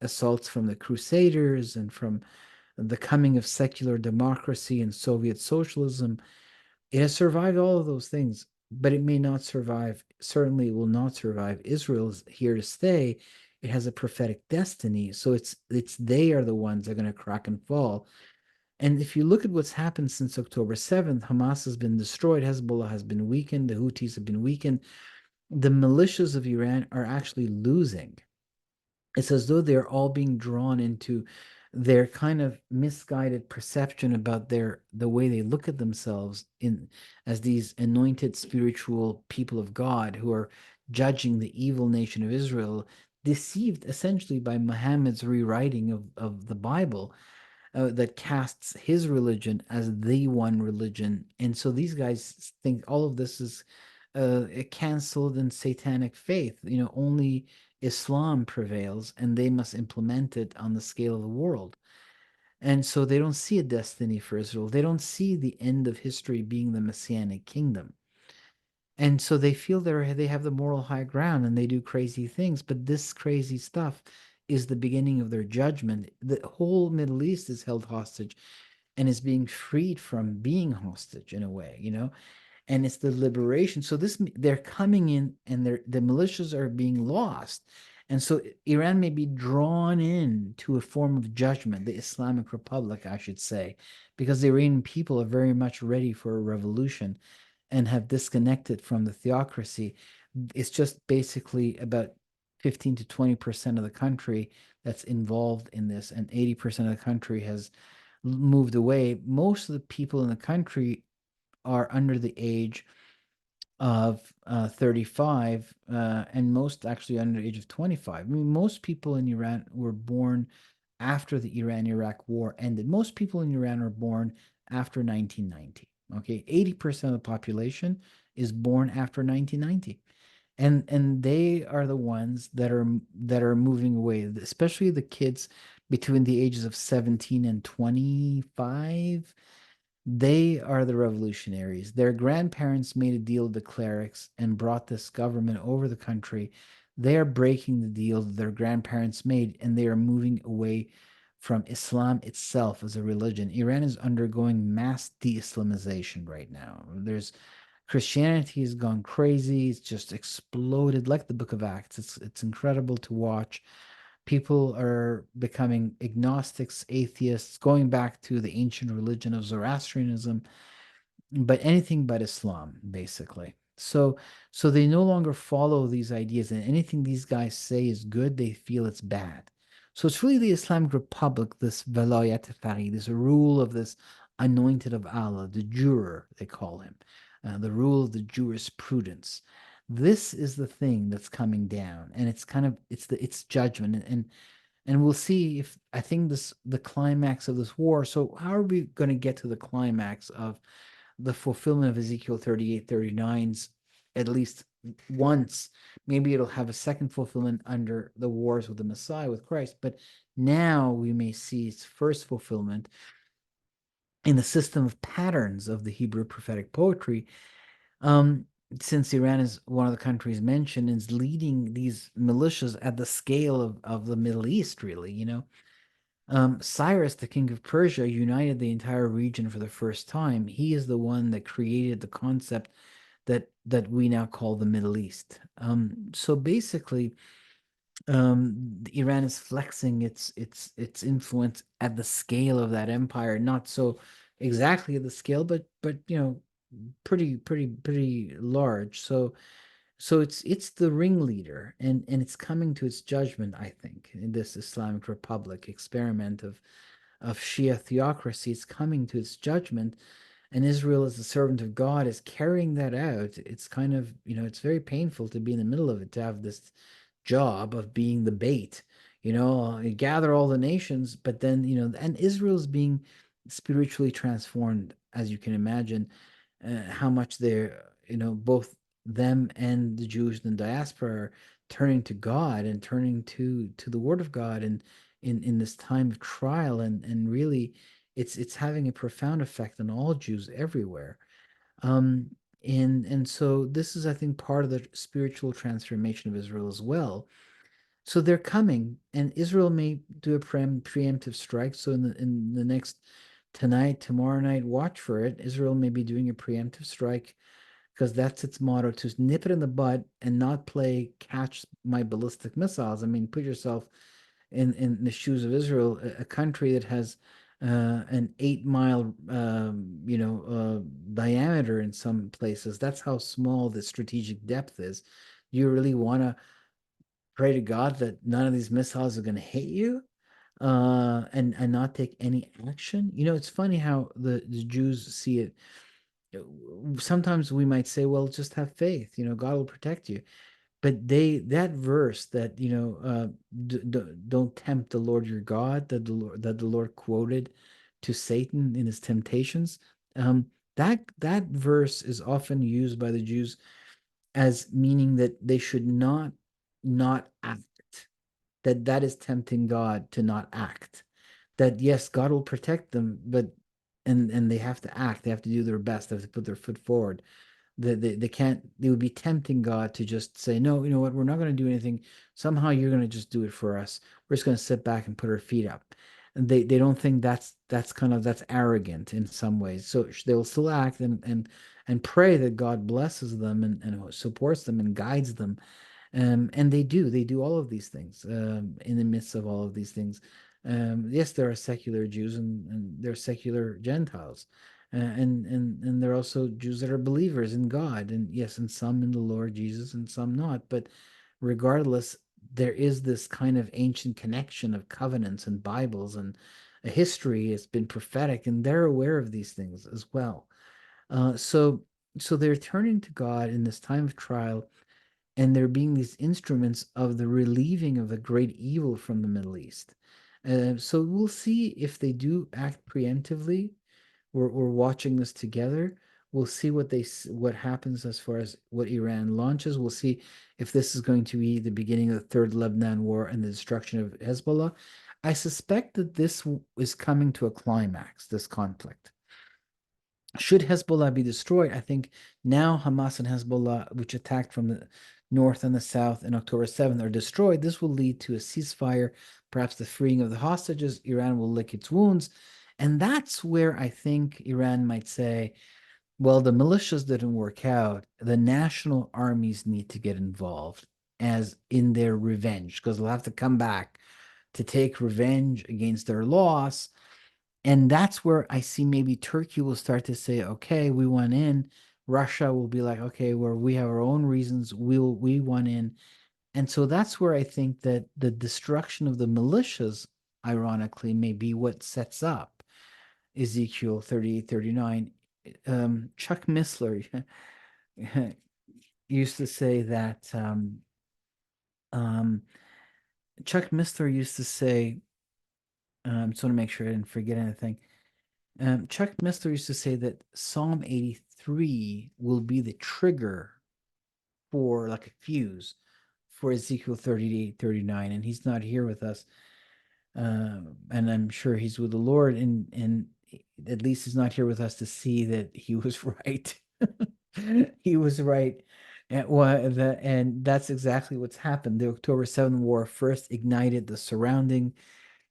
assaults from the Crusaders and from the coming of secular democracy and Soviet socialism. It has survived all of those things, but it may not survive. Certainly, it will not survive. Israel is here to stay. It has a prophetic destiny, so it's they are the ones that are going to crack and fall. And if you look at what's happened since October 7th, Hamas has been destroyed, Hezbollah has been weakened, the Houthis have been weakened. The militias of Iran are actually losing. It's as though they're all being drawn into their kind of misguided perception about the way they look at themselves in as these anointed spiritual people of God who are judging the evil nation of Israel, deceived essentially by Muhammad's rewriting of the Bible, that casts his religion as the one religion. And so these guys think all of this is a canceled and satanic faith. Only Islam prevails and they must implement it on the scale of the world. And so they don't see a destiny for Israel. They don't see the end of history being the Messianic kingdom. And so they feel they have the moral high ground and they do crazy things. But this crazy stuff is the beginning of their judgment. The whole Middle East is held hostage and is being freed from being hostage in a way. And it's the liberation. So they're coming in and the militias are being lost. And so Iran may be drawn in to a form of judgment, the Islamic Republic, I should say, because the Iranian people are very much ready for a revolution and have disconnected from the theocracy. It's just basically about 15 to 20% of the country that's involved in this, and 80% of the country has moved away. Most of the people in the country are under the age of 35, and most actually under the age of 25. I mean, most people in Iran were born after the Iran-Iraq War ended. Most people in Iran are born after 1990. Okay, 80% of the population is born after 1990. And they are the ones that are moving away, especially the kids between the ages of 17 and 25. They are the revolutionaries. Their grandparents made a deal with the clerics and brought this government over the country. They are breaking the deal that their grandparents made, and they are moving away from Islam itself as a religion. Iran is undergoing mass de-Islamization right now. There's Christianity has gone crazy. It's just exploded like the Book of Acts. It's incredible to watch. People are becoming agnostics, atheists, going back to the ancient religion of Zoroastrianism, but anything but Islam, basically. So they no longer follow these ideas, and anything these guys say is good, they feel it's bad. So it's really the Islamic Republic, this velayat faqih, this rule of this anointed of Allah, the juror, they call him, the rule of the jurisprudence. This is the thing that's coming down, and it's judgment, and we'll see if I think the climax of this war. So how are we going to get to the climax of the fulfillment of Ezekiel 38, 39's at least once? Maybe it'll have a second fulfillment under the wars with the Messiah, with Christ. But now we may see its first fulfillment in the system of patterns of the Hebrew prophetic poetry. Um, since Iran is one of the countries mentioned, is leading these militias at the scale of the Middle East, really. Cyrus, the king of Persia, united the entire region for the first time. He is the one that created the concept that we now call the Middle East. So basically, Iran is flexing its influence at the scale of that empire, not so exactly at the scale, but pretty large. So it's the ringleader, and it's coming to its judgment, I think, in this Islamic Republic experiment of Shia theocracy. It's coming to its judgment, and Israel, as the servant of God, is carrying that out. It's kind of, it's very painful to be in the middle of it, to have this job of being the bait. You gather all the nations, but then, and Israel's being spiritually transformed, as you can imagine, how much they're, both them and the Jews in the diaspora are turning to God and turning to the Word of God, and in this time of trial, and really it's having a profound effect on all Jews everywhere. Um, and so this is, I think, part of the spiritual transformation of Israel as well. So they're coming, and Israel may do a preemptive strike. So in the next tonight, tomorrow night, watch for it. Israel may be doing a preemptive strike because that's its motto, to nip it in the bud and not play catch my ballistic missiles. I mean, put yourself in the shoes of Israel, a country that has an 8 mile diameter in some places. That's how small the strategic depth is. You really want to pray to God that none of these missiles are going to hit you? and not take any action. It's funny how the Jews see it. Sometimes we might say, well, just have faith, God will protect you. But that verse that, don't tempt the Lord your God, that the Lord quoted to Satan in his temptations, that verse is often used by the Jews as meaning that they should not act, that is tempting God to not act. That yes, God will protect them, but and they have to act, they have to do their best, they have to put their foot forward. They can't, they would be tempting God to just say, no, you know what, we're not going to do anything. Somehow you're going to just do it for us. We're just going to sit back and put our feet up. And they don't think that's arrogant in some ways. So they'll still act and pray that God blesses them and supports them and guides them. And they do all of these things in the midst of all of these things. Yes, there are secular Jews and there are secular Gentiles. And there are also Jews that are believers in God, and yes, and some in the Lord Jesus and some not. But regardless, there is this kind of ancient connection of covenants and Bibles and a history. It's been prophetic, and they're aware of these things as well. So they're turning to God in this time of trial, and they're being these instruments of the relieving of the great evil from the Middle East. So we'll see if they do act preemptively. We're watching this together. We'll see what happens as far as what Iran launches. We'll see if this is going to be the beginning of the Third Lebanon War and the destruction of Hezbollah. I suspect that this is coming to a climax, this conflict. Should Hezbollah be destroyed, I think now Hamas and Hezbollah, which attacked from the north and the south in October 7th, are destroyed. This will lead to a ceasefire, perhaps the freeing of the hostages. Iran will lick its wounds. And that's where I think Iran might say, well, the militias didn't work out. The national armies need to get involved as in their revenge, because they'll have to come back to take revenge against their loss. And that's where I see maybe Turkey will start to say, okay, we want in. Russia will be like, okay, where we have our own reasons, we want in. And so that's where I think that the destruction of the militias, ironically, may be what sets up Ezekiel 38, 39. Chuck Missler used to say that um, Chuck Missler used to say, just want to make sure I didn't forget anything. Chuck Missler used to say that Psalm 83 will be the trigger for like a fuse for Ezekiel 38, 39, and he's not here with us. And I'm sure he's with the Lord, and at least he's not here with us to see that he was right. He was right. And that's exactly what's happened. The October 7th war first ignited the surrounding,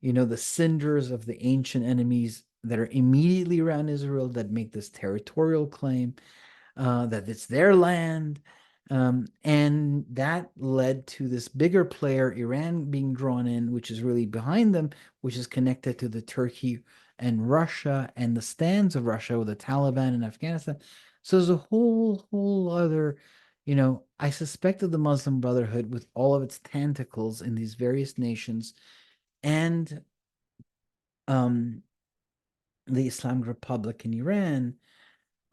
the cinders of the ancient enemies that are immediately around Israel that make this territorial claim, that it's their land. And that led to this bigger player, Iran, being drawn in, which is really behind them, which is connected to the Turkey and Russia and the stands of Russia with the Taliban in Afghanistan. So there's a whole other, I suspect that the Muslim Brotherhood, with all of its tentacles in these various nations, and um, the Islamic Republic in Iran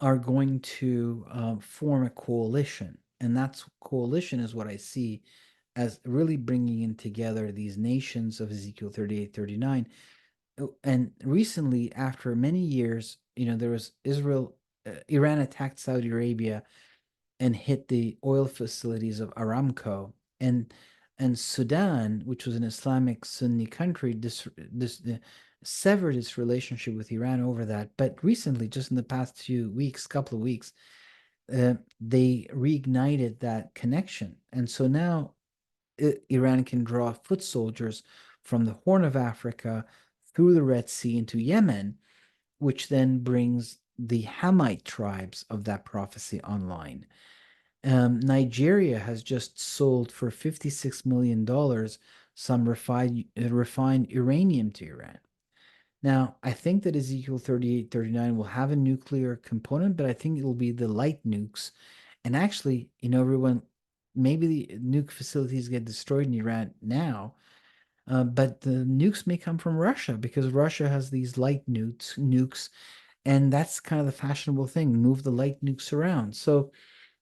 are going to form a coalition. And that's coalition is what I see as really bringing in together these nations of Ezekiel 38, 39. And recently, after many years, there was Iran attacked Saudi Arabia and hit the oil facilities of Aramco. And Sudan, which was an Islamic Sunni country, severed its relationship with Iran over that. But recently, just in the past few weeks, couple of weeks, they reignited that connection. And so now Iran can draw foot soldiers from the Horn of Africa through the Red Sea into Yemen, which then brings the Hamite tribes of that prophecy online. Nigeria has just sold for $56 million some refined uranium to Iran. Now, I think that Ezekiel 38, 39 will have a nuclear component, but I think it will be the light nukes. And actually, everyone, maybe the nuke facilities get destroyed in Iran now, But the nukes may come from Russia because Russia has these light nukes, and that's kind of the fashionable thing, move the light nukes around. So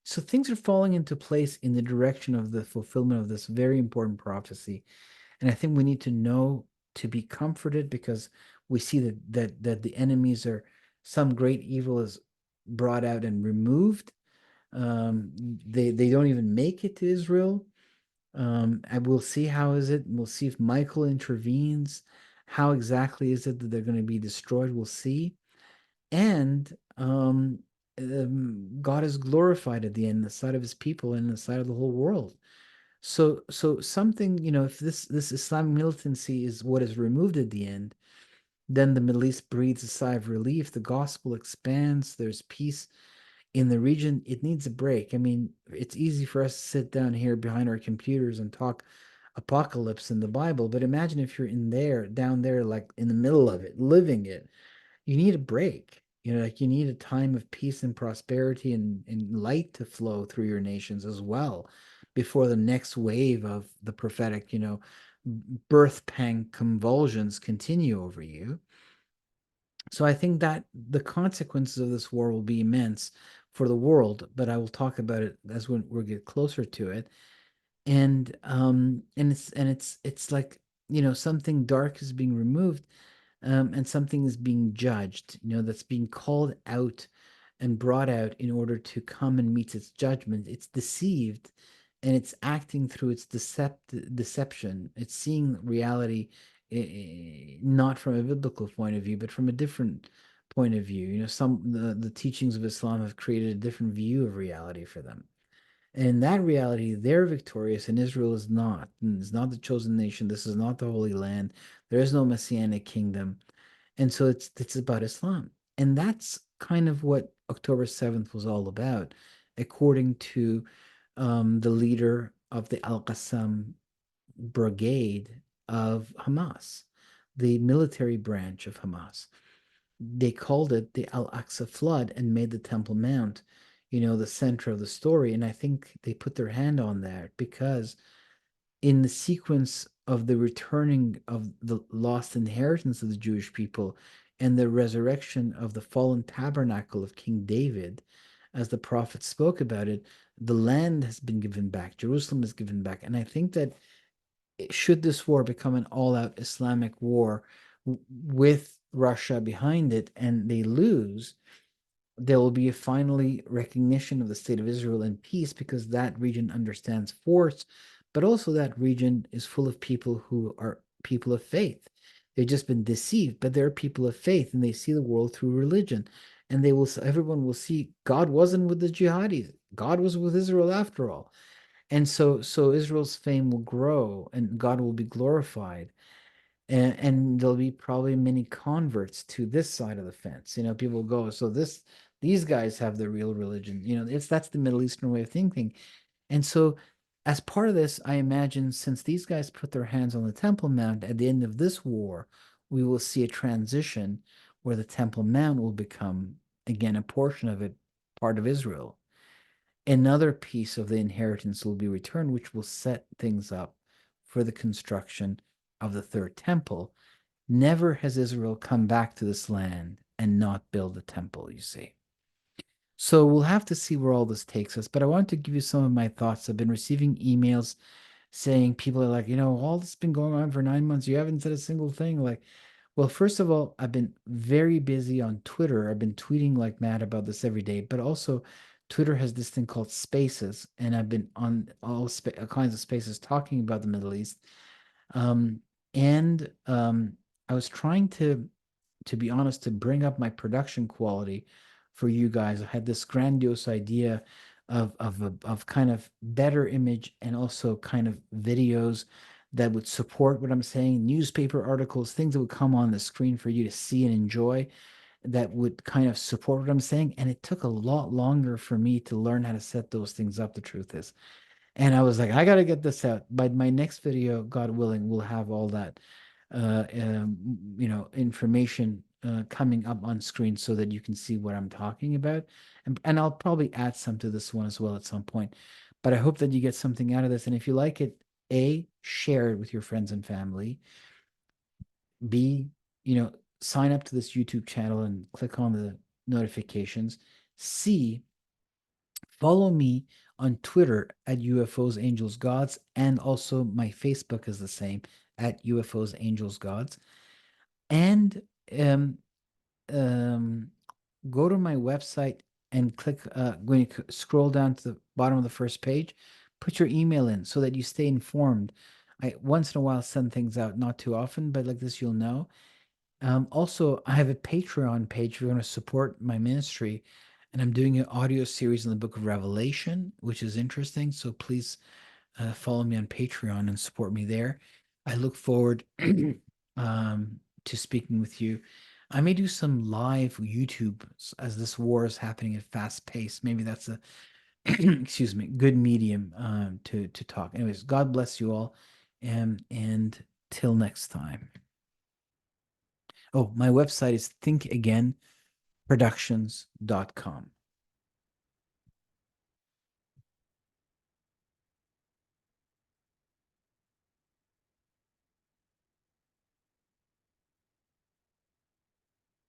things are falling into place in the direction of the fulfillment of this very important prophecy. And I think we need to know to be comforted because we see that the enemies are some great evil is brought out and removed. They don't even make it to Israel. And we'll see how is it. We'll see if Michael intervenes. How exactly is it that they're going to be destroyed? We'll see. And God is glorified at the end, the side of his people and the side of the whole world. So something, if this Islamic militancy is what is removed at the end, then the Middle East breathes a sigh of relief. The gospel expands. There's peace in the region. It needs a break. I mean, it's easy for us to sit down here behind our computers and talk apocalypse in the Bible, but imagine if you're down there, like in the middle of it, living it. You need a break. Like you need a time of peace and prosperity and light to flow through your nations as well before the next wave of the prophetic, birth pang convulsions continue over you. So I think that the consequences of this war will be immense for the world, but I will talk about it as we get closer to it. And it's like, something dark is being removed, and something is being judged, that's being called out and brought out in order to come and meet its judgment. It's deceived and it's acting through its deception. It's seeing reality not from a biblical point of view, but from a different point of view. The teachings of Islam have created a different view of reality for them. And in that reality, they're victorious, and Israel is not. And it's not the chosen nation. This is not the Holy Land. There is no messianic kingdom. And so it's about Islam. And that's kind of what October 7th was all about, according to the leader of the Al-Qassam brigade of Hamas, the military branch of Hamas. They called it the Al-Aqsa flood and made the Temple Mount, the center of the story. And I think they put their hand on that because in the sequence of the returning of the lost inheritance of the Jewish people and the resurrection of the fallen tabernacle of King David, as the prophet spoke about it, the land has been given back, Jerusalem is given back. And I think that should this war become an all-out Islamic war with Russia behind it and they lose, there will be a finally recognition of the state of Israel and peace because that region understands force, but also that region is full of people who are people of faith. They've just been deceived, but they're people of faith and they see the world through religion. And everyone will see God wasn't with the jihadis. God was with Israel after all. And so Israel's fame will grow and God will be glorified. And there'll be probably many converts to this side of the fence. People go, so these guys have the real religion. That's the Middle Eastern way of thinking. And so, as part of this, I imagine since these guys put their hands on the Temple Mount at the end of this war, we will see a transition where the Temple Mount will become again a portion of it, part of Israel. Another piece of the inheritance will be returned, which will set things up for the construction of the third temple. Never has Israel come back to this land and not build a temple, you see. So we'll have to see where all this takes us. But I want to give you some of my thoughts. I've been receiving emails saying people are like, all this has been going on for 9 months. You haven't said a single thing. Like, well, first of all, I've been very busy on Twitter. I've been tweeting like mad about this every day, but also Twitter has this thing called Spaces, and I've been on all kinds of spaces talking about the Middle East. And I was trying to be honest, to bring up my production quality for you guys. I had this grandiose idea of kind of better image and also kind of videos that would support what I'm saying, newspaper articles, things that would come on the screen for you to see and enjoy that would kind of support what I'm saying. And it took a lot longer for me to learn how to set those things up, the truth is. And I was like, I got to get this out. By my next video, God willing, we'll have all that, information coming up on screen so that you can see what I'm talking about. And I'll probably add some to this one as well at some point. But I hope that you get something out of this. And if you like it, A, share it with your friends and family. B, sign up to this YouTube channel and click on the notifications. C, follow me on Twitter at UFOs Angels Gods, and also my Facebook is the same at UFOs Angels Gods. And um, um, go to my website and click when you scroll down to the bottom of the first page, put your email in so that you stay informed. I once in a while send things out, not too often, but like this you'll know. Also, I have a Patreon page if you want to support my ministry, and I'm doing an audio series in the book of Revelation, which is interesting. So please follow me on Patreon and support me there. I look forward to speaking with you. I may do some live YouTube as this war is happening at fast pace. Maybe that's a excuse me, good medium to talk. Anyways, God bless you all, and till next time. Oh, my website is thinkagainproductions.com.